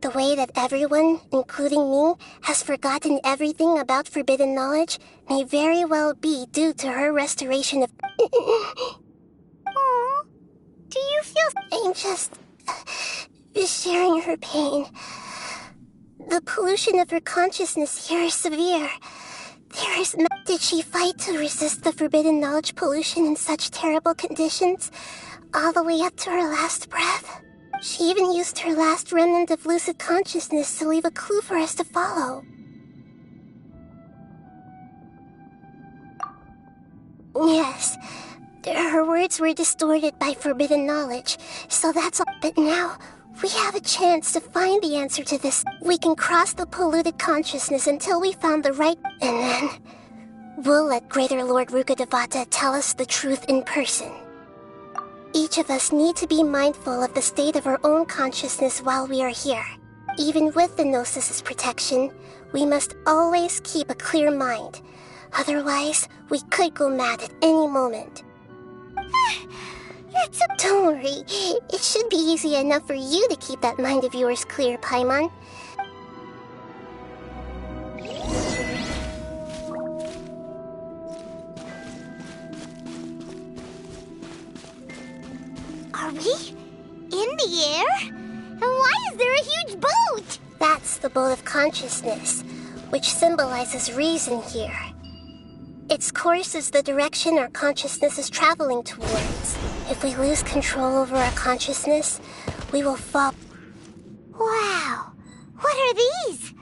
The way that everyone, including me, has forgotten everything about forbidden knowledge may very well be due to her restoration of... Aww. Do you feel... I'm just sharing her pain. The pollution of her consciousness here is severe. Did she fight to resist the forbidden knowledge pollution in such terrible conditions, all the way up to her last breath? She even used her last remnant of lucid consciousness to leave a clue for us to follow. Yes, her words were distorted by forbidden knowledge, so that's all. But now, we have a chance to find the answer to this. We can cross the polluted consciousness until we found the right... And then, we'll let Greater Lord Rukkhadevata tell us the truth in person. Each of us need to be mindful of the state of our own consciousness while we are here. Even with the Gnosis' protection, we must always keep a clear mind. Otherwise, we could go mad at any moment. Don't worry. It should be easy enough for you to keep that mind of yours clear, Paimon. Are we in the air? And why is there a huge boat? That's the boat of consciousness, which symbolizes reason here. Its course is the direction our consciousness is traveling towards. If we lose control over our consciousness, we will fall. Wow! What are these?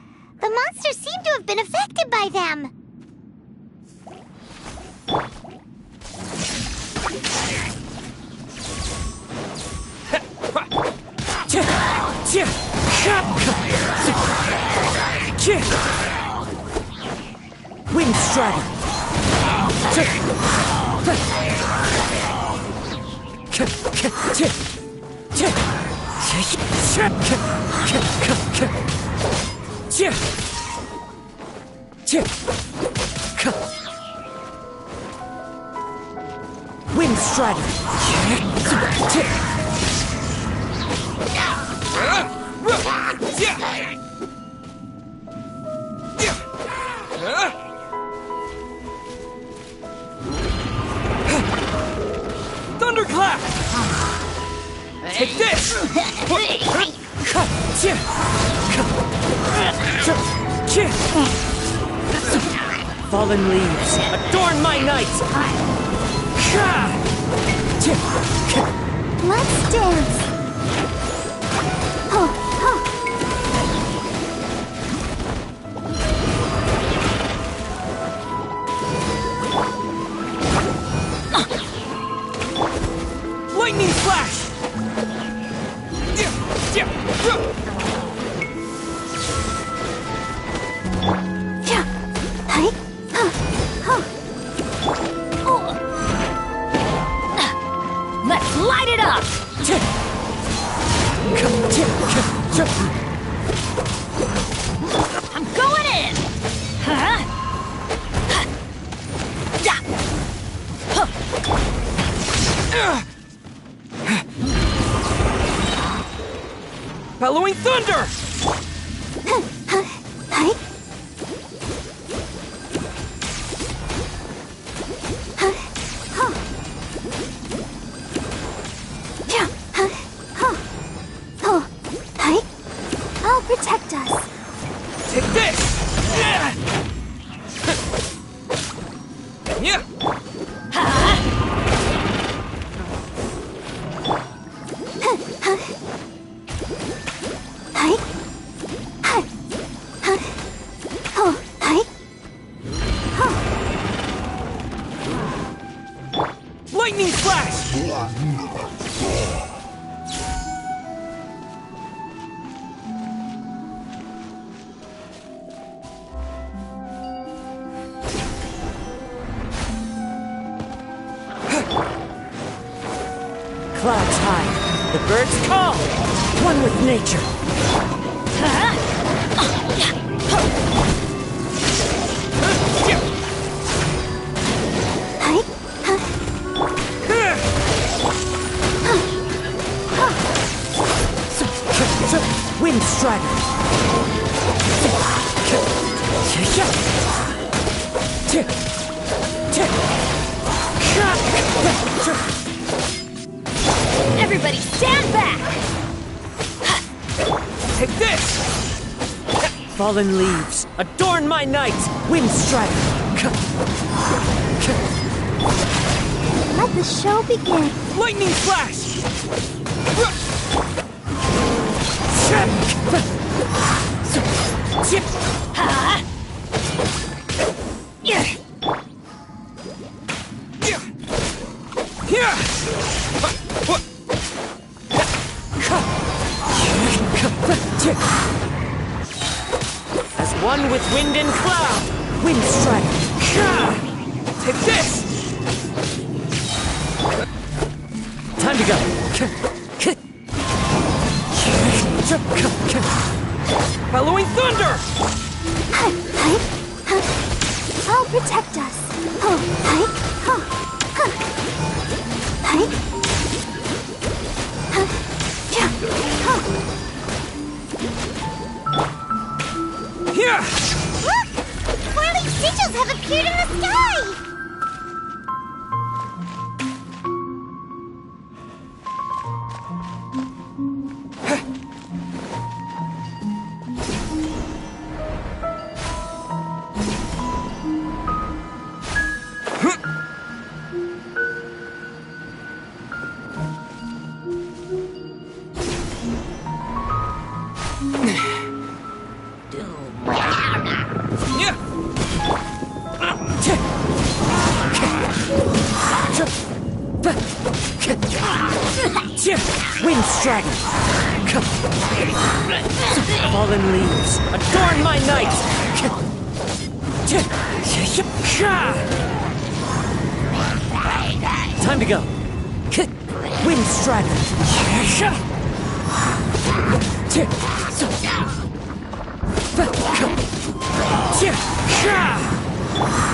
The monsters seem to have been affected by them. Wind Strider! Wind Strider! Thunderclap! Take this! Fallen leaves, adorn my night! Let's dance! Lightning Flash! Let's light it up! I'm going in! Bellowing Thunder! I'll protect us. Take this! Yeah! Clouds high, the birds call, one with nature. Wind Strider. Everybody stand back! Take this! Fallen leaves, adorn my night! Wind Strider! Let the show begin. Lightning Flash! As one with wind and cloud, Wind Strider! Take this! Time to go! Following thunder! I'll protect us. Here! Look! Whirling sigils have appeared in the sky! Wind Strider! Fallen leaves, adorn my night! Time to go! Wind Strider!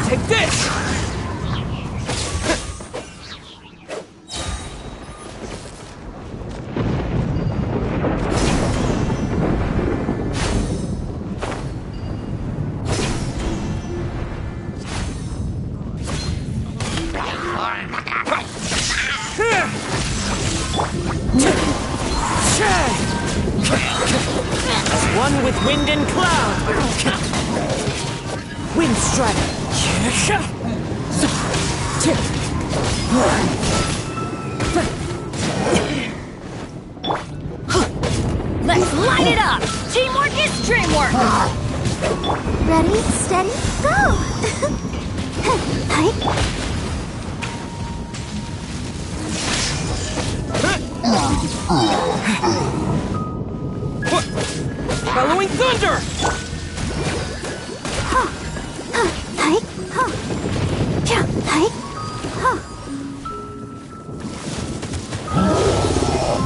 Take this! One with wind and cloud. Wind Strider. Let's light it up! Teamwork is dreamwork! Ready, steady, go! Following thunder!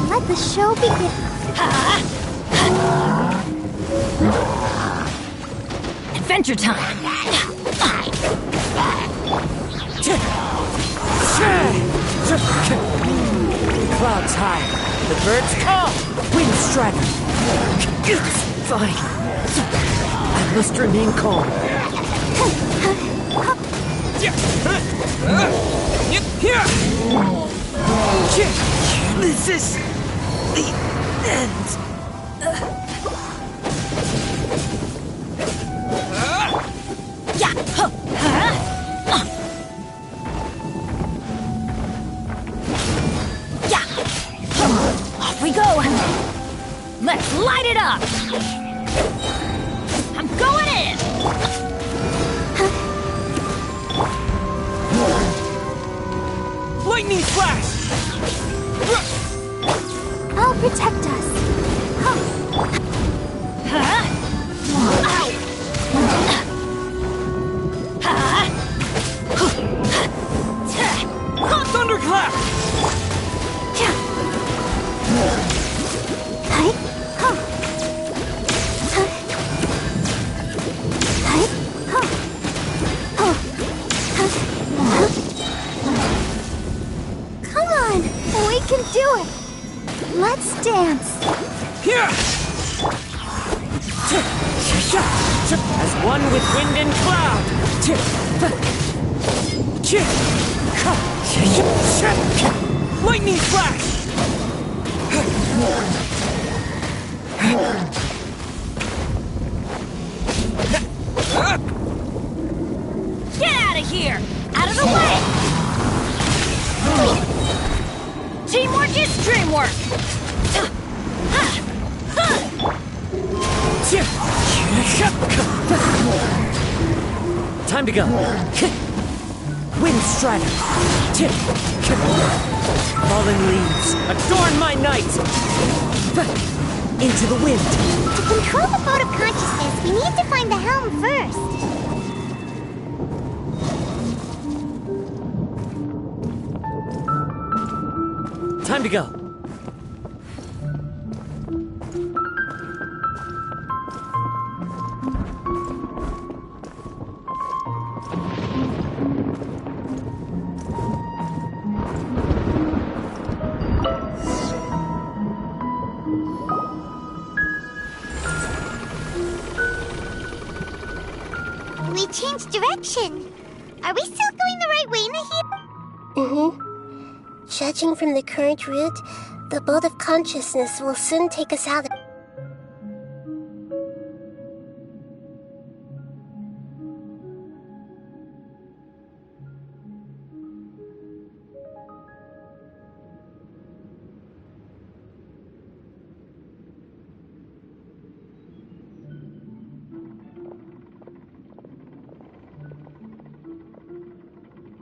Let the show begin. Adventure time! Clouds high, the birds call. Wind Strider. Fine. I must remain calm. This is the end. Off we go! Let's light it up! I'm going in! Lightning Flash! protect us. Thunderclap! Come on, we can do it. Let's dance. Here! As one with wind and cloud! Lightning flash! Get out of here! Out of the way! Teamwork is dreamwork! Time to go. Wind Strider. Fallen leaves, adorn my night. Into the wind. To control the boat of consciousness, we need to find the helm first. Time to go. We changed direction. Are we still going the right way, Nahir? Mm-hmm. Judging from the current route, the boat of consciousness will soon take us out.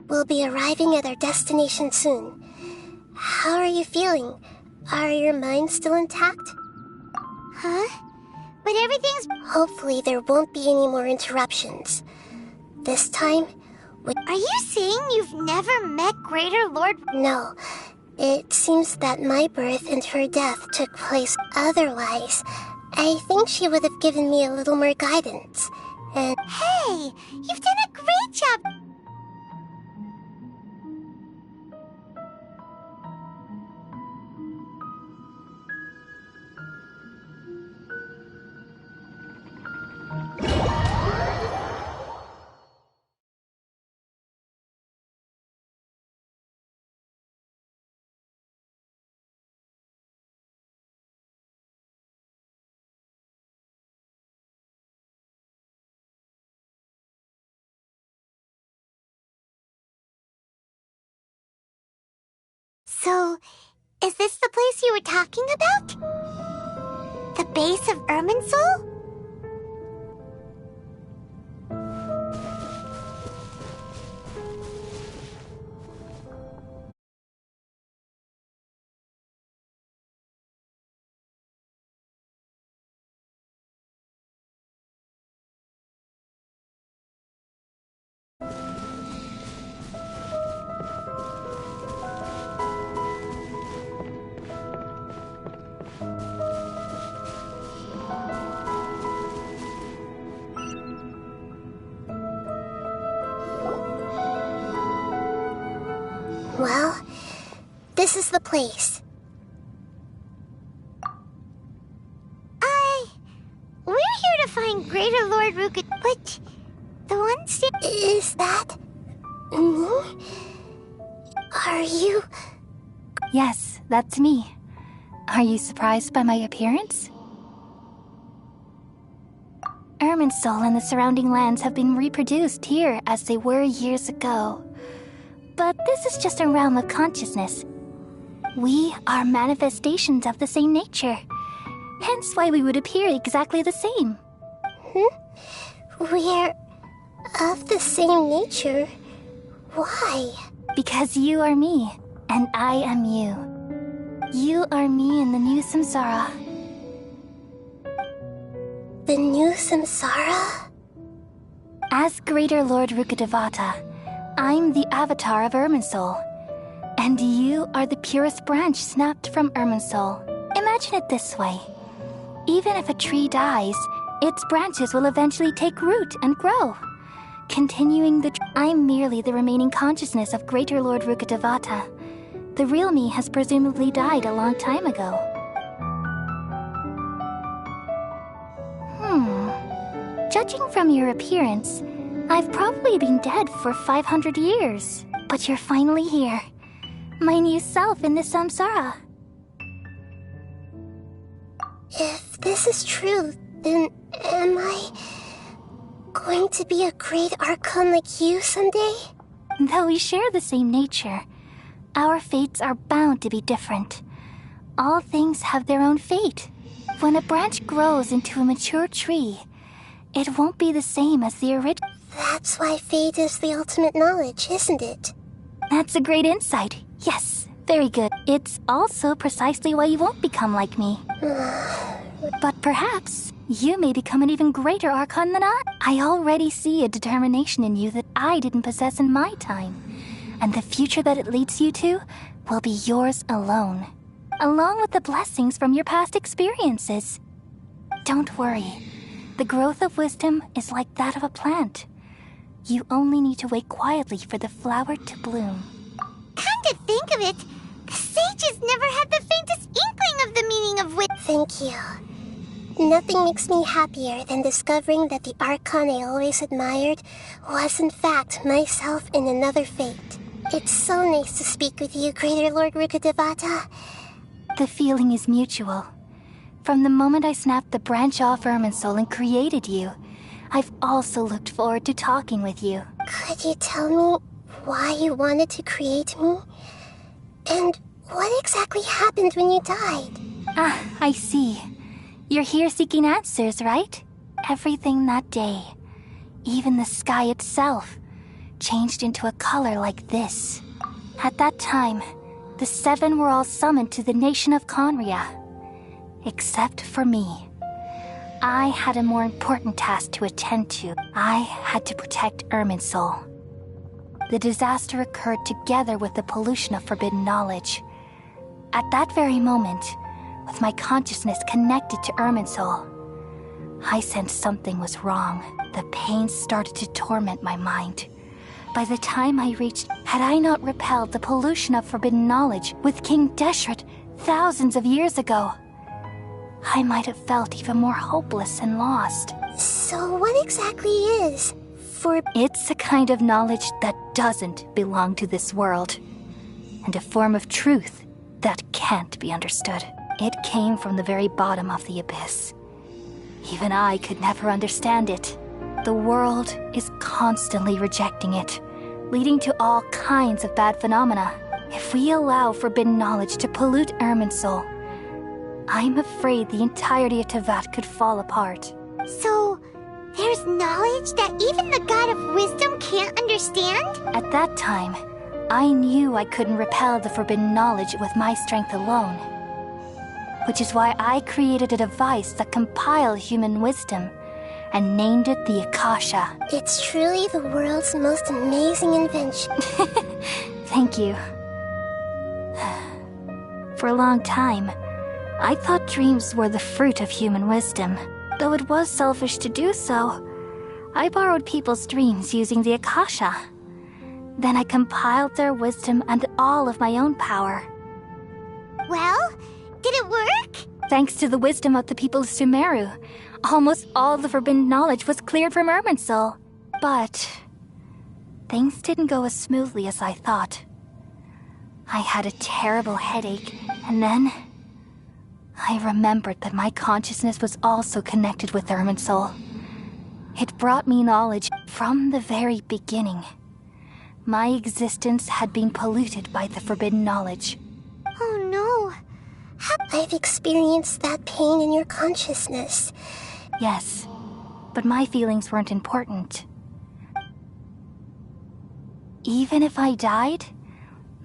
We'll be arriving at our destination soon. How are you feeling? Are your minds still intact? Huh? But everything's... Hopefully there won't be any more interruptions. This time... Are you saying you've never met Greater Lord... No. It seems that my birth and her death took place otherwise. I think she would have given me a little more guidance. And... Hey! You've done a great job! So, is this the place you were talking about? The base of Irminsul? Well, this is the place. We're here to find Greater Lord Ruka, but the one Is that... me? Are you... Yes, that's me. Are you surprised by my appearance? Irminsul and the surrounding lands have been reproduced here as they were years ago. But this is just a realm of consciousness. We are manifestations of the same nature. Hence why we would appear exactly the same. We're of the same nature? Why? Because you are me, and I am you. You are me in the new samsara. The new samsara? As Greater Lord Rukkhadevata, I'm the avatar of Irminsul. And you are the purest branch snapped from Irminsul. Imagine it this way. Even if a tree dies, its branches will eventually take root and grow. Continuing I'm merely the remaining consciousness of Greater Lord Rukkhadevata. The real me has presumably died a long time ago. Judging from your appearance, I've probably been dead for 500 years. But you're finally here. My new self in the samsara. If this is true, then am I going to be a great Archon like you someday? Though we share the same nature, our fates are bound to be different. All things have their own fate. When a branch grows into a mature tree, it won't be the same as the original. That's why fate is the ultimate knowledge, isn't it? That's a great insight. Yes, very good. It's also precisely why you won't become like me. But perhaps you may become an even greater Archon than I. I already see a determination in you that I didn't possess in my time. And the future that it leads you to will be yours alone, along with the blessings from your past experiences. Don't worry. The growth of wisdom is like that of a plant. You only need to wait quietly for the flower to bloom. Come to think of it, the sages never had the faintest inkling of the meaning of wisdom. Thank you. Nothing makes me happier than discovering that the Archon I always admired was in fact myself in another fate. It's so nice to speak with you, Greater Lord Rukkhadevata. The feeling is mutual. From the moment I snapped the branch off Irminsul and created you, I've also looked forward to talking with you. Could you tell me why you wanted to create me? And what exactly happened when you died? Ah, I see. You're here seeking answers, right? Everything that day, even the sky itself, changed into a color like this. At that time, the seven were all summoned to the nation of Conria. Except for me. I had a more important task to attend to. I had to protect Irminsul. The disaster occurred together with the pollution of forbidden knowledge. At that very moment, with my consciousness connected to Irminsul, I sensed something was wrong. The pain started to torment my mind. By the time I reached, had I not repelled the pollution of forbidden knowledge with King Deshret thousands of years ago, I might have felt even more hopeless and lost. So what exactly is It's a kind of knowledge that doesn't belong to this world, and a form of truth that can't be understood. It came from the very bottom of the abyss. Even I could never understand it. The world is constantly rejecting it, leading to all kinds of bad phenomena. If we allow forbidden knowledge to pollute Irminsul, I'm afraid the entirety of Tevat could fall apart. So, there's knowledge that even the God of Wisdom can't understand? At that time, I knew I couldn't repel the forbidden knowledge with my strength alone. Which is why I created a device that compiled human wisdom and named it the Akasha. It's truly the world's most amazing invention. Thank you. For a long time, I thought dreams were the fruit of human wisdom. Though it was selfish to do so, I borrowed people's dreams using the Akasha. Then I compiled their wisdom and all of my own power. Well, did it work? Thanks to the wisdom of the people of Sumeru, almost all the forbidden knowledge was cleared from Irminsul. But things didn't go as smoothly as I thought. I had a terrible headache, and then I remembered that my consciousness was also connected with Irminsul. It brought me knowledge from the very beginning. My existence had been polluted by the forbidden knowledge. Oh no. I've experienced that pain in your consciousness. Yes, but my feelings weren't important. Even if I died,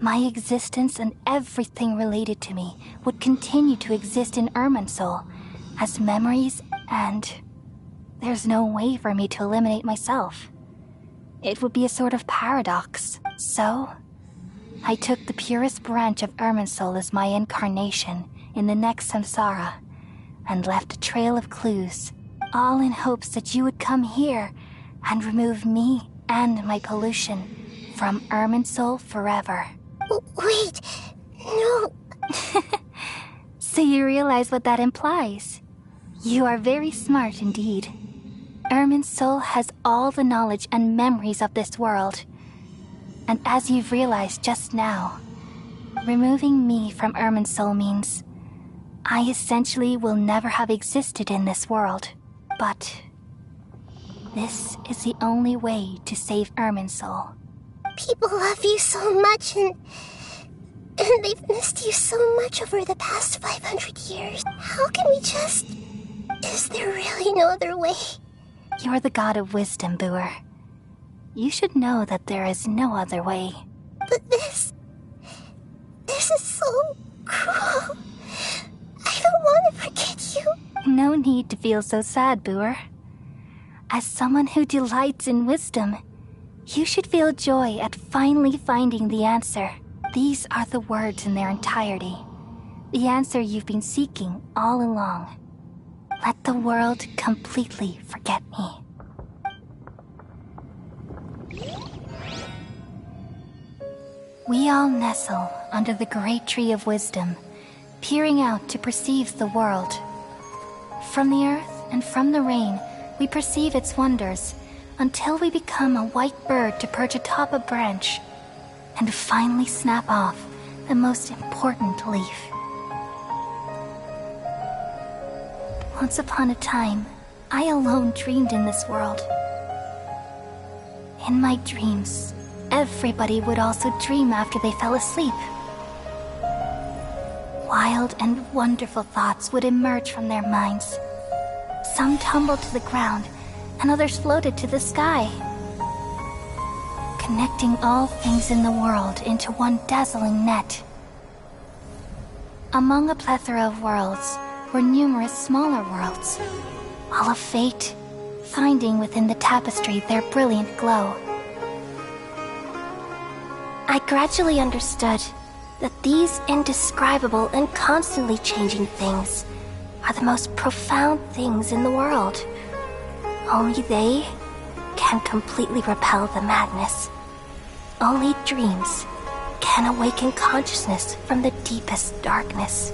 My existence and everything related to me would continue to exist in Irminsul as memories, and there's no way for me to eliminate myself. It would be a sort of paradox. So, I took the purest branch of Irminsul as my incarnation in the next samsara, and left a trail of clues, all in hopes that you would come here and remove me and my pollution from Irminsul forever. Wait, no. So you realize what that implies? You are very smart indeed. Irminsul has all the knowledge and memories of this world. And as you've realized just now, removing me from Irminsul means I essentially will never have existed in this world. But this is the only way to save Irminsul. People love you so much, and they've missed you so much over the past 500 years. How can we just... Is there really no other way? You're the god of wisdom, Boer. You should know that there is no other way. But this is so cruel. I don't want to forget you. No need to feel so sad, Boer. As someone who delights in wisdom, you should feel joy at finally finding the answer. These are the words in their entirety. The answer you've been seeking all along. Let the world completely forget me. We all nestle under the great tree of wisdom, peering out to perceive the world. From the earth and from the rain, we perceive its wonders, until we become a white bird to perch atop a branch, and finally snap off the most important leaf. Once upon a time, I alone dreamed in this world. In my dreams, everybody would also dream after they fell asleep. Wild and wonderful thoughts would emerge from their minds. Some tumbled to the ground, and others floated to the sky, connecting all things in the world into one dazzling net. Among a plethora of worlds were numerous smaller worlds, all of fate, finding within the tapestry their brilliant glow. I gradually understood that these indescribable and constantly changing things are the most profound things in the world. Only they can completely repel the madness. Only dreams can awaken consciousness from the deepest darkness.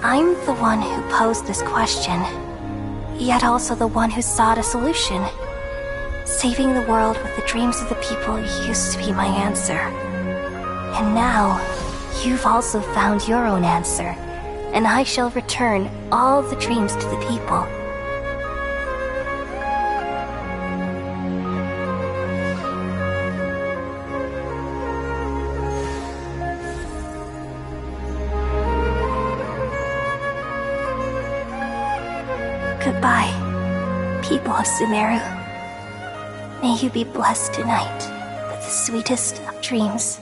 I'm the one who posed this question, yet also the one who sought a solution. Saving the world with the dreams of the people used to be my answer. And now, you've also found your own answer, and I shall return all the dreams to the people. Goodbye, people of Sumeru. May you be blessed tonight with the sweetest of dreams.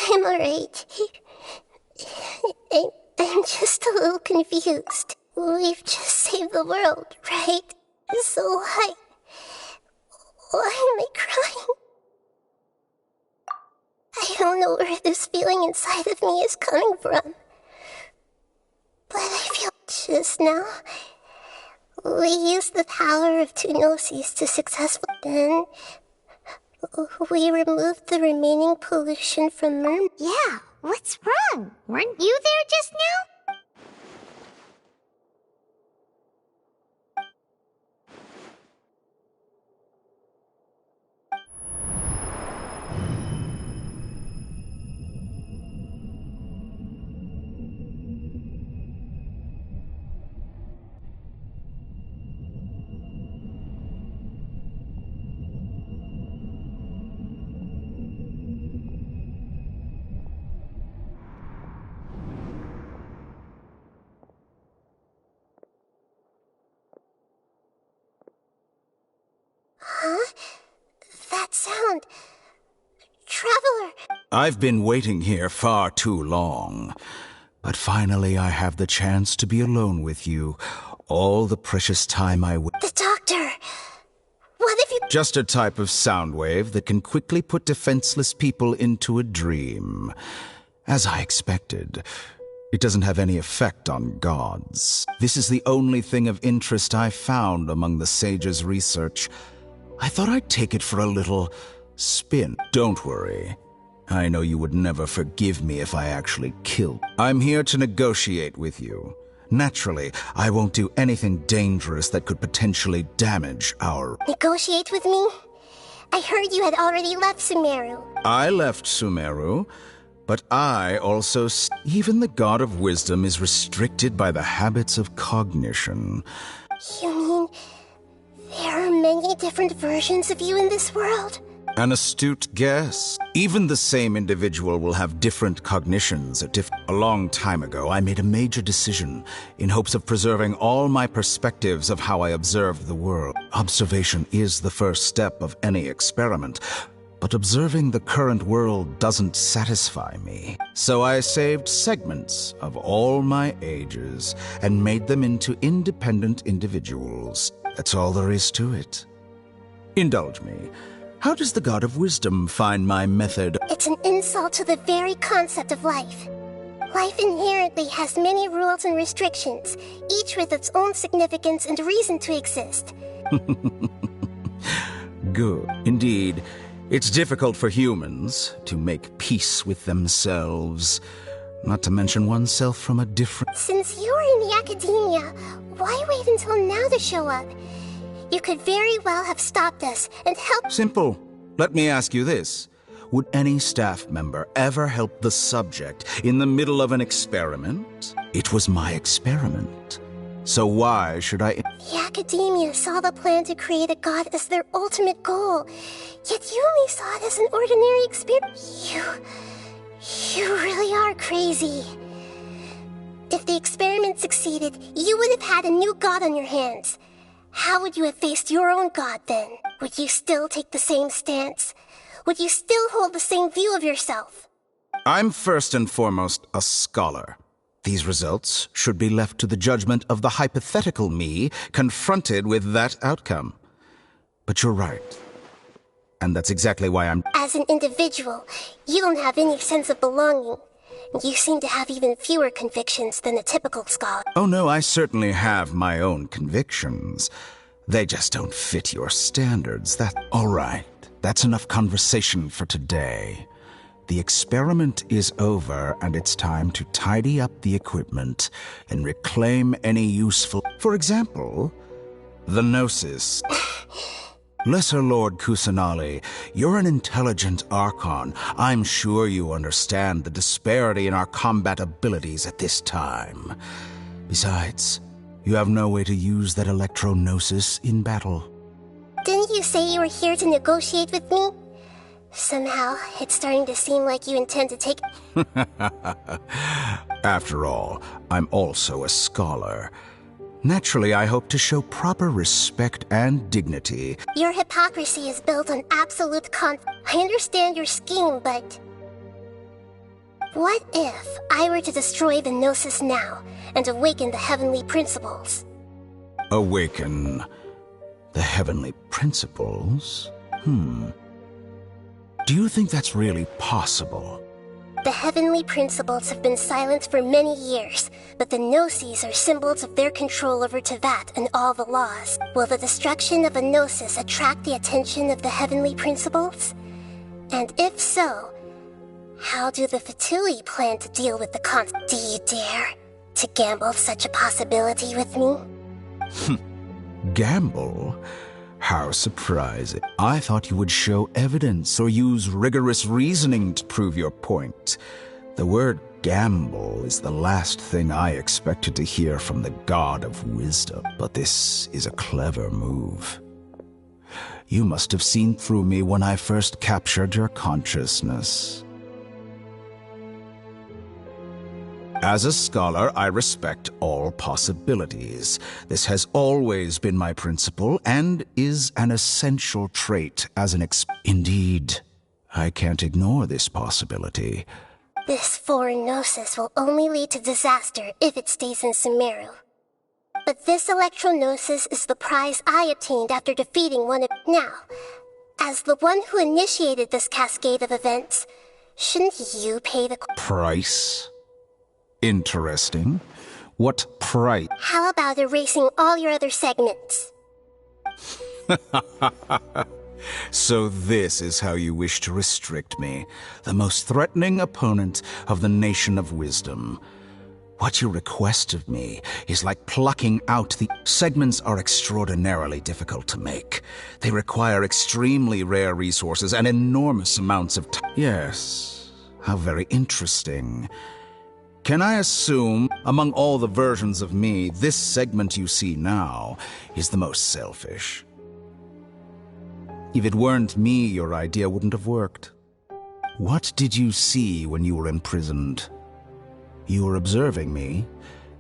I'm alright. I'm just a little confused. We've just saved the world, right? So why am I crying? I I don't know where this feeling inside of me is coming from. But I feel just now. We used the power of two gnosis to successfully. Then we removed the remaining pollution from Merm. Yeah, what's wrong? Weren't you there just now? Huh? That sound. Traveler. I've been waiting here far too long. But finally I have the chance to be alone with you. All the precious time The doctor. What if you... Just a type of sound wave that can quickly put defenseless people into a dream. As I expected, it doesn't have any effect on gods. This is the only thing of interest I found among the sage's research. I thought I'd take it for a little spin. Don't worry. I know you would never forgive me if I actually killed. I'm here to negotiate with you. Naturally, I won't do anything dangerous that could potentially damage our... Negotiate with me? I heard you had already left Sumeru. I left Sumeru, but I also... Even the God of Wisdom is restricted by the habits of cognition. You mean... there are many different versions of you in this world? An astute guess. Even the same individual will have different cognitions at A long time ago, I made a major decision in hopes of preserving all my perspectives of how I observed the world. Observation is the first step of any experiment, but observing the current world doesn't satisfy me. So I saved segments of all my ages and made them into independent individuals. That's all there is to it. Indulge me. How does the God of Wisdom find my method? It's an insult to the very concept of life. Life inherently has many rules and restrictions, each with its own significance and reason to exist. Good. Indeed, it's difficult for humans to make peace with themselves, not to mention oneself from a different... Since you are in the academia, why wait until now to show up? You could very well have stopped us and helped... Simple. Let me ask you this. Would any staff member ever help the subject in the middle of an experiment? It was my experiment. So why should I... The academia saw the plan to create a god as their ultimate goal. Yet you only saw it as an ordinary experience. You really are crazy. If the experiment succeeded, you would have had a new god on your hands. How would you have faced your own god then? Would you still take the same stance? Would you still hold the same view of yourself? I'm first and foremost a scholar. These results should be left to the judgment of the hypothetical me confronted with that outcome. But you're right. And that's exactly why I'm... As an individual, you don't have any sense of belonging. You seem to have even fewer convictions than a typical scholar. Oh no, I certainly have my own convictions. They just don't fit your standards. All right. That's enough conversation for today. The experiment is over, and it's time to tidy up the equipment and reclaim any useful... For example, the Gnosis. Lesser Lord Kusanali, you're an intelligent Archon. I'm sure you understand the disparity in our combat abilities at this time. Besides, you have no way to use that Electro-Gnosis in battle. Didn't you say you were here to negotiate with me? Somehow, it's starting to seem like you intend to take... After all, I'm also a scholar. Naturally, I hope to show proper respect and dignity. Your hypocrisy is built on absolute I understand your scheme, but... What if I were to destroy the Gnosis now and awaken the heavenly principles? Awaken the heavenly principles? Do you think that's really possible? The heavenly principles have been silent for many years, but the Gnosis are symbols of their control over Tevat and all the laws. Will the destruction of a Gnosis attract the attention of the heavenly principles? And if so, how do the Fatui plan to deal with the Do you dare to gamble such a possibility with me? Gamble? How surprising. I thought you would show evidence or use rigorous reasoning to prove your point. The word gamble is the last thing I expected to hear from the God of Wisdom. But this is a clever move. You must have seen through me when I first captured your consciousness. As a scholar, I respect all possibilities. This has always been my principle and is an essential trait as an Indeed, I can't ignore this possibility. This foreign Gnosis will only lead to disaster if it stays in Sumeru. But this Electro-Gnosis is the prize I obtained after defeating one of... Now, as the one who initiated this cascade of events, shouldn't you pay the... Price? Interesting. What price? How about erasing all your other segments? So this is how you wish to restrict me, the most threatening opponent of the Nation of Wisdom. What you request of me is like plucking out the... Segments are extraordinarily difficult to make. They require extremely rare resources and enormous amounts of time. Yes, how very interesting. Can I assume, among all the versions of me, this segment you see now is the most selfish? If it weren't me, your idea wouldn't have worked. What did you see when you were imprisoned? You were observing me,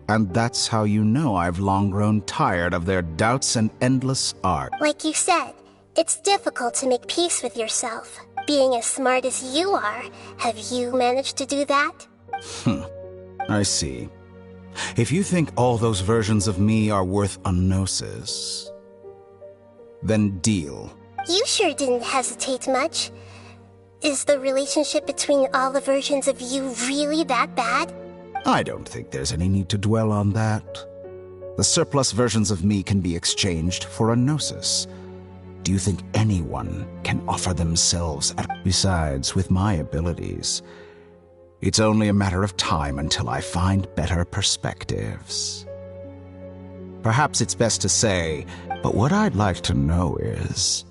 and that's how you know I've long grown tired of their doubts and endless art. Like you said, it's difficult to make peace with yourself. Being as smart as you are, have you managed to do that? I see. If you think all those versions of me are worth a gnosis, then deal. You sure didn't hesitate much. Is the relationship between all the versions of you really that bad? I don't think there's any need to dwell on that. The surplus versions of me can be exchanged for a gnosis. Do you think anyone can offer themselves at... Besides, with my abilities, it's only a matter of time until I find better perspectives. Perhaps it's best to say, but what I'd like to know is,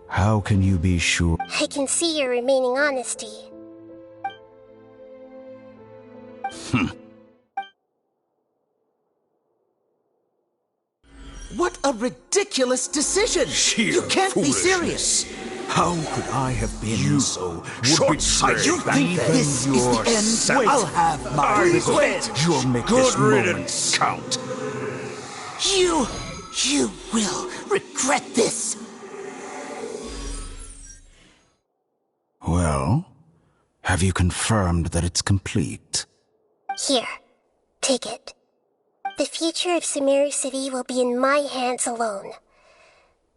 how can you be sure? I can see your remaining honesty. What a ridiculous decision! You can't be serious! How could I have been so short-sighted? You think this is the end? I'll have my revenge! You'll make this moment count. You will regret this! Well, have you confirmed that it's complete? Here, take it. The future of Sumeru City will be in my hands alone.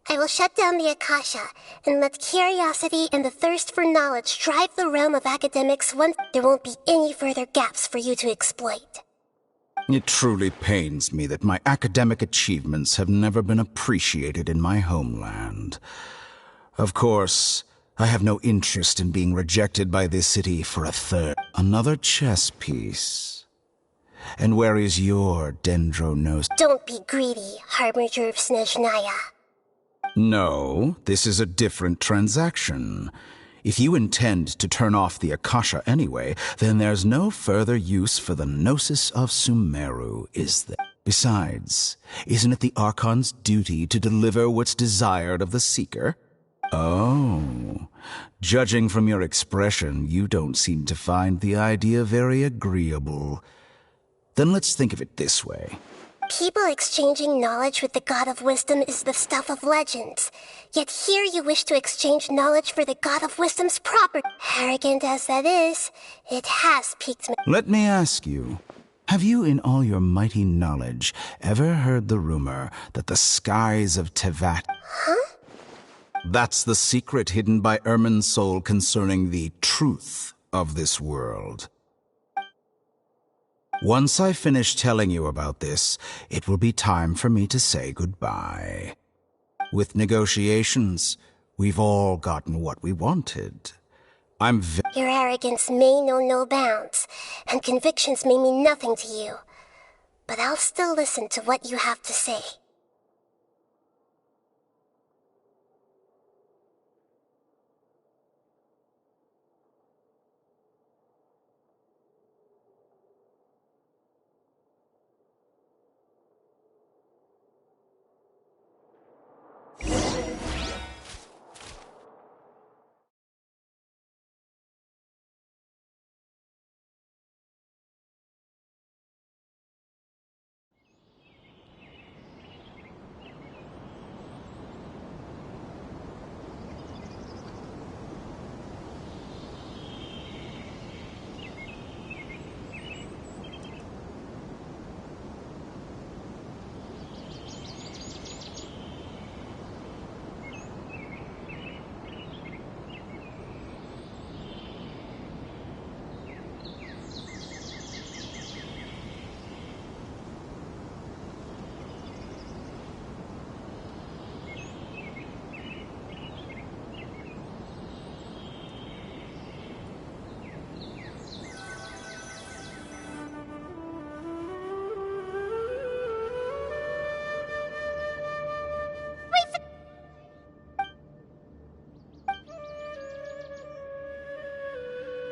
I will shut down the Akasha and let curiosity and the thirst for knowledge drive the realm of academics once there won't be any further gaps for you to exploit. It truly pains me that my academic achievements have never been appreciated in my homeland. Of course, I have no interest in being rejected by this city for a third. Another chess piece. And where is your Dendro nose? Don't be greedy, Harbinger of Snezhnaya. No, this is a different transaction. If you intend to turn off the Akasha anyway, then there's no further use for the Gnosis of Sumeru, is there? Besides, isn't it the Archon's duty to deliver what's desired of the Seeker? Oh, judging from your expression, you don't seem to find the idea very agreeable. Then let's think of it this way. People exchanging knowledge with the God of Wisdom is the stuff of legends. Yet here you wish to exchange knowledge for the God of Wisdom's property. Arrogant as that is, it has piqued me. Let me ask you, have you in all your mighty knowledge ever heard the rumor that the skies of Tevat... Huh? That's the secret hidden by Ermin's soul concerning the truth of this world. Once I finish telling you about this, it will be time for me to say goodbye. With negotiations, we've all gotten what we wanted. Your arrogance may know no bounds, and convictions may mean nothing to you. But I'll still listen to what you have to say.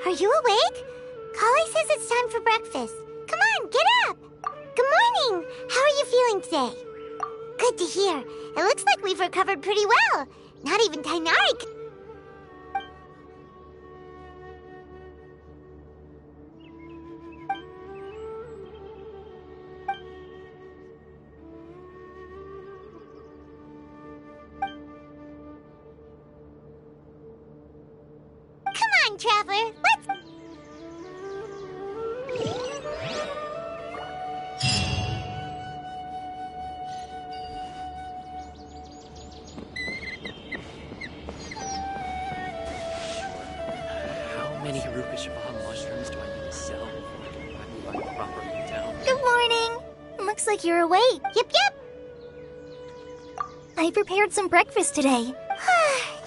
Are you awake? Kale says it's time for breakfast. Come on, get up! Good morning! How are you feeling today? Good to hear. It looks like we've recovered pretty well. Not even Tainari. Come on, Traveler. Let's... How many Rukashava mushrooms do I need to sell before I can finally buy property in town? Good morning. Looks like you're awake. Yep. I prepared some breakfast today.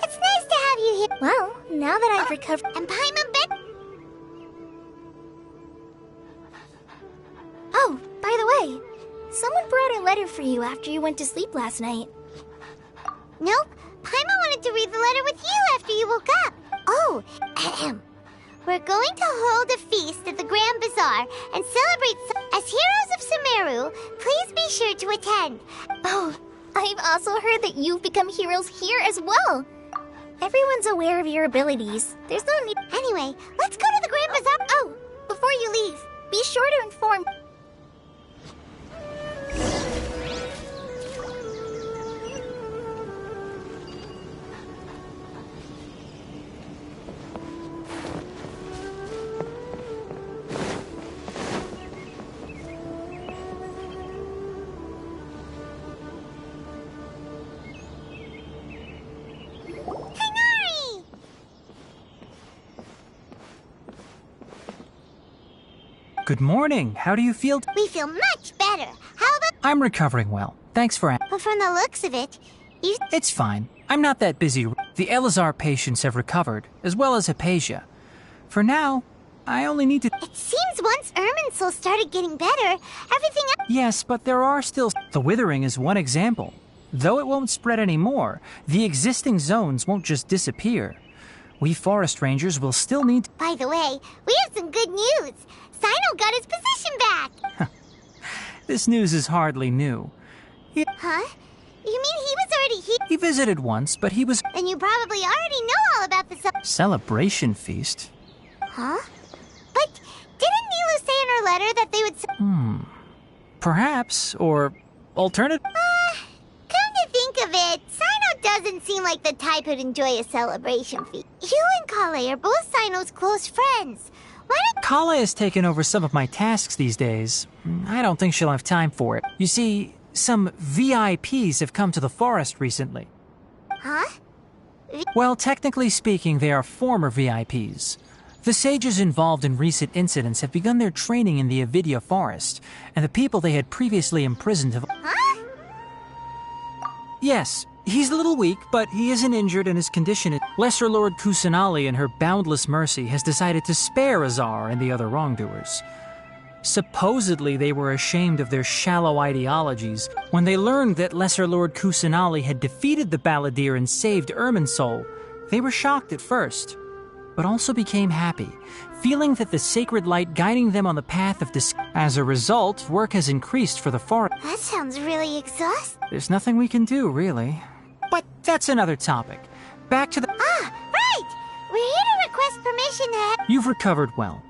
It's nice to have you here. Well, now that I've recovered... And Paimon bet... Oh, by the way, someone brought a letter for you after you went to sleep last night. Nope. Paimon wanted to read the letter with you after you woke up. Oh, ahem. We're going to hold a feast at the Grand Bazaar and celebrate as heroes of Sumeru. Please be sure to attend. Oh, I've also heard that you've become heroes here as well. Everyone's aware of your abilities. There's no need... Anyway, let's go to the Grand Bazaar. Oh, before you leave, be sure to inform... Good morning. How do you feel? We feel much better. How about... I'm recovering well. Thanks for asking. But from the looks of it, you... It's fine. I'm not that busy. The Elazar patients have recovered, as well as Hypatia. For now, I only need to... It seems once Ermin's soul started getting better, everything else... Yes, but there are still... The withering is one example. Though it won't spread anymore, the existing zones won't just disappear. We forest rangers will still need... By the way, we have some good news. Sino got his position back! This news is hardly new. Huh? You mean he was already here? He visited once, but he was... Then you probably already know all about the celebration feast? Huh? But didn't Nilu say in her letter that they would... Perhaps, or alternative... Come to think of it, Sino doesn't seem like the type who'd enjoy a celebration feast. You and Kale are both Sino's close friends. Kale has taken over some of my tasks these days. I don't think she'll have time for it. You see, some VIPs have come to the forest recently. Huh? Well, technically speaking, they are former VIPs. The sages involved in recent incidents have begun their training in the Avidya forest, and the people they had previously imprisoned have... Huh? Yes, he's a little weak, but he isn't injured and his condition is... Lesser Lord Kusanali, in her boundless mercy, has decided to spare Azar and the other wrongdoers. Supposedly, they were ashamed of their shallow ideologies when they learned that Lesser Lord Kusanali had defeated the Balladeer and saved Irminsul. They were shocked at first, but also became happy, feeling that the sacred light guiding them on the path of As a result, work has increased for the forest. That sounds really exhausting. There's nothing we can do, really. But that's another topic. Back to the... Ah, right! We're here to request permission to... You've recovered well.